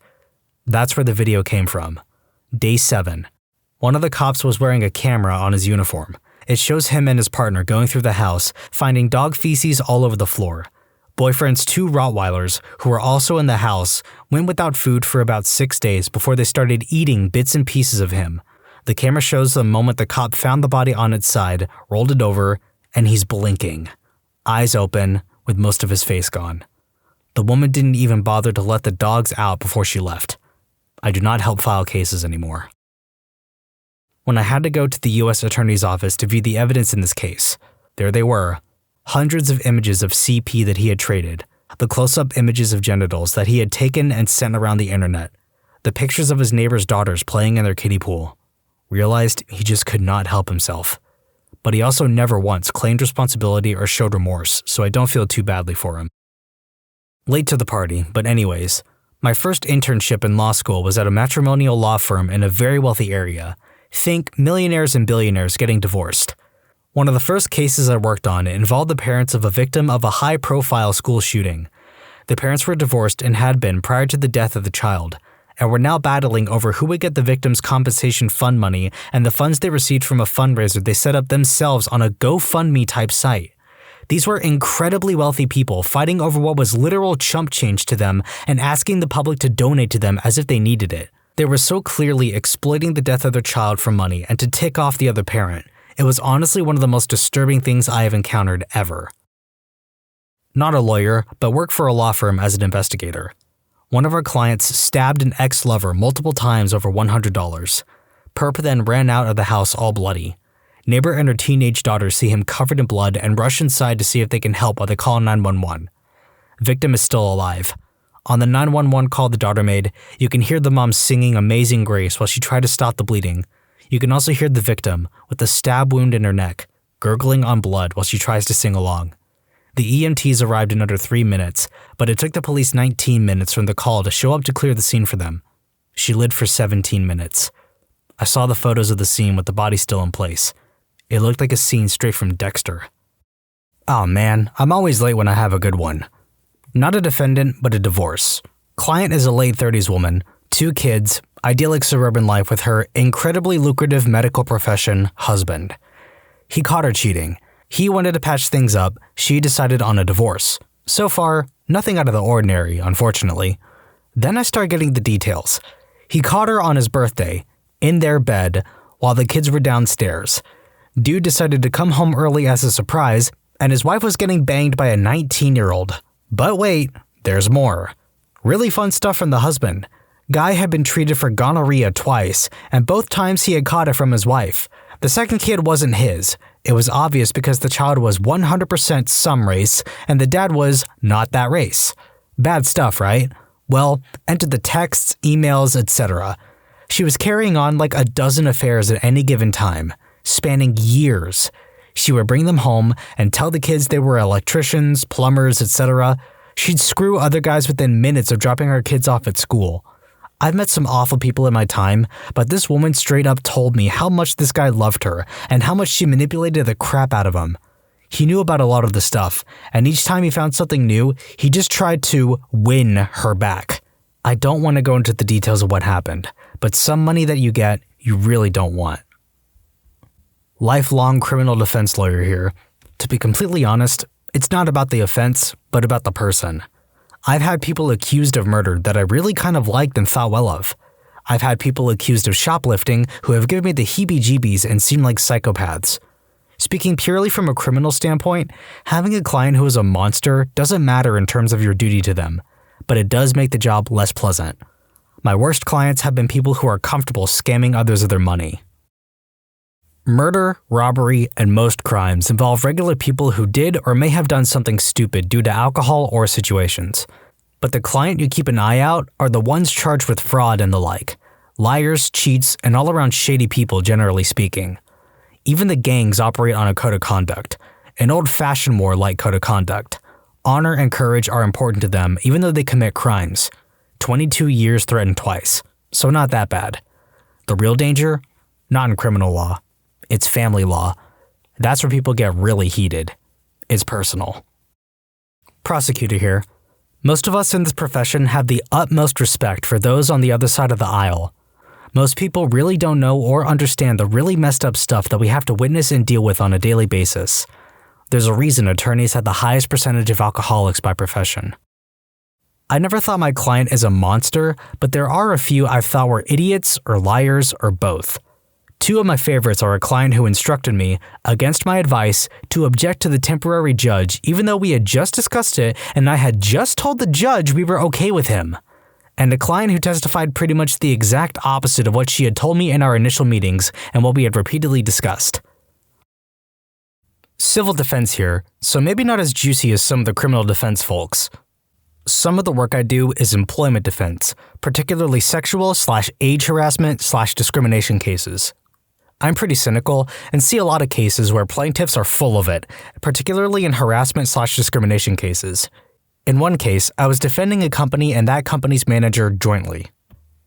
Speaker 2: That's where the video came from. Day 7. One of the cops was wearing a camera on his uniform. It shows him and his partner going through the house, finding dog feces all over the floor. Boyfriend's 2 Rottweilers, who were also in the house, went without food for about 6 days before they started eating bits and pieces of him. The camera shows the moment the cop found the body on its side, rolled it over, and he's blinking. Eyes open, with most of his face gone. The woman didn't even bother to let the dogs out before she left. I do not help file cases anymore. When I had to go to the U.S. Attorney's Office to view the evidence in this case, there they were, hundreds of images of CP that he had traded, the close-up images of genitals that he had taken and sent around the internet, the pictures of his neighbor's daughters playing in their kiddie pool. Realized he just could not help himself. But he also never once claimed responsibility or showed remorse, so I don't feel too badly for him. Late to the party, but anyways, My first internship in law school was at a matrimonial law firm in a very wealthy area. Think millionaires and billionaires getting divorced. One of the first cases I worked on involved the parents of a victim of a high-profile school shooting. The parents were divorced and had been prior to the death of the child, and were now battling over who would get the victim's compensation fund money and the funds they received from a fundraiser they set up themselves on a GoFundMe-type site. These were incredibly wealthy people fighting over what was literal chump change to them and asking the public to donate to them as if they needed it. They were so clearly exploiting the death of their child for money and to tick off the other parent. It was honestly one of the most disturbing things I have encountered ever. Not a lawyer, but worked for a law firm as an investigator. One of our clients stabbed an ex-lover multiple times over $100. Perp then ran out of the house all bloody. Neighbor and her teenage daughter see him covered in blood and rush inside to see if they can help while they call 911. Victim is still alive. On the 911 call the daughter made, you can hear the mom singing Amazing Grace while she tried to stop the bleeding. You can also hear the victim, with a stab wound in her neck, gurgling on blood while she tries to sing along. The EMTs arrived in under 3 minutes, but it took the police 19 minutes from the call to show up to clear the scene for them. She lived for 17 minutes. I saw the photos of the scene with the body still in place. It looked like a scene straight from Dexter. Oh man, I'm always late when I have a good one. Not a defendant, but a divorce. Client is a late 30s woman, 2 kids, idyllic suburban life with her incredibly lucrative medical profession husband. He caught her cheating. He wanted to patch things up, she decided on a divorce. So far, nothing out of the ordinary, unfortunately. Then I start getting the details. He caught her on his birthday, in their bed, while the kids were downstairs. Dude decided to come home early as a surprise, and his wife was getting banged by a 19-year-old. But wait, there's more. Really fun stuff from the husband. Guy had been treated for gonorrhea twice, and both times he had caught it from his wife. The second kid wasn't his. It was obvious because the child was 100% some race, and the dad was not that race. Bad stuff, right? Well, enter the texts, emails, etc. She was carrying on like a dozen affairs at any given time, spanning years. She would bring them home and tell the kids they were electricians, plumbers, etc. She'd screw other guys within minutes of dropping her kids off at school. I've met some awful people in my time, but this woman straight up told me how much this guy loved her and how much she manipulated the crap out of him. He knew about a lot of the stuff, and each time he found something new, he just tried to win her back. I don't want to go into the details of what happened, but some money that you get, you really don't want. Lifelong criminal defense lawyer here. To be completely honest, it's not about the offense, but about the person. I've had people accused of murder that I really kind of liked and thought well of. I've had people accused of shoplifting who have given me the heebie-jeebies and seem like psychopaths. Speaking purely from a criminal standpoint, having a client who is a monster doesn't matter in terms of your duty to them, but it does make the job less pleasant. My worst clients have been people who are comfortable scamming others of their money. Murder, robbery, and most crimes involve regular people who did or may have done something stupid due to alcohol or situations. But the client you keep an eye out are the ones charged with fraud and the like. Liars, cheats, and all-around shady people, generally speaking. Even the gangs operate on a code of conduct, an old-fashioned war-like code of conduct. Honor and courage are important to them even though they commit crimes. 22 years threatened twice, so not that bad. The real danger? Not in criminal law. It's family law. That's where people get really heated. It's personal. Prosecutor here. Most of us in this profession have the utmost respect for those on the other side of the aisle. Most people really don't know or understand the really messed up stuff that we have to witness and deal with on a daily basis. There's a reason attorneys have the highest percentage of alcoholics by profession. I never thought my client is a monster, but there are a few I've thought were idiots or liars or both. 2 of my favorites are a client who instructed me, against my advice, to object to the temporary judge even though we had just discussed it and I had just told the judge we were okay with him. And a client who testified pretty much the exact opposite of what she had told me in our initial meetings and what we had repeatedly discussed. Civil defense here, so maybe not as juicy as some of the criminal defense folks. Some of the work I do is employment defense, particularly sexual/age harassment/discrimination cases. I'm pretty cynical and see a lot of cases where plaintiffs are full of it, particularly in harassment/discrimination cases. In one case, I was defending a company and that company's manager jointly.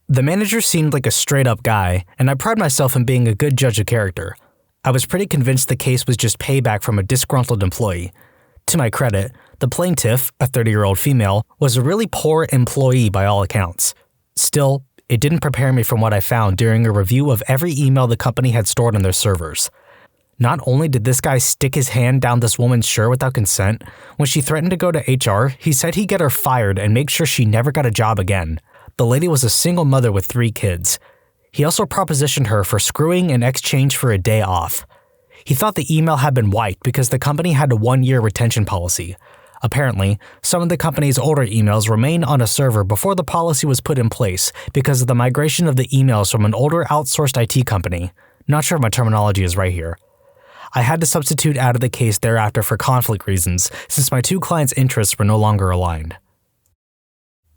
Speaker 2: The manager seemed like a straight-up guy, and I pride myself in being a good judge of character. I was pretty convinced the case was just payback from a disgruntled employee. To my credit, the plaintiff, a 30-year-old female, was a really poor employee by all accounts. Still, it didn't prepare me from what I found during a review of every email the company had stored on their servers. Not only did this guy stick his hand down this woman's shirt without consent, when she threatened to go to HR, he said he'd get her fired and make sure she never got a job again. The lady was a single mother with 3 kids. He also propositioned her for screwing in exchange for a day off. He thought the email had been wiped because the company had a 1-year retention policy. Apparently, some of the company's older emails remained on a server before the policy was put in place because of the migration of the emails from an older outsourced IT company. Not sure if my terminology is right here. I had to substitute out of the case thereafter for conflict reasons, since my 2 clients' interests were no longer aligned.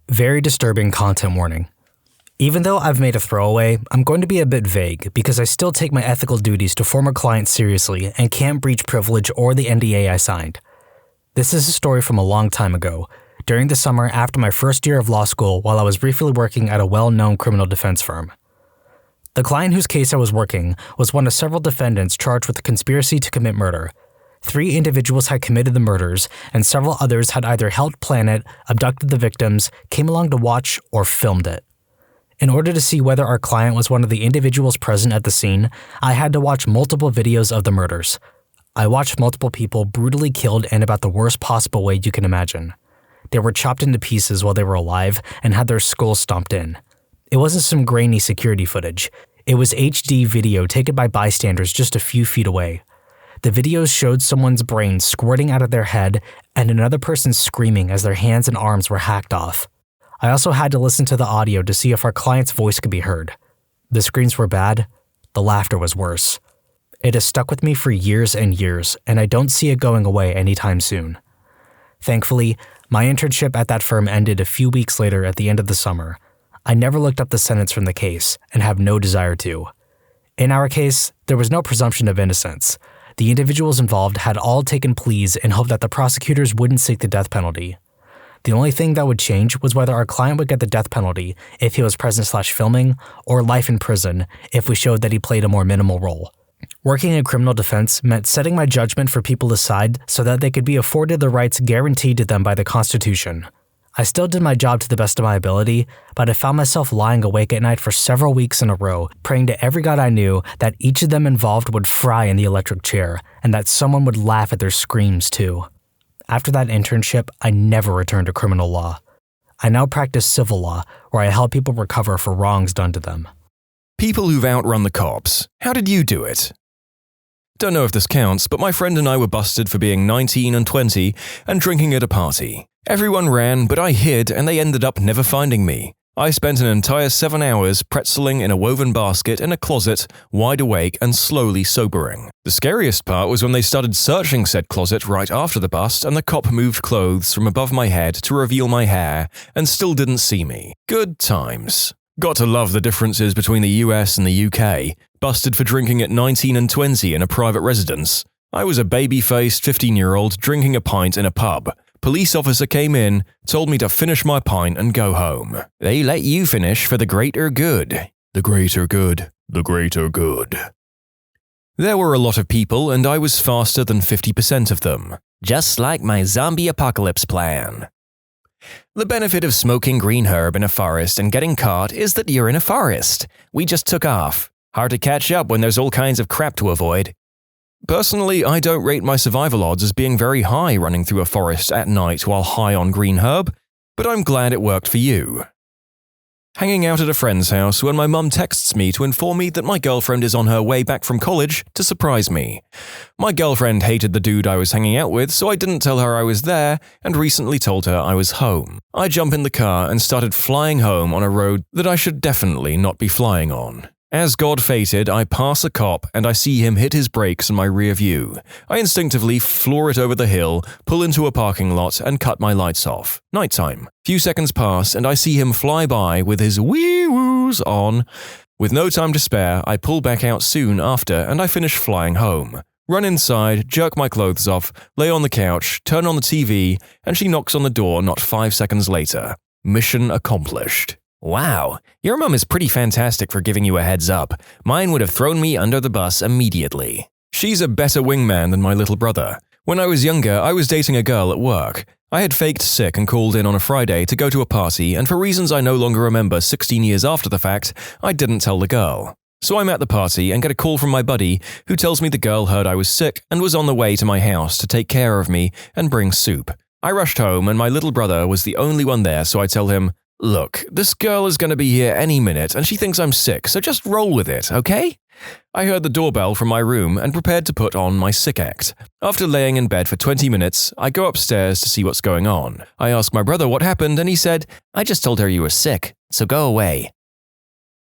Speaker 2: Very disturbing content warning. Even though I've made a throwaway, I'm going to be a bit vague because I still take my ethical duties to former clients seriously and can't breach privilege or the NDA I signed. This is a story from a long time ago, during the summer after my first year of law school while I was briefly working at a well-known criminal defense firm. The client whose case I was working was one of several defendants charged with a conspiracy to commit murder. 3 individuals had committed the murders, and several others had either helped plan it, abducted the victims, came along to watch, or filmed it. In order to see whether our client was one of the individuals present at the scene, I had to watch multiple videos of the murders. I watched multiple people brutally killed in about the worst possible way you can imagine. They were chopped into pieces while they were alive and had their skulls stomped in. It wasn't some grainy security footage. It was HD video taken by bystanders just a few feet away. The videos showed someone's brain squirting out of their head and another person screaming as their hands and arms were hacked off. I also had to listen to the audio to see if our client's voice could be heard. The screams were bad. The laughter was worse. It has stuck with me for years and years, and I don't see it going away anytime soon. Thankfully, my internship at that firm ended a few weeks later at the end of the summer. I never looked up the sentence from the case and have no desire to. In our case, there was no presumption of innocence. The individuals involved had all taken pleas in hope that the prosecutors wouldn't seek the death penalty. The only thing that would change was whether our client would get the death penalty if he was present/filming, or life in prison if we showed that he played a more minimal role. Working in criminal defense meant setting my judgment for people aside so that they could be afforded the rights guaranteed to them by the Constitution. I still did my job to the best of my ability, but I found myself lying awake at night for several weeks in a row, praying to every god I knew that each of them involved would fry in the electric chair, and that someone would laugh at their screams too. After that internship, I never returned to criminal law. I now practice civil law, where I help people recover for wrongs done to them.
Speaker 1: People who've outrun the cops. How did you do it? Don't know if this counts, but my friend and I were busted for being 19 and 20 and drinking at a party. Everyone ran, but I hid and they ended up never finding me. I spent an entire 7 hours pretzeling in a woven basket in a closet, wide awake and slowly sobering. The scariest part was when they started searching said closet right after the bust and the cop moved clothes from above my head to reveal my hair and still didn't see me. Good times. Got to love the differences between the US and the UK. Busted for drinking at 19 and 20 in a private residence. I was a baby-faced 15-year-old drinking a pint in a pub. Police officer came in, told me to finish my pint and go home. They let you finish for the greater good. The greater good. The greater good. There were a lot of people and I was faster than 50% of them. Just like my zombie apocalypse plan. The benefit of smoking green herb in a forest and getting caught is that you're in a forest. We just took off. Hard to catch up when there's all kinds of crap to avoid. Personally, I don't rate my survival odds as being very high running through a forest at night while high on green herb, but I'm glad it worked for you. Hanging out at a friend's house when my mum texts me to inform me that my girlfriend is on her way back from college to surprise me. My girlfriend hated the dude I was hanging out with, so I didn't tell her I was there and recently told her I was home. I jump in the car and started flying home on a road that I should definitely not be flying on. As God fated, I pass a cop and I see him hit his brakes in my rear view. I instinctively floor it over the hill, pull into a parking lot and cut my lights off. Nighttime. Few seconds pass and I see him fly by with his wee-woos on. With no time to spare, I pull back out soon after and I finish flying home. Run inside, jerk my clothes off, lay on the couch, turn on the TV, and she knocks on the door not 5 seconds later. Mission accomplished. Wow, your mum is pretty fantastic for giving you a heads up. Mine would have thrown me under the bus immediately. She's a better wingman than my little brother. When I was younger, I was dating a girl at work. I had faked sick and called in on a Friday to go to a party, and for reasons I no longer remember 16 years after the fact, I didn't tell the girl. So I'm at the party and get a call from my buddy who tells me the girl heard I was sick and was on the way to my house to take care of me and bring soup. I rushed home and my little brother was the only one there, so I tell him, "Look, this girl is going to be here any minute and she thinks I'm sick, so just roll with it, okay?" I heard the doorbell from my room and prepared to put on my sick act. After laying in bed for 20 minutes, I go upstairs to see what's going on. I ask my brother what happened and he said, "I just told her you were sick, so go away."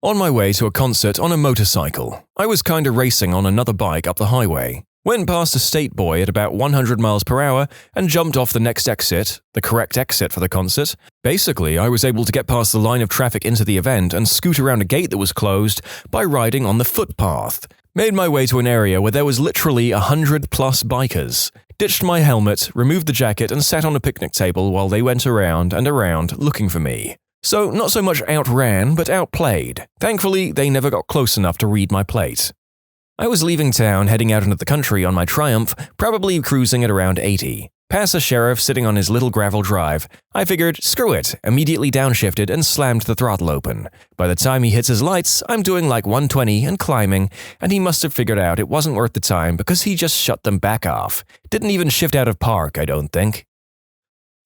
Speaker 1: On my way to a concert on a motorcycle, I was kinda racing on another bike up the highway. Went past a state boy at about 100 miles per hour and jumped off the next exit, the correct exit for the concert. Basically, I was able to get past the line of traffic into the event and scoot around a gate that was closed by riding on the footpath. Made my way to an area where there was literally 100+ bikers. Ditched my helmet, removed the jacket and sat on a picnic table while they went around and around looking for me. So not so much outran, but outplayed. Thankfully, they never got close enough to read my plate. I was leaving town heading out into the country on my Triumph, probably cruising at around 80. Pass a sheriff sitting on his little gravel drive. I figured, screw it, immediately downshifted and slammed the throttle open. By the time he hits his lights, I'm doing like 120 and climbing, and he must have figured out it wasn't worth the time because he just shut them back off. Didn't even shift out of park, I don't think.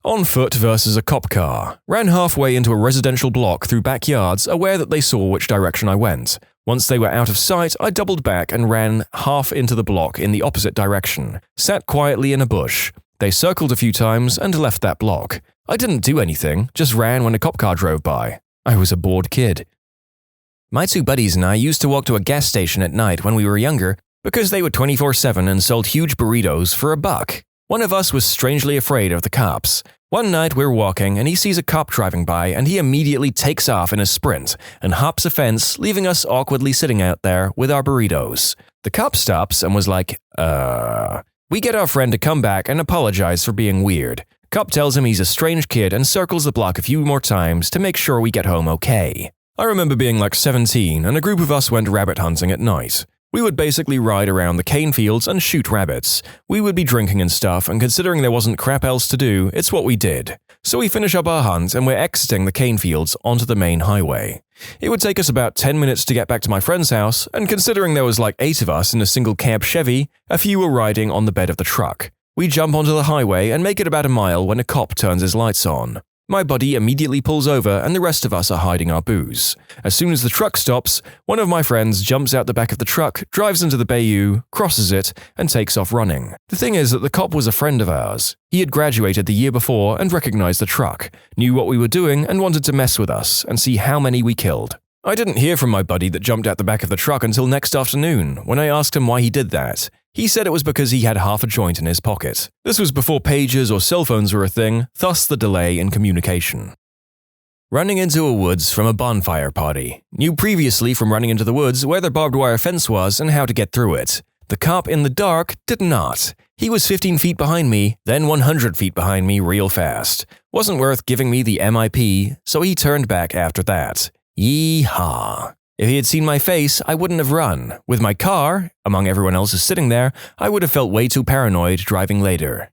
Speaker 1: On foot versus a cop car. Ran halfway into a residential block through backyards, aware that they saw which direction I went. Once they were out of sight, I doubled back and ran half into the block in the opposite direction. Sat quietly in a bush. They circled a few times and left that block. I didn't do anything, just ran when a cop car drove by. I was a bored kid. My two buddies and I used to walk to a gas station at night when we were younger because they were 24/7 and sold huge burritos for $1. One of us was strangely afraid of the cops. One night we're walking and he sees a cop driving by and he immediately takes off in a sprint and hops a fence, leaving us awkwardly sitting out there with our burritos. The cop stops and was like, We get our friend to come back and apologize for being weird. Cop tells him he's a strange kid and circles the block a few more times to make sure we get home okay. I remember being like 17 and a group of us went rabbit hunting at night. We would basically ride around the cane fields and shoot rabbits. We would be drinking and stuff, and considering there wasn't crap else to do, it's what we did. So we finish up our hunt and we're exiting the cane fields onto the main highway. It would take us about 10 minutes to get back to my friend's house, and considering there was like 8 of us in a single cab Chevy, a few were riding on the bed of the truck. We jump onto the highway and make it about a mile when a cop turns his lights on. My buddy immediately pulls over and the rest of us are hiding our booze. As soon as the truck stops, one of my friends jumps out the back of the truck, drives into the bayou, crosses it, and takes off running. The thing is that the cop was a friend of ours. He had graduated the year before and recognized the truck, knew what we were doing and wanted to mess with us and see how many we killed. I didn't hear from my buddy that jumped out the back of the truck until next afternoon when I asked him why he did that. He said it was because he had half a joint in his pocket. This was before pagers or cell phones were a thing, thus the delay in communication. Running into a woods from a bonfire party. Knew previously from running into the woods where the barbed wire fence was and how to get through it. The cop in the dark did not. He was 15 feet behind me, then 100 feet behind me real fast. Wasn't worth giving me the MIP, so he turned back after that. Yee-haw. If he had seen my face, I wouldn't have run. With my car, among everyone else's sitting there, I would have felt way too paranoid driving later.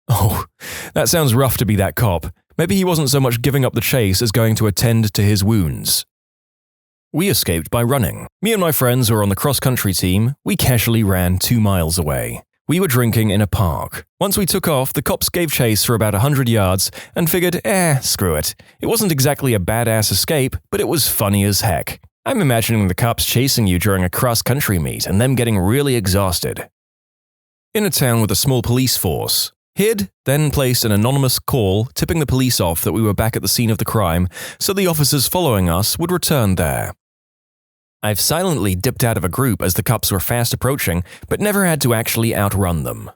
Speaker 1: Oh, that sounds rough to be that cop. Maybe he wasn't so much giving up the chase as going to attend to his wounds. We escaped by running. Me and my friends who were on the cross-country team, we casually ran 2 miles away. We were drinking in a park. Once we took off, the cops gave chase for about 100 yards and figured, screw it. It wasn't exactly a badass escape, but it was funny as heck. I'm imagining the cops chasing you during a cross-country meet and them getting really exhausted. In a town with a small police force. Hid, then placed an anonymous call tipping the police off that we were back at the scene of the crime, so the officers following us would return there. I've silently dipped out of a group as the cops were fast approaching, but never had to actually outrun them.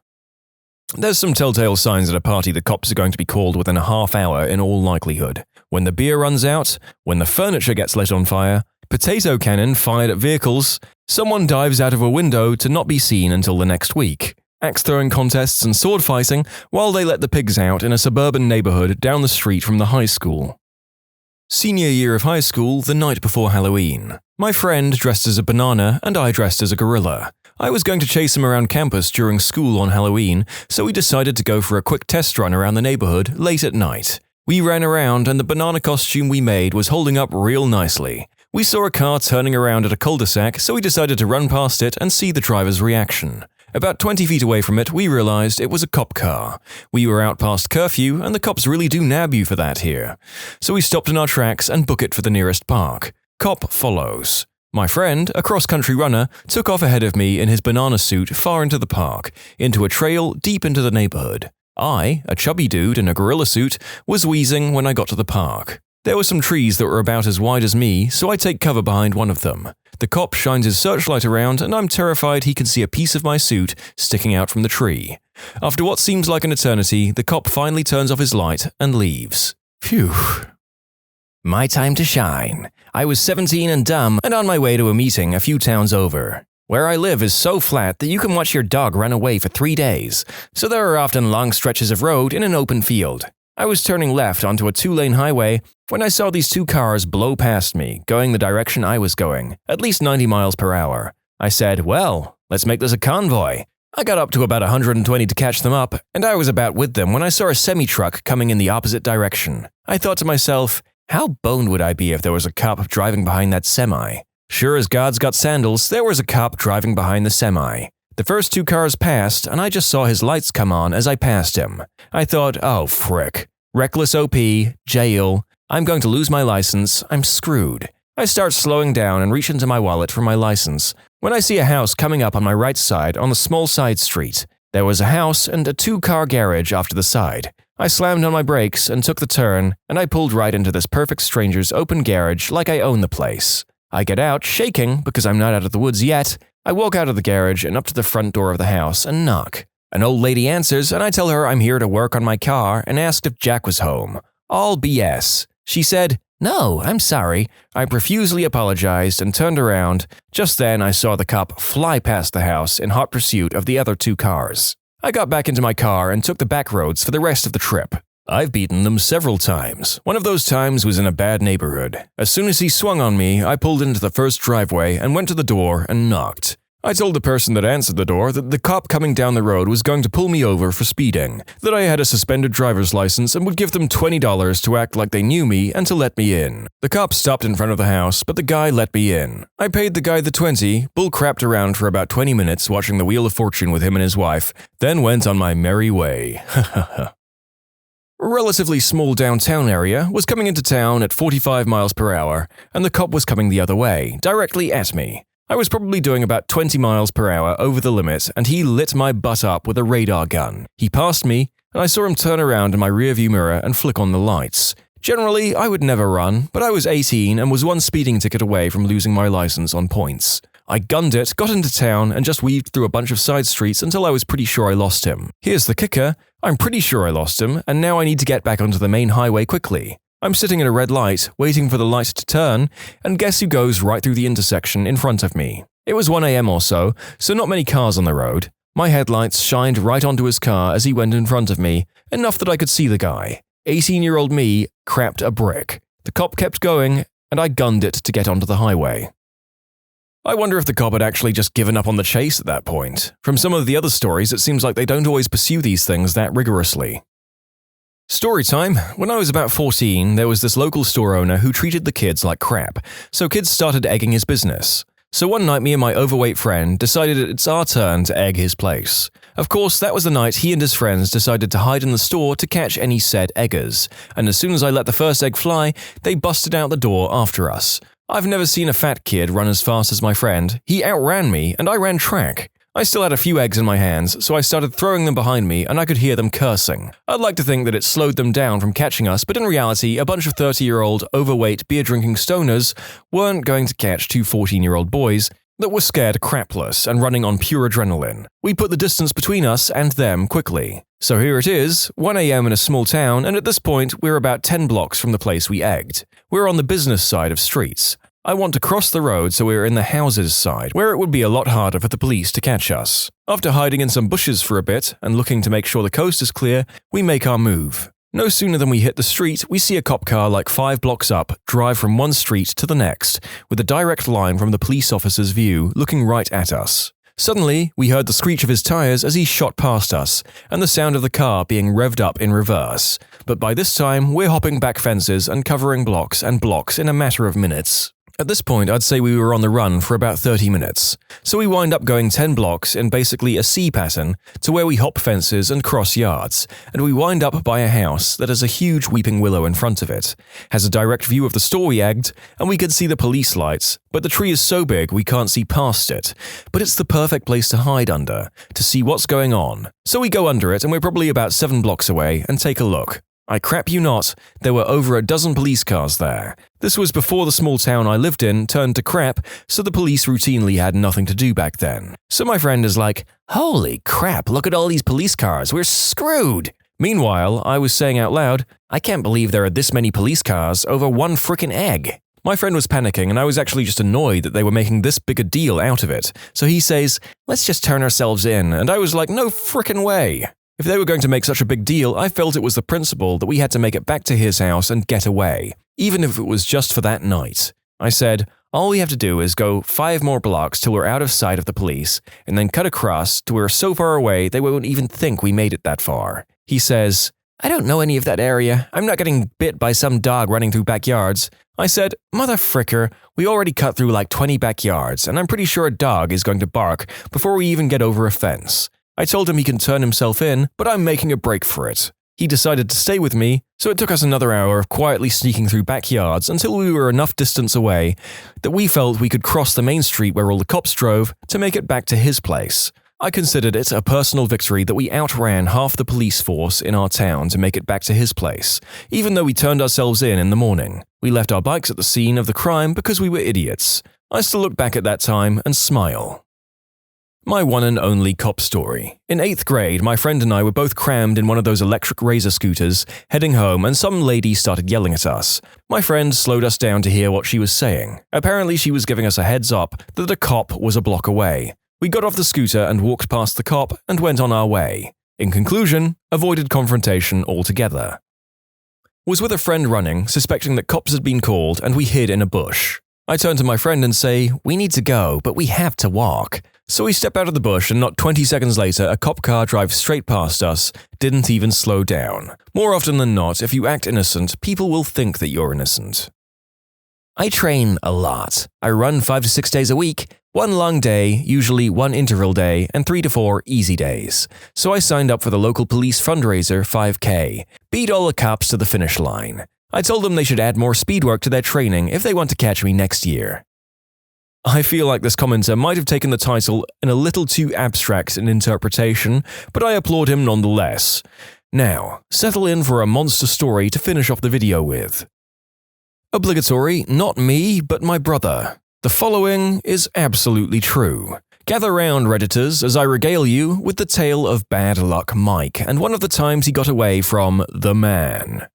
Speaker 1: There's some telltale signs at a party the cops are going to be called within a half hour in all likelihood. When the beer runs out, when the furniture gets lit on fire, potato cannon fired at vehicles, someone dives out of a window to not be seen until the next week, axe-throwing contests and sword fighting while they let the pigs out in a suburban neighborhood down the street from the high school. Senior year of high school, the night before Halloween. My friend dressed as a banana and I dressed as a gorilla. I was going to chase him around campus during school on Halloween, so we decided to go for a quick test run around the neighborhood late at night. We ran around and the banana costume we made was holding up real nicely. We saw a car turning around at a cul-de-sac, so we decided to run past it and see the driver's reaction. About 20 feet away from it, we realized it was a cop car. We were out past curfew, and the cops really do nab you for that here. So we stopped in our tracks and book it for the nearest park. Cop follows. My friend, a cross-country runner, took off ahead of me in his banana suit far into the park, into a trail deep into the neighborhood. I, a chubby dude in a gorilla suit, was wheezing when I got to the park. There were some trees that were about as wide as me, so I take cover behind one of them. The cop shines his searchlight around, and I'm terrified he can see a piece of my suit sticking out from the tree. After what seems like an eternity, the cop finally turns off his light and leaves. Phew. My time to shine. I was 17 and dumb and on my way to a meeting a few towns over. Where I live is so flat that you can watch your dog run away for 3 days, so there are often long stretches of road in an open field. I was turning left onto a 2-lane highway when I saw these 2 cars blow past me, going the direction I was going, at least 90 miles per hour. I said, well, let's make this a convoy. I got up to about 120 to catch them up, and I was about with them when I saw a semi-truck coming in the opposite direction. I thought to myself, how boned would I be if there was a cop driving behind that semi? Sure as God's got sandals, there was a cop driving behind the semi. The first 2 cars passed, and I just saw his lights come on as I passed him. I thought, oh frick. Reckless OP, jail, I'm going to lose my license, I'm screwed. I start slowing down and reach into my wallet for my license, when I see a house coming up on my right side on a small side street. There was a house and a 2-car garage off to the side. I slammed on my brakes and took the turn, and I pulled right into this perfect stranger's open garage like I own the place. I get out, shaking because I'm not out of the woods yet. I walk out of the garage and up to the front door of the house and knock. An old lady answers, and I tell her I'm here to work on my car and asked if Jack was home. All BS. She said, no, I'm sorry. I profusely apologized and turned around. Just then, I saw the cop fly past the house in hot pursuit of the other 2 cars. I got back into my car and took the back roads for the rest of the trip. I've beaten them several times. One of those times was in a bad neighborhood. As soon as he swung on me, I pulled into the first driveway and went to the door and knocked. I told the person that answered the door that the cop coming down the road was going to pull me over for speeding, that I had a suspended driver's license and would give them $20 to act like they knew me and to let me in. The cop stopped in front of the house, but the guy let me in. I paid the guy the $20, bull-crapped around for about 20 minutes watching the Wheel of Fortune with him and his wife, then went on my merry way. A relatively small downtown area was coming into town at 45 miles per hour, and the cop was coming the other way, directly at me. I was probably doing about 20 miles per hour over the limit, and he lit my butt up with a radar gun. He passed me, and I saw him turn around in my rearview mirror and flick on the lights. Generally, I would never run, but I was 18 and was 1 speeding ticket away from losing my license on points. I gunned it, got into town, and just weaved through a bunch of side streets until I was pretty sure I lost him. Here's the kicker, I'm pretty sure I lost him, and now I need to get back onto the main highway quickly. I'm sitting at a red light, waiting for the light to turn, and guess who goes right through the intersection in front of me? It was 1 a.m. or so not many cars on the road. My headlights shined right onto his car as he went in front of me, enough that I could see the guy. 18-year-old me crapped a brick. The cop kept going, and I gunned it to get onto the highway. I wonder if the cop had actually just given up on the chase at that point. From some of the other stories, it seems like they don't always pursue these things that rigorously. Story time. When I was about 14, there was this local store owner who treated the kids like crap, so kids started egging his business. So one night me and my overweight friend decided it's our turn to egg his place. Of course, that was the night he and his friends decided to hide in the store to catch any said eggers, and as soon as I let the first egg fly, they busted out the door after us. I've never seen a fat kid run as fast as my friend. He outran me, and I ran track. I still had a few eggs in my hands, so I started throwing them behind me and I could hear them cursing. I'd like to think that it slowed them down from catching us, but in reality, a bunch of 30-year-old, overweight, beer-drinking stoners weren't going to catch 2 14-year-old boys that were scared crapless and running on pure adrenaline. We put the distance between us and them quickly. So here it is, 1 a.m. in a small town, and at this point, we're about 10 blocks from the place we egged. We're on the business side of streets. I want to cross the road so we're in the houses side, where it would be a lot harder for the police to catch us. After hiding in some bushes for a bit and looking to make sure the coast is clear, we make our move. No sooner than we hit the street, we see a cop car like 5 blocks up drive from one street to the next, with a direct line from the police officer's view looking right at us. Suddenly, we heard the screech of his tires as he shot past us, and the sound of the car being revved up in reverse. But by this time, we're hopping back fences and covering blocks and blocks in a matter of minutes. At this point, I'd say we were on the run for about 30 minutes. So we wind up going 10 blocks in basically a C pattern to where we hop fences and cross yards, and we wind up by a house that has a huge weeping willow in front of it, has a direct view of the store we egged, and we could see the police lights, but the tree is so big we can't see past it. But it's the perfect place to hide under, to see what's going on. So we go under it, and we're probably about 7 blocks away, and take a look. I crap you not, there were over a dozen police cars there. This was before the small town I lived in turned to crap, so the police routinely had nothing to do back then. So my friend is like, "Holy crap, look at all these police cars, we're screwed!" Meanwhile, I was saying out loud, "I can't believe there are this many police cars over one frickin' egg." My friend was panicking, and I was actually just annoyed that they were making this big a deal out of it. So he says, "Let's just turn ourselves in," and I was like, "No frickin' way." If they were going to make such a big deal, I felt it was the principle that we had to make it back to his house and get away, even if it was just for that night. I said, "All we have to do is go 5 more blocks till we're out of sight of the police, and then cut across to we're so far away they won't even think we made it that far." He says, "I don't know any of that area. I'm not getting bit by some dog running through backyards." I said, "Mother fricker, we already cut through like 20 backyards, and I'm pretty sure a dog is going to bark before we even get over a fence." I told him he can turn himself in, but I'm making a break for it. He decided to stay with me, so it took us another hour of quietly sneaking through backyards until we were enough distance away that we felt we could cross the main street where all the cops drove to make it back to his place. I considered it a personal victory that we outran half the police force in our town to make it back to his place, even though we turned ourselves in the morning. We left our bikes at the scene of the crime because we were idiots. I still look back at that time and smile. My one and only cop story. In 8th grade, my friend and I were both crammed in one of those electric razor scooters, heading home, and some lady started yelling at us. My friend slowed us down to hear what she was saying. Apparently, she was giving us a heads up that a cop was a block away. We got off the scooter and walked past the cop and went on our way. In conclusion, avoided confrontation altogether. Was with a friend running, suspecting that cops had been called, and we hid in a bush. I turned to my friend and say, "We need to go, but we have to walk." So we step out of the bush, and not 20 seconds later, a cop car drives straight past us, didn't even slow down. More often than not, if you act innocent, people will think that you're innocent. I train a lot. I run 5 to 6 days a week, 1 long day, usually 1 interval day, and 3 to 4 easy days. So I signed up for the local police fundraiser 5K, beat all the cops to the finish line. I told them they should add more speed work to their training if they want to catch me next year. I feel like this commenter might have taken the title in a little too abstract an interpretation, but I applaud him nonetheless. Now, settle in for a monster story to finish off the video with. Obligatory, not me, but my brother. The following is absolutely true. Gather round, Redditors, as I regale you with the tale of Bad Luck Mike and one of the times he got away from the man.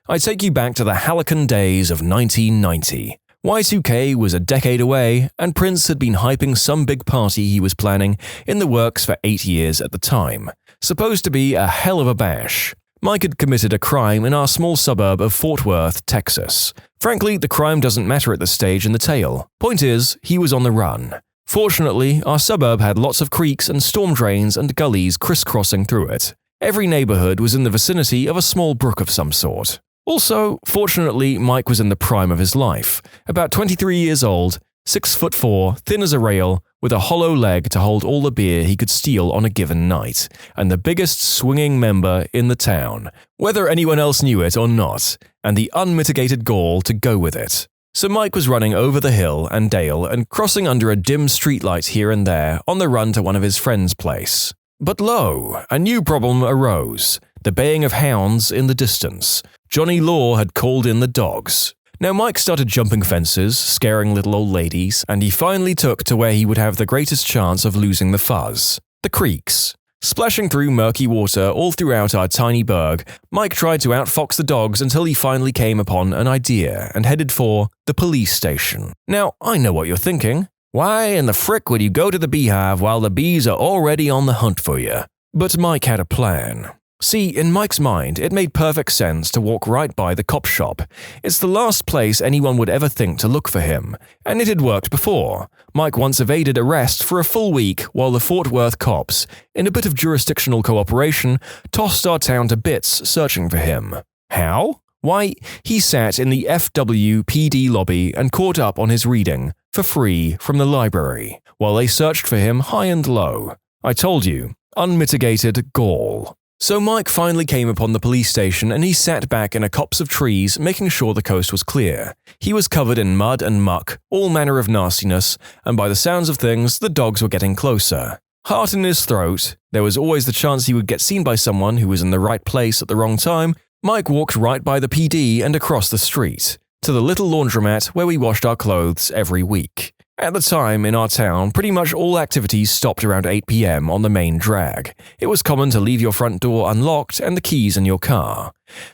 Speaker 1: I take you back to the halcyon days of 1990. Y2K was a decade away, and Prince had been hyping some big party he was planning in the works for 8 years at the time. Supposed to be a hell of a bash. Mike had committed a crime in our small suburb of Fort Worth, Texas. Frankly, the crime doesn't matter at this stage in the tale. Point is, he was on the run. Fortunately, our suburb had lots of creeks and storm drains and gullies crisscrossing through it. Every neighborhood was in the vicinity of a small brook of some sort. Also, fortunately, Mike was in the prime of his life. About 23 years old, 6'4", thin as a rail, with a hollow leg to hold all the beer he could steal on a given night, and the biggest swinging member in the town, whether anyone else knew it or not, and the unmitigated gall to go with it. So Mike was running over the hill and dale and crossing under a dim streetlight here and there on the run to one of his friends' place. But lo, a new problem arose. The baying of hounds in the distance. Johnny Law had called in the dogs. Now Mike started jumping fences, scaring little old ladies, and he finally took to where he would have the greatest chance of losing the fuzz. The creeks. Splashing through murky water all throughout our tiny burg, Mike tried to outfox the dogs until he finally came upon an idea and headed for the police station. Now, I know what you're thinking. Why in the frick would you go to the beehive while the bees are already on the hunt for you? But Mike had a plan. See, in Mike's mind, it made perfect sense to walk right by the cop shop. It's the last place anyone would ever think to look for him, and it had worked before. Mike once evaded arrest for a full week while the Fort Worth cops, in a bit of jurisdictional cooperation, tossed our town to bits searching for him. How? Why, he sat in the FWPD lobby and caught up on his reading, for free, from the library, while they searched for him high and low. I told you, unmitigated gall. So Mike finally came upon the police station and he sat back in a copse of trees, making sure the coast was clear. He was covered in mud and muck, all manner of nastiness, and by the sounds of things, the dogs were getting closer. Heart in his throat, there was always the chance he would get seen by someone who was in the right place at the wrong time. Mike walked right by the PD and across the street, to the little laundromat where we washed our clothes every week. At the time, in our town, pretty much all activities stopped around 8 p.m. on the main drag. It was common to leave your front door unlocked and the keys in your car.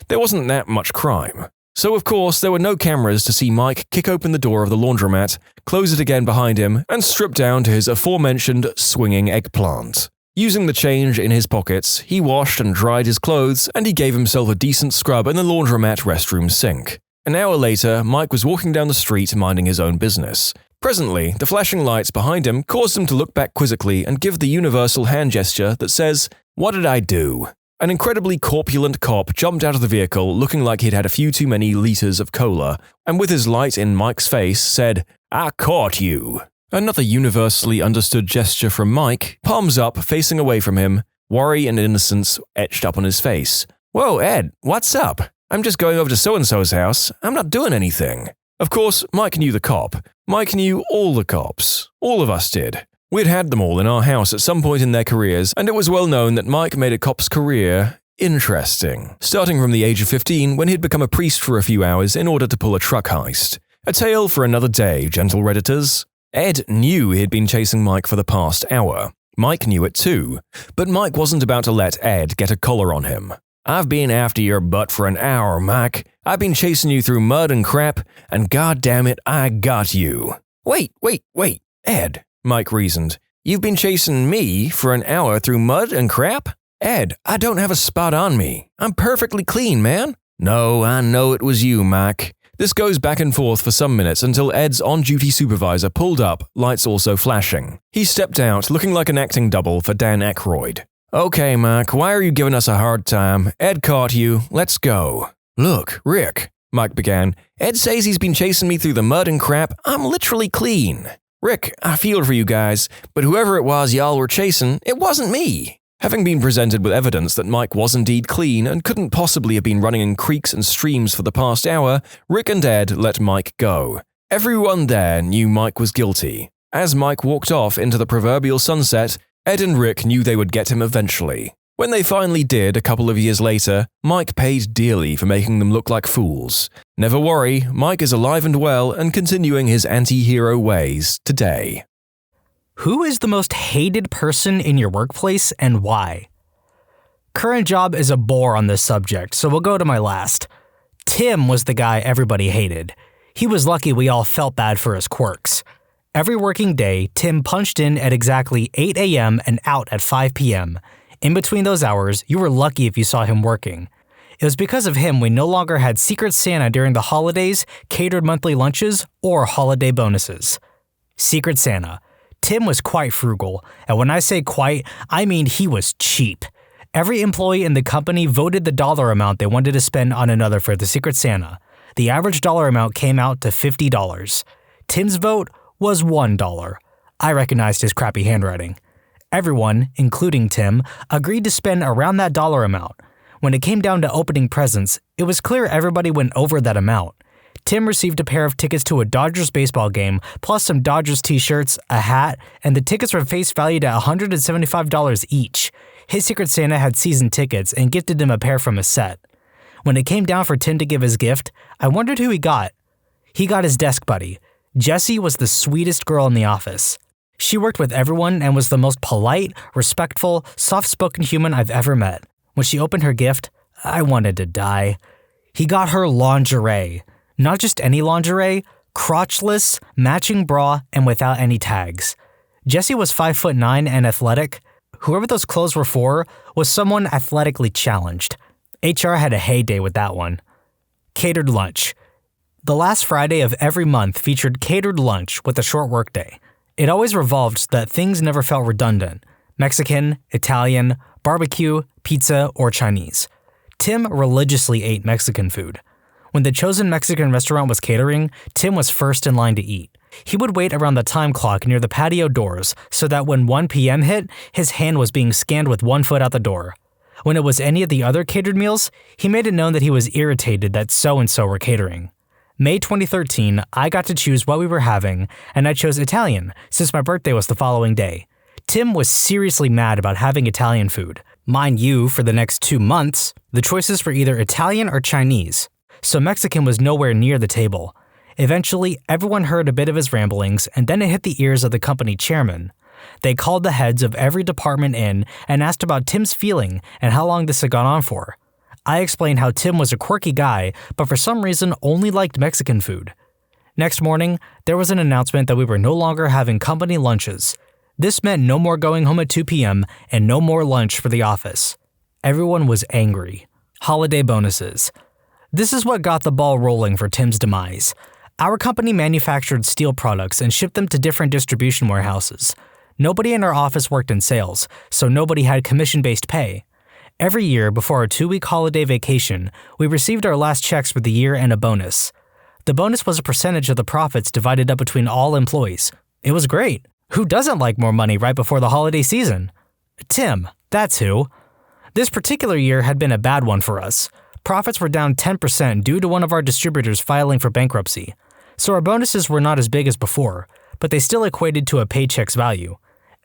Speaker 1: There wasn't that much crime. So of course, there were no cameras to see Mike kick open the door of the laundromat, close it again behind him, and strip down to his aforementioned swinging eggplant. Using the change in his pockets, he washed and dried his clothes, and he gave himself a decent scrub in the laundromat restroom sink. An hour later, Mike was walking down the street minding his own business. Presently, the flashing lights behind him caused him to look back quizzically and give the universal hand gesture that says, "What did I do?" An incredibly corpulent cop jumped out of the vehicle looking like he'd had a few too many liters of cola, and with his light in Mike's face said, "I caught you." Another universally understood gesture from Mike, palms up, facing away from him, worry and innocence etched up on his face. "Whoa, Ed, what's up? I'm just going over to so-and-so's house. I'm not doing anything." Of course, Mike knew the cop. Mike knew all the cops. All of us did. We'd had them all in our house at some point in their careers, and it was well known that Mike made a cop's career interesting, starting from the age of 15 when he'd become a priest for a few hours in order to pull a truck heist. A tale for another day, gentle Redditors. Ed knew he'd been chasing Mike for the past hour. Mike knew it too, but Mike wasn't about to let Ed get a collar on him. "I've been after your butt for an hour, Mike. I've been chasing you through mud and crap, and goddammit, I got you." Wait, Ed, Mike reasoned. "You've been chasing me for an hour through mud and crap? Ed, I don't have a spot on me. I'm perfectly clean, man." "No, I know it was you, Mike." This goes back and forth for some minutes until Ed's on-duty supervisor pulled up, lights also flashing. He stepped out, looking like an acting double for Dan Aykroyd. "Okay, Mike, why are you giving us a hard time? Ed caught you. Let's go." "Look, Rick," Mike began. "Ed says he's been chasing me through the mud and crap. I'm literally clean. Rick, I feel for you guys, but whoever it was y'all were chasing, it wasn't me." Having been presented with evidence that Mike was indeed clean and couldn't possibly have been running in creeks and streams for the past hour, Rick and Ed let Mike go. Everyone there knew Mike was guilty. As Mike walked off into the proverbial sunset, Ed and Rick knew they would get him eventually. When they finally did a couple of years later, Mike paid dearly for making them look like fools. Never worry, Mike is alive and well and continuing his anti-hero ways today.
Speaker 2: Who is the most hated person in your workplace and why? Current job is a bore on this subject, so we'll go to my last. Tim was the guy everybody hated. He was lucky we all felt bad for his quirks. Every working day, Tim punched in at exactly 8 a.m. and out at 5 p.m. In between those hours, you were lucky if you saw him working. It was because of him we no longer had Secret Santa during the holidays, catered monthly lunches, or holiday bonuses. Secret Santa. Tim was quite frugal, and when I say quite, I mean he was cheap. Every employee in the company voted the dollar amount they wanted to spend on another for the Secret Santa. The average dollar amount came out to $50. Tim's vote was $1. I recognized his crappy handwriting. Everyone, including Tim, agreed to spend around that dollar amount. When it came down to opening presents, it was clear everybody went over that amount. Tim received a pair of tickets to a Dodgers baseball game, plus some Dodgers t-shirts, a hat, and the tickets were face valued at $175 each. His Secret Santa had season tickets and gifted him a pair from a set. When it came down for Tim to give his gift, I wondered who he got. He got his desk buddy. Jessie was the sweetest girl in the office. She worked with everyone and was the most polite, respectful, soft-spoken human I've ever met. When she opened her gift, I wanted to die. He got her lingerie. Not just any lingerie, crotchless, matching bra, and without any tags. Jessie was 5'9" and athletic. Whoever those clothes were for was someone athletically challenged. HR had a heyday with that one. Catered lunch. The last Friday of every month featured catered lunch with a short workday. It always revolved so that things never felt redundant. Mexican, Italian, barbecue, pizza, or Chinese. Tim religiously ate Mexican food. When the chosen Mexican restaurant was catering, Tim was first in line to eat. He would wait around the time clock near the patio doors so that when 1 p.m. hit, his hand was being scanned with 1 foot out the door. When it was any of the other catered meals, he made it known that he was irritated that so-and-so were catering. May 2013, I got to choose what we were having, and I chose Italian, since my birthday was the following day. Tim was seriously mad about having Italian food. Mind you, for the next 2 months, the choices were either Italian or Chinese, so Mexican was nowhere near the table. Eventually, everyone heard a bit of his ramblings, and then it hit the ears of the company chairman. They called the heads of every department in and asked about Tim's feeling and how long this had gone on for. I explained how Tim was a quirky guy, but for some reason only liked Mexican food. Next morning, there was an announcement that we were no longer having company lunches. This meant no more going home at 2 p.m. and no more lunch for the office. Everyone was angry. Holiday bonuses. This is what got the ball rolling for Tim's demise. Our company manufactured steel products and shipped them to different distribution warehouses. Nobody in our office worked in sales, so nobody had commission-based pay. Every year, before our 2-week holiday vacation, we received our last checks for the year and a bonus. The bonus was a percentage of the profits divided up between all employees. It was great. Who doesn't like more money right before the holiday season? Tim, that's who. This particular year had been a bad one for us. Profits were down 10% due to one of our distributors filing for bankruptcy. So our bonuses were not as big as before, but they still equated to a paycheck's value.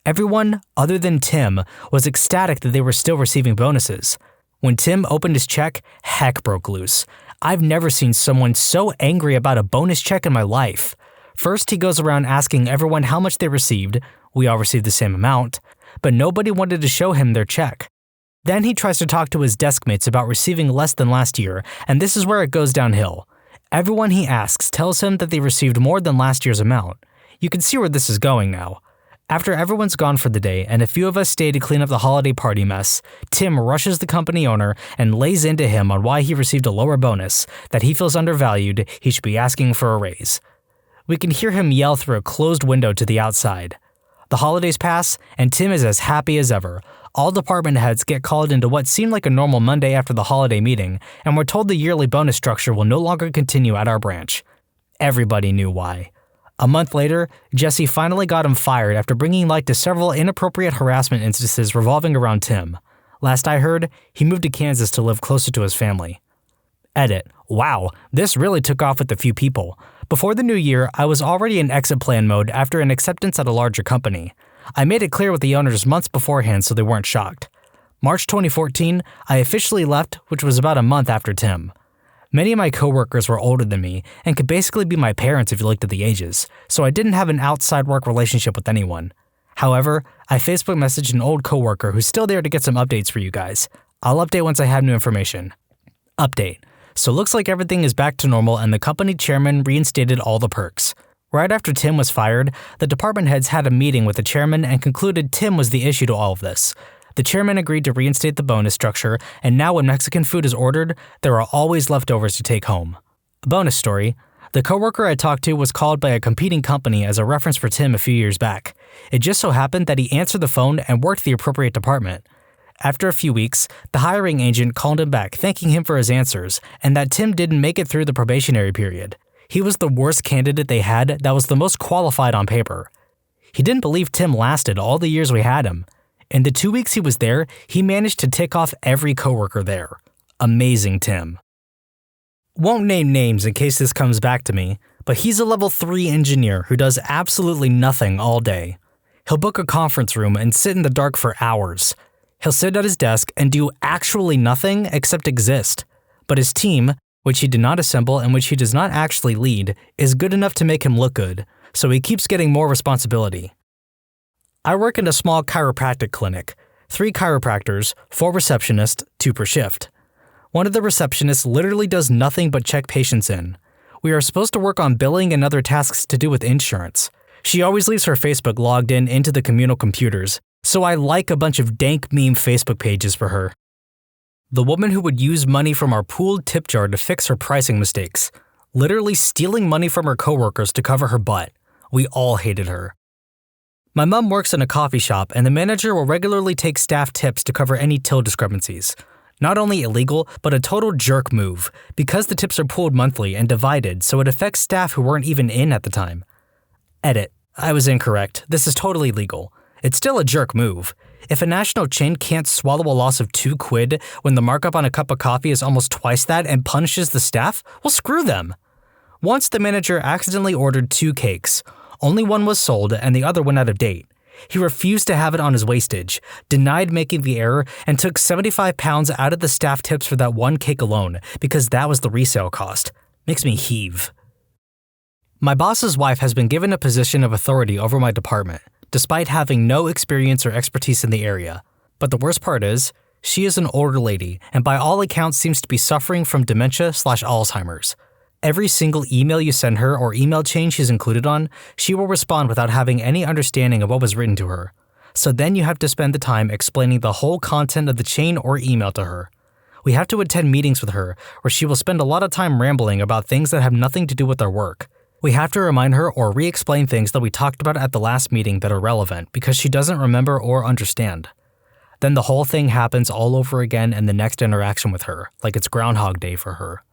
Speaker 2: Everyone, other than Tim, was ecstatic that they were still receiving bonuses. When Tim opened his check, heck broke loose. I've never seen someone so angry about a bonus check in my life. First, he goes around asking everyone how much they received. We all received the same amount, but nobody wanted to show him their check. Then he tries to talk to his desk mates about receiving less than last year, and this is where it goes downhill. Everyone he asks tells him that they received more than last year's amount. You can see where this is going now. After everyone's gone for the day and a few of us stay to clean up the holiday party mess, Tim rushes the company owner and lays into him on why he received a lower bonus, that he feels undervalued, he should be asking for a raise. We can hear him yell through a closed window to the outside. The holidays pass, and Tim is as happy as ever. All department heads get called into what seemed like a normal Monday after the holiday meeting, and we're told the yearly bonus structure will no longer continue at our branch. Everybody knew why. A month later, Jessie finally got him fired after bringing light to several inappropriate harassment instances revolving around Tim. Last I heard, he moved to Kansas to live closer to his family. Edit. Wow, this really took off with a few people. Before the new year, I was already in exit plan mode after an acceptance at a larger company. I made it clear with the owners months beforehand so they weren't shocked. March 2014, I officially left, which was about a month after Tim. Many of my coworkers were older than me and could basically be my parents if you looked at the ages, so I didn't have an outside work relationship with anyone. However, I Facebook messaged an old coworker who's still there to get some updates for you guys. I'll update once I have new information. Update. So looks like everything is back to normal and the company chairman reinstated all the perks. Right after Tim was fired, the department heads had a meeting with the chairman and concluded Tim was the issue to all of this. The chairman agreed to reinstate the bonus structure, and now when Mexican food is ordered, there are always leftovers to take home. A bonus story. The coworker I talked to was called by a competing company as a reference for Tim a few years back. It just so happened that he answered the phone and worked the appropriate department. After a few weeks, the hiring agent called him back thanking him for his answers and that Tim didn't make it through the probationary period. He was the worst candidate they had that was the most qualified on paper. He didn't believe Tim lasted all the years we had him. In the 2 weeks he was there, he managed to tick off every coworker there. Amazing Tim. Won't name names in case this comes back to me, but he's a level 3 engineer who does absolutely nothing all day. He'll book a conference room and sit in the dark for hours. He'll sit at his desk and do actually nothing except exist. But his team, which he did not assemble and which he does not actually lead, is good enough to make him look good, so he keeps getting more responsibility. I work in a small chiropractic clinic. 3 chiropractors, 4 receptionists, 2 per shift. One of the receptionists literally does nothing but check patients in. We are supposed to work on billing and other tasks to do with insurance. She always leaves her Facebook logged into the communal computers, so I like a bunch of dank meme Facebook pages for her. The woman who would use money from our pooled tip jar to fix her pricing mistakes, literally stealing money from her coworkers to cover her butt. We all hated her. My mom works in a coffee shop, and the manager will regularly take staff tips to cover any till discrepancies. Not only illegal, but a total jerk move, because the tips are pooled monthly and divided, so it affects staff who weren't even in at the time. Edit. I was incorrect. This is totally legal. It's still a jerk move. If a national chain can't swallow a loss of £2 when the markup on a cup of coffee is almost twice that and punishes the staff, well, screw them. Once the manager accidentally ordered 2 cakes. Only one was sold and the other went out of date. He refused to have it on his wastage, denied making the error, and took £75 out of the staff tips for that 1 cake alone because that was the resale cost. Makes me heave. My boss's wife has been given a position of authority over my department, despite having no experience or expertise in the area. But the worst part is, she is an older lady and by all accounts seems to be suffering from dementia/Alzheimer's. Every single email you send her or email chain she's included on, she will respond without having any understanding of what was written to her. So then you have to spend the time explaining the whole content of the chain or email to her. We have to attend meetings with her where she will spend a lot of time rambling about things that have nothing to do with our work. We have to remind her or re-explain things that we talked about at the last meeting that are relevant because she doesn't remember or understand. Then the whole thing happens all over again in the next interaction with her, like it's Groundhog Day for her.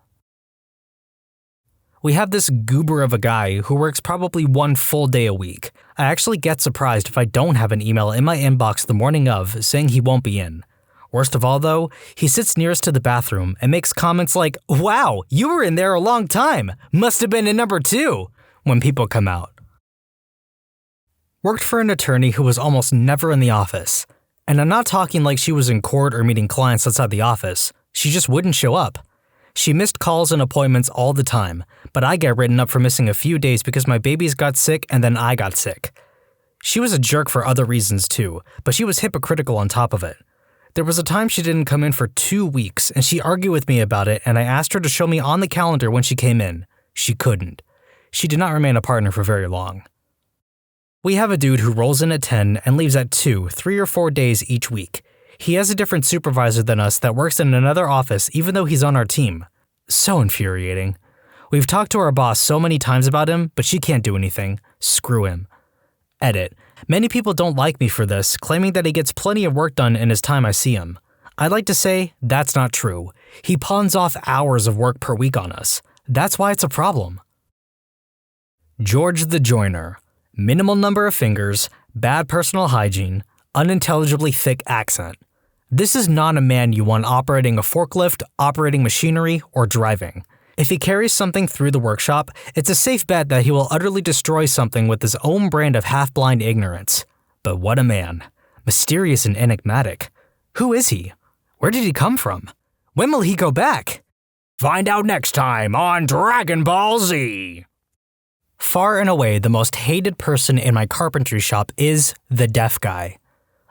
Speaker 2: We have this goober of a guy who works probably 1 full day a week. I actually get surprised if I don't have an email in my inbox the morning of saying he won't be in. Worst of all though, he sits nearest to the bathroom and makes comments like, "Wow, you were in there a long time. Must have been in number 2, when people come out. Worked for an attorney who was almost never in the office. And I'm not talking like she was in court or meeting clients outside the office. She just wouldn't show up. She missed calls and appointments all the time, but I get written up for missing a few days because my babies got sick and then I got sick. She was a jerk for other reasons too, but she was hypocritical on top of it. There was a time she didn't come in for 2 weeks and she argued with me about it and I asked her to show me on the calendar when she came in. She couldn't. She did not remain a partner for very long. We have a dude who rolls in at 10 and leaves at 2, 3 or 4 days each week. He has a different supervisor than us that works in another office even though he's on our team. So infuriating. We've talked to our boss so many times about him, but she can't do anything. Screw him. Edit. Many people don't like me for this, claiming that he gets plenty of work done in his time I see him. I'd like to say that's not true. He pawns off hours of work per week on us. That's why it's a problem. George the Joiner. Minimal number of fingers, bad personal hygiene, unintelligibly thick accent. This is not a man you want operating a forklift, operating machinery, or driving. If he carries something through the workshop, it's a safe bet that he will utterly destroy something with his own brand of half-blind ignorance. But what a man. Mysterious and enigmatic. Who is he? Where did he come from? When will he go back? Find out next time on Dragon Ball Z! Far and away, the most hated person in my carpentry shop is the deaf guy.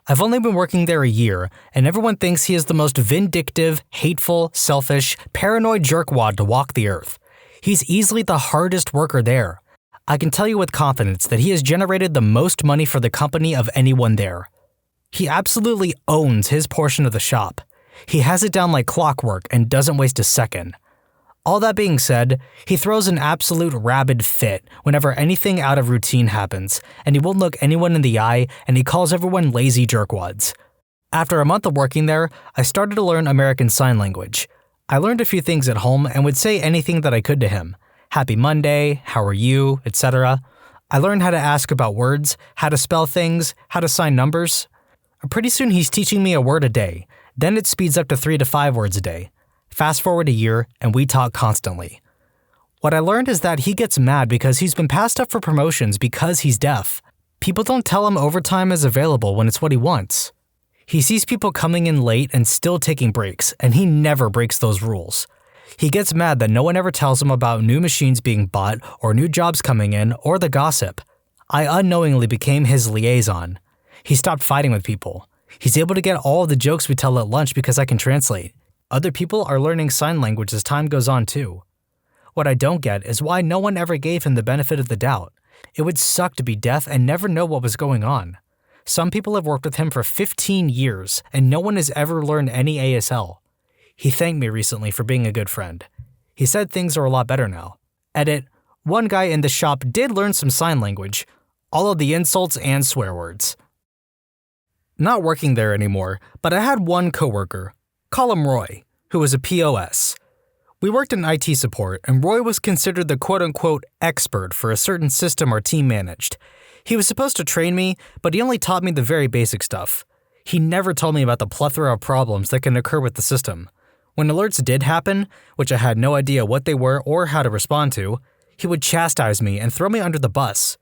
Speaker 2: I've only been working there a year, and everyone thinks he is the most vindictive, hateful, selfish, paranoid jerkwad to walk the earth. He's easily the hardest worker there. I can tell you with confidence that he has generated the most money for the company of anyone there. He absolutely owns his portion of the shop. He has it down like clockwork and doesn't waste a second. All that being said, he throws an absolute rabid fit whenever anything out of routine happens, and he won't look anyone in the eye, and he calls everyone lazy jerkwads. After a month of working there, I started to learn American Sign Language. I learned a few things at home and would say anything that I could to him. Happy Monday, how are you, etc. I learned how to ask about words, how to spell things, how to sign numbers. Pretty soon he's teaching me a word a day, then it speeds up to 3 to 5 words a day. Fast forward a year, and we talk constantly. What I learned is that he gets mad because he's been passed up for promotions because he's deaf. People don't tell him overtime is available when it's what he wants. He sees people coming in late and still taking breaks, and he never breaks those rules. He gets mad that no one ever tells him about new machines being bought or new jobs coming in or the gossip. I unknowingly became his liaison. He stopped fighting with people. He's able to get all of the jokes we tell at lunch because I can translate. Other people are learning sign language as time goes on too. What I don't get is why no one ever gave him the benefit of the doubt. It would suck to be deaf and never know what was going on. Some people have worked with him for 15 years, and no one has ever learned any ASL. He thanked me recently for being a good friend. He said things are a lot better now. Edit, one guy in the shop did learn some sign language, all of the insults and swear words. Not working there anymore, but I had one coworker, call him Roy, who was a POS. We worked in IT support, and Roy was considered the quote-unquote expert for a certain system our team managed. He was supposed to train me, but he only taught me the very basic stuff. He never told me about the plethora of problems that can occur with the system. When alerts did happen, which I had no idea what they were or how to respond to, he would chastise me and throw me under the bus.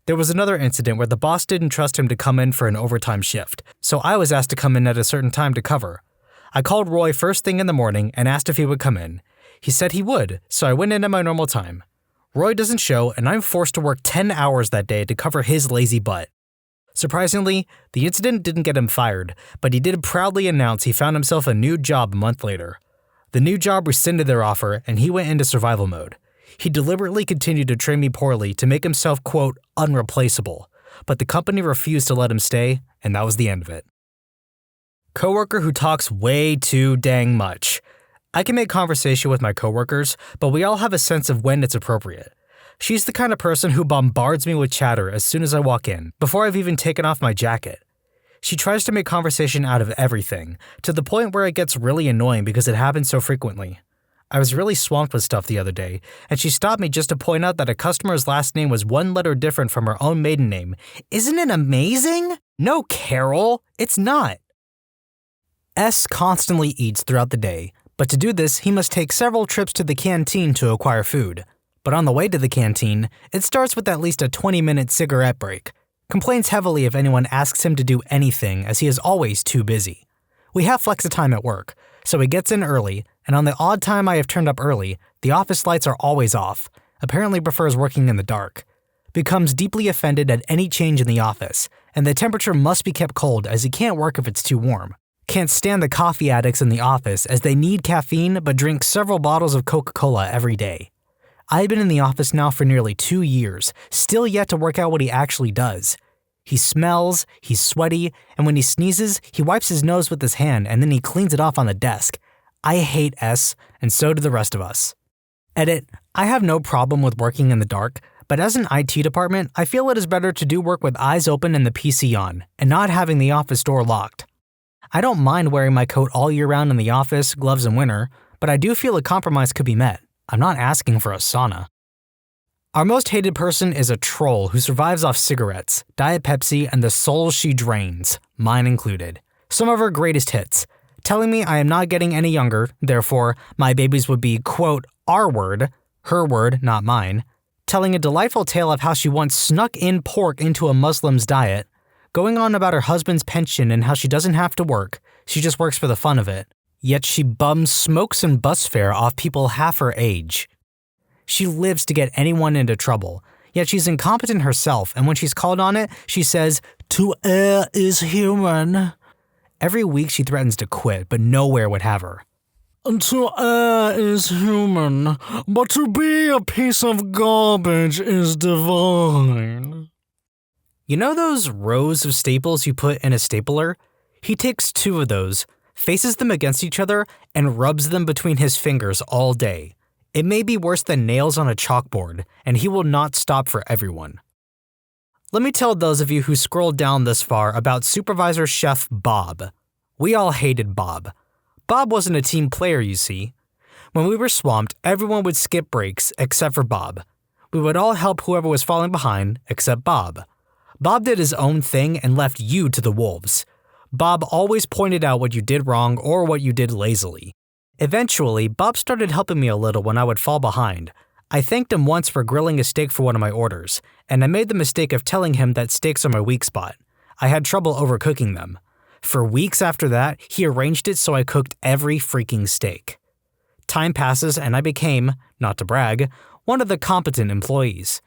Speaker 2: There was another incident where the boss didn't trust him to come in for an overtime shift, so I was asked to come in at a certain time to cover. I called Roy first thing in the morning and asked if he would come in. He said he would, so I went in at my normal time. Roy doesn't show, and I'm forced to work 10 hours that day to cover his lazy butt. Surprisingly, the incident didn't get him fired, but he did proudly announce he found himself a new job a month later. The new job rescinded their offer, and he went into survival mode. He deliberately continued to train me poorly to make himself, quote, unreplaceable, but the company refused to let him stay, and that was the end of it. Coworker who talks way too dang much. I can make conversation with my coworkers, but we all have a sense of when it's appropriate. She's the kind of person who bombards me with chatter as soon as I walk in, before I've even taken off my jacket. She tries to make conversation out of everything, to the point where it gets really annoying because it happens so frequently. I was really swamped with stuff the other day, and she stopped me just to point out that a customer's last name was one letter different from her own maiden name. Isn't it amazing? No, Carol, it's not. S constantly eats throughout the day, but to do this, he must take several trips to the canteen to acquire food. But on the way to the canteen, it starts with at least a 20-minute cigarette break. Complains heavily if anyone asks him to do anything, as he is always too busy. We have flexi-time at work, so he gets in early, and on the odd time I have turned up early, the office lights are always off. Apparently prefers working in the dark. Becomes deeply offended at any change in the office, and the temperature must be kept cold as he can't work if it's too warm. Can't stand the coffee addicts in the office as they need caffeine but drink several bottles of Coca-Cola every day. I've been in the office now for nearly 2 years, still yet to work out what he actually does. He smells, he's sweaty, and when he sneezes, he wipes his nose with his hand and then he cleans it off on the desk. I hate S, and so do the rest of us. Edit, I have no problem with working in the dark, but as an IT department, I feel it is better to do work with eyes open and the PC on, and not having the office door locked. I don't mind wearing my coat all year round in the office, gloves in winter, but I do feel a compromise could be met. I'm not asking for a sauna. Our most hated person is a troll who survives off cigarettes, Diet Pepsi, and the souls she drains, mine included. Some of her greatest hits, telling me I am not getting any younger, therefore my babies would be, quote, our word, her word, not mine, telling a delightful tale of how she once snuck in pork into a Muslim's diet, going on about her husband's pension and how she doesn't have to work, she just works for the fun of it. Yet she bums smokes and bus fare off people half her age. She lives to get anyone into trouble, yet she's incompetent herself, and when she's called on it, she says, to err is human. Every week she threatens to quit, but nowhere would have her. To err is human, but to be a piece of garbage is divine. You know those rows of staples you put in a stapler? He takes 2 of those, faces them against each other, and rubs them between his fingers all day. It may be worse than nails on a chalkboard, and he will not stop for everyone. Let me tell those of you who scrolled down this far about Supervisor Chef Bob. We all hated Bob. Bob wasn't a team player, you see. When we were swamped, everyone would skip breaks except for Bob. We would all help whoever was falling behind except Bob. Bob did his own thing and left you to the wolves. Bob always pointed out what you did wrong or what you did lazily. Eventually, Bob started helping me a little when I would fall behind. I thanked him once for grilling a steak for one of my orders, and I made the mistake of telling him that steaks are my weak spot. I had trouble overcooking them. For weeks after that, he arranged it so I cooked every freaking steak. Time passes and I became, not to brag, one of the competent employees.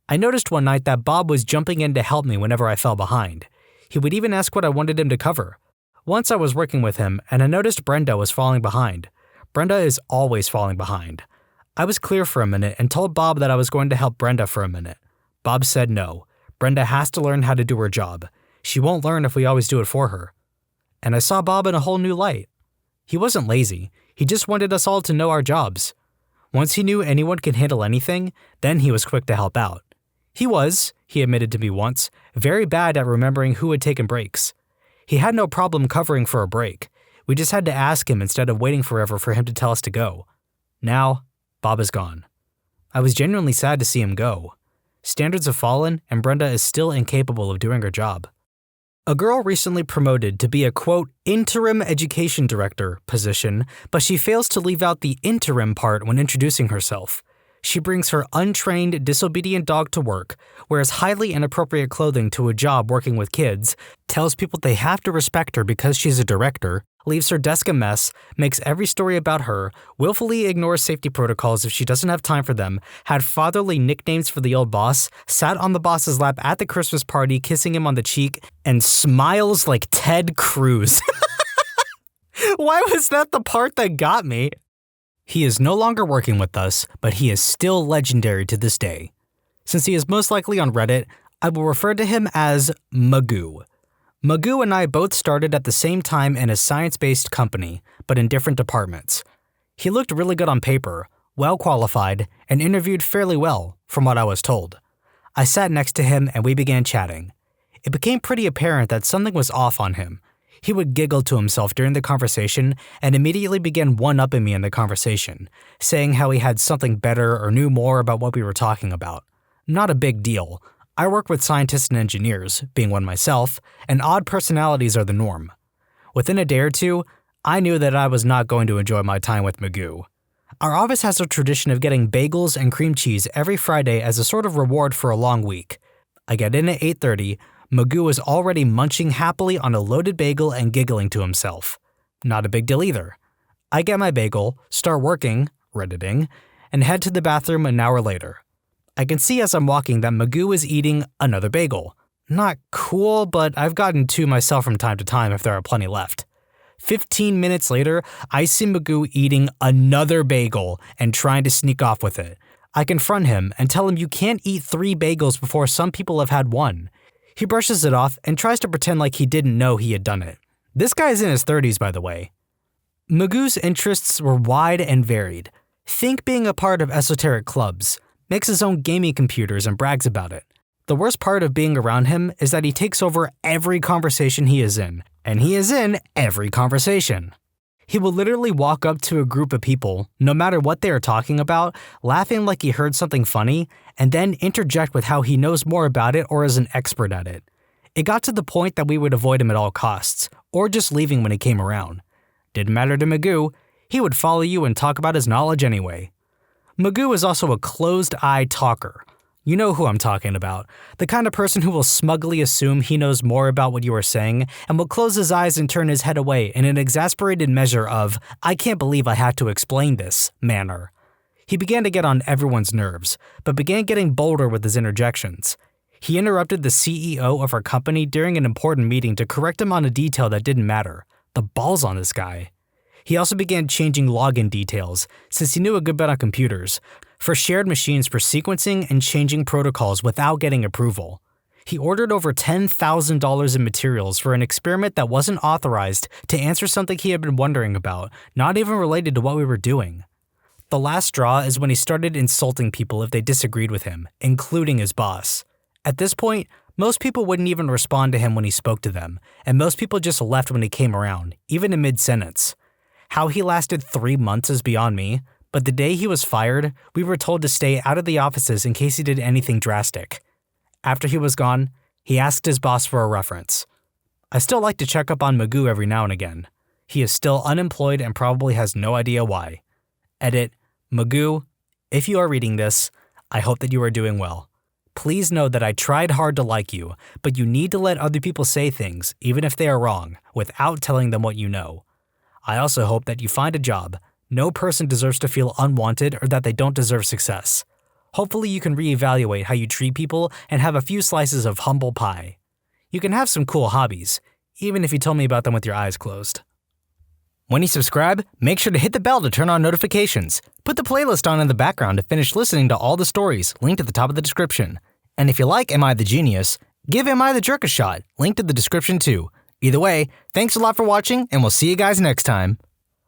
Speaker 2: I noticed one night that Bob was jumping in to help me whenever I fell behind. He would even ask what I wanted him to cover. Once I was working with him, and I noticed Brenda was falling behind. Brenda is always falling behind. I was clear for a minute and told Bob that I was going to help Brenda for a minute. Bob said no. Brenda has to learn how to do her job. She won't learn if we always do it for her. And I saw Bob in a whole new light. He wasn't lazy. He just wanted us all to know our jobs. Once he knew anyone could handle anything, then he was quick to help out. He admitted to me once, very bad at remembering who had taken breaks. He had no problem covering for a break. We just had to ask him instead of waiting forever for him to tell us to go. Now, Bob is gone. I was genuinely sad to see him go. Standards have fallen, and Brenda is still incapable of doing her job. A girl recently promoted to be a, quote, interim education director position, but she fails to leave out the interim part when introducing herself. She brings her untrained, disobedient dog to work, wears highly inappropriate clothing to a job working with kids, tells people they have to respect her because she's a director, leaves her desk a mess, makes every story about her, willfully ignores safety protocols if she doesn't have time for them, had fatherly nicknames for the old boss, sat on the boss's lap at the Christmas party kissing him on the cheek, and smiles like Ted Cruz. Why was that the part that got me? He is no longer working with us, but he is still legendary to this day. Since he is most likely on Reddit, I will refer to him as Magoo. Magoo and I both started at the same time in a science-based company, but in different departments. He looked really good on paper, well qualified, and interviewed fairly well, from what I was told. I sat next to him and we began chatting. It became pretty apparent that something was off on him. He would giggle to himself during the conversation and immediately began one-upping me in the conversation, saying how he had something better or knew more about what we were talking about. Not a big deal. I work with scientists and engineers, being one myself, and odd personalities are the norm. Within a day or two, I knew that I was not going to enjoy my time with Magoo. Our office has a tradition of getting bagels and cream cheese every Friday as a sort of reward for a long week. I get in at 8:30, Magoo is already munching happily on a loaded bagel and giggling to himself. Not a big deal either. I get my bagel, start working, Redditing, and head to the bathroom an hour later. I can see as I'm walking that Magoo is eating another bagel. Not cool, but I've gotten two myself from time to time if there are plenty left. 15 minutes later, I see Magoo eating another bagel and trying to sneak off with it. I confront him and tell him you can't eat 3 bagels before some people have had 1. He brushes it off and tries to pretend like he didn't know he had done it. This guy is in his 30s, by the way. Magoo's interests were wide and varied. Think being a part of esoteric clubs, makes his own gaming computers and brags about it. The worst part of being around him is that he takes over every conversation he is in, and he is in every conversation. He will literally walk up to a group of people, no matter what they are talking about, laughing like he heard something funny, and then interject with how he knows more about it or is an expert at it. It got to the point that we would avoid him at all costs, or just leaving when he came around. Didn't matter to Magoo, he would follow you and talk about his knowledge anyway. Magoo is also a closed-eye talker. You know who I'm talking about. The kind of person who will smugly assume he knows more about what you are saying and will close his eyes and turn his head away in an exasperated measure of, I can't believe I have to explain this, manner. He began to get on everyone's nerves, but began getting bolder with his interjections. He interrupted the CEO of our company during an important meeting to correct him on a detail that didn't matter. The balls on this guy. He also began changing login details, since he knew a good bit on computers, for shared machines for sequencing and changing protocols without getting approval. He ordered over $10,000 in materials for an experiment that wasn't authorized to answer something he had been wondering about, not even related to what we were doing. The last straw is when he started insulting people if they disagreed with him, including his boss. At this point, most people wouldn't even respond to him when he spoke to them, and most people just left when he came around, even in mid-sentence. How he lasted 3 months is beyond me, but the day he was fired, we were told to stay out of the offices in case he did anything drastic. After he was gone, he asked his boss for a reference. I still like to check up on Magoo every now and again. He is still unemployed and probably has no idea why. Edit, Magoo, if you are reading this, I hope that you are doing well. Please know that I tried hard to like you, but you need to let other people say things, even if they are wrong, without telling them what you know. I also hope that you find a job. No person deserves to feel unwanted or that they don't deserve success. Hopefully you can reevaluate how you treat people and have a few slices of humble pie. you can have some cool hobbies, even if you told me about them with your eyes closed. When you subscribe, make sure to hit the bell to turn on notifications. Put the playlist on in the background to finish listening to all the stories linked at the top of the description. And if you like Am I the Genius, give Am I the Jerk a shot, linked in the description too. Either way, thanks a lot for watching, and we'll see you guys next time.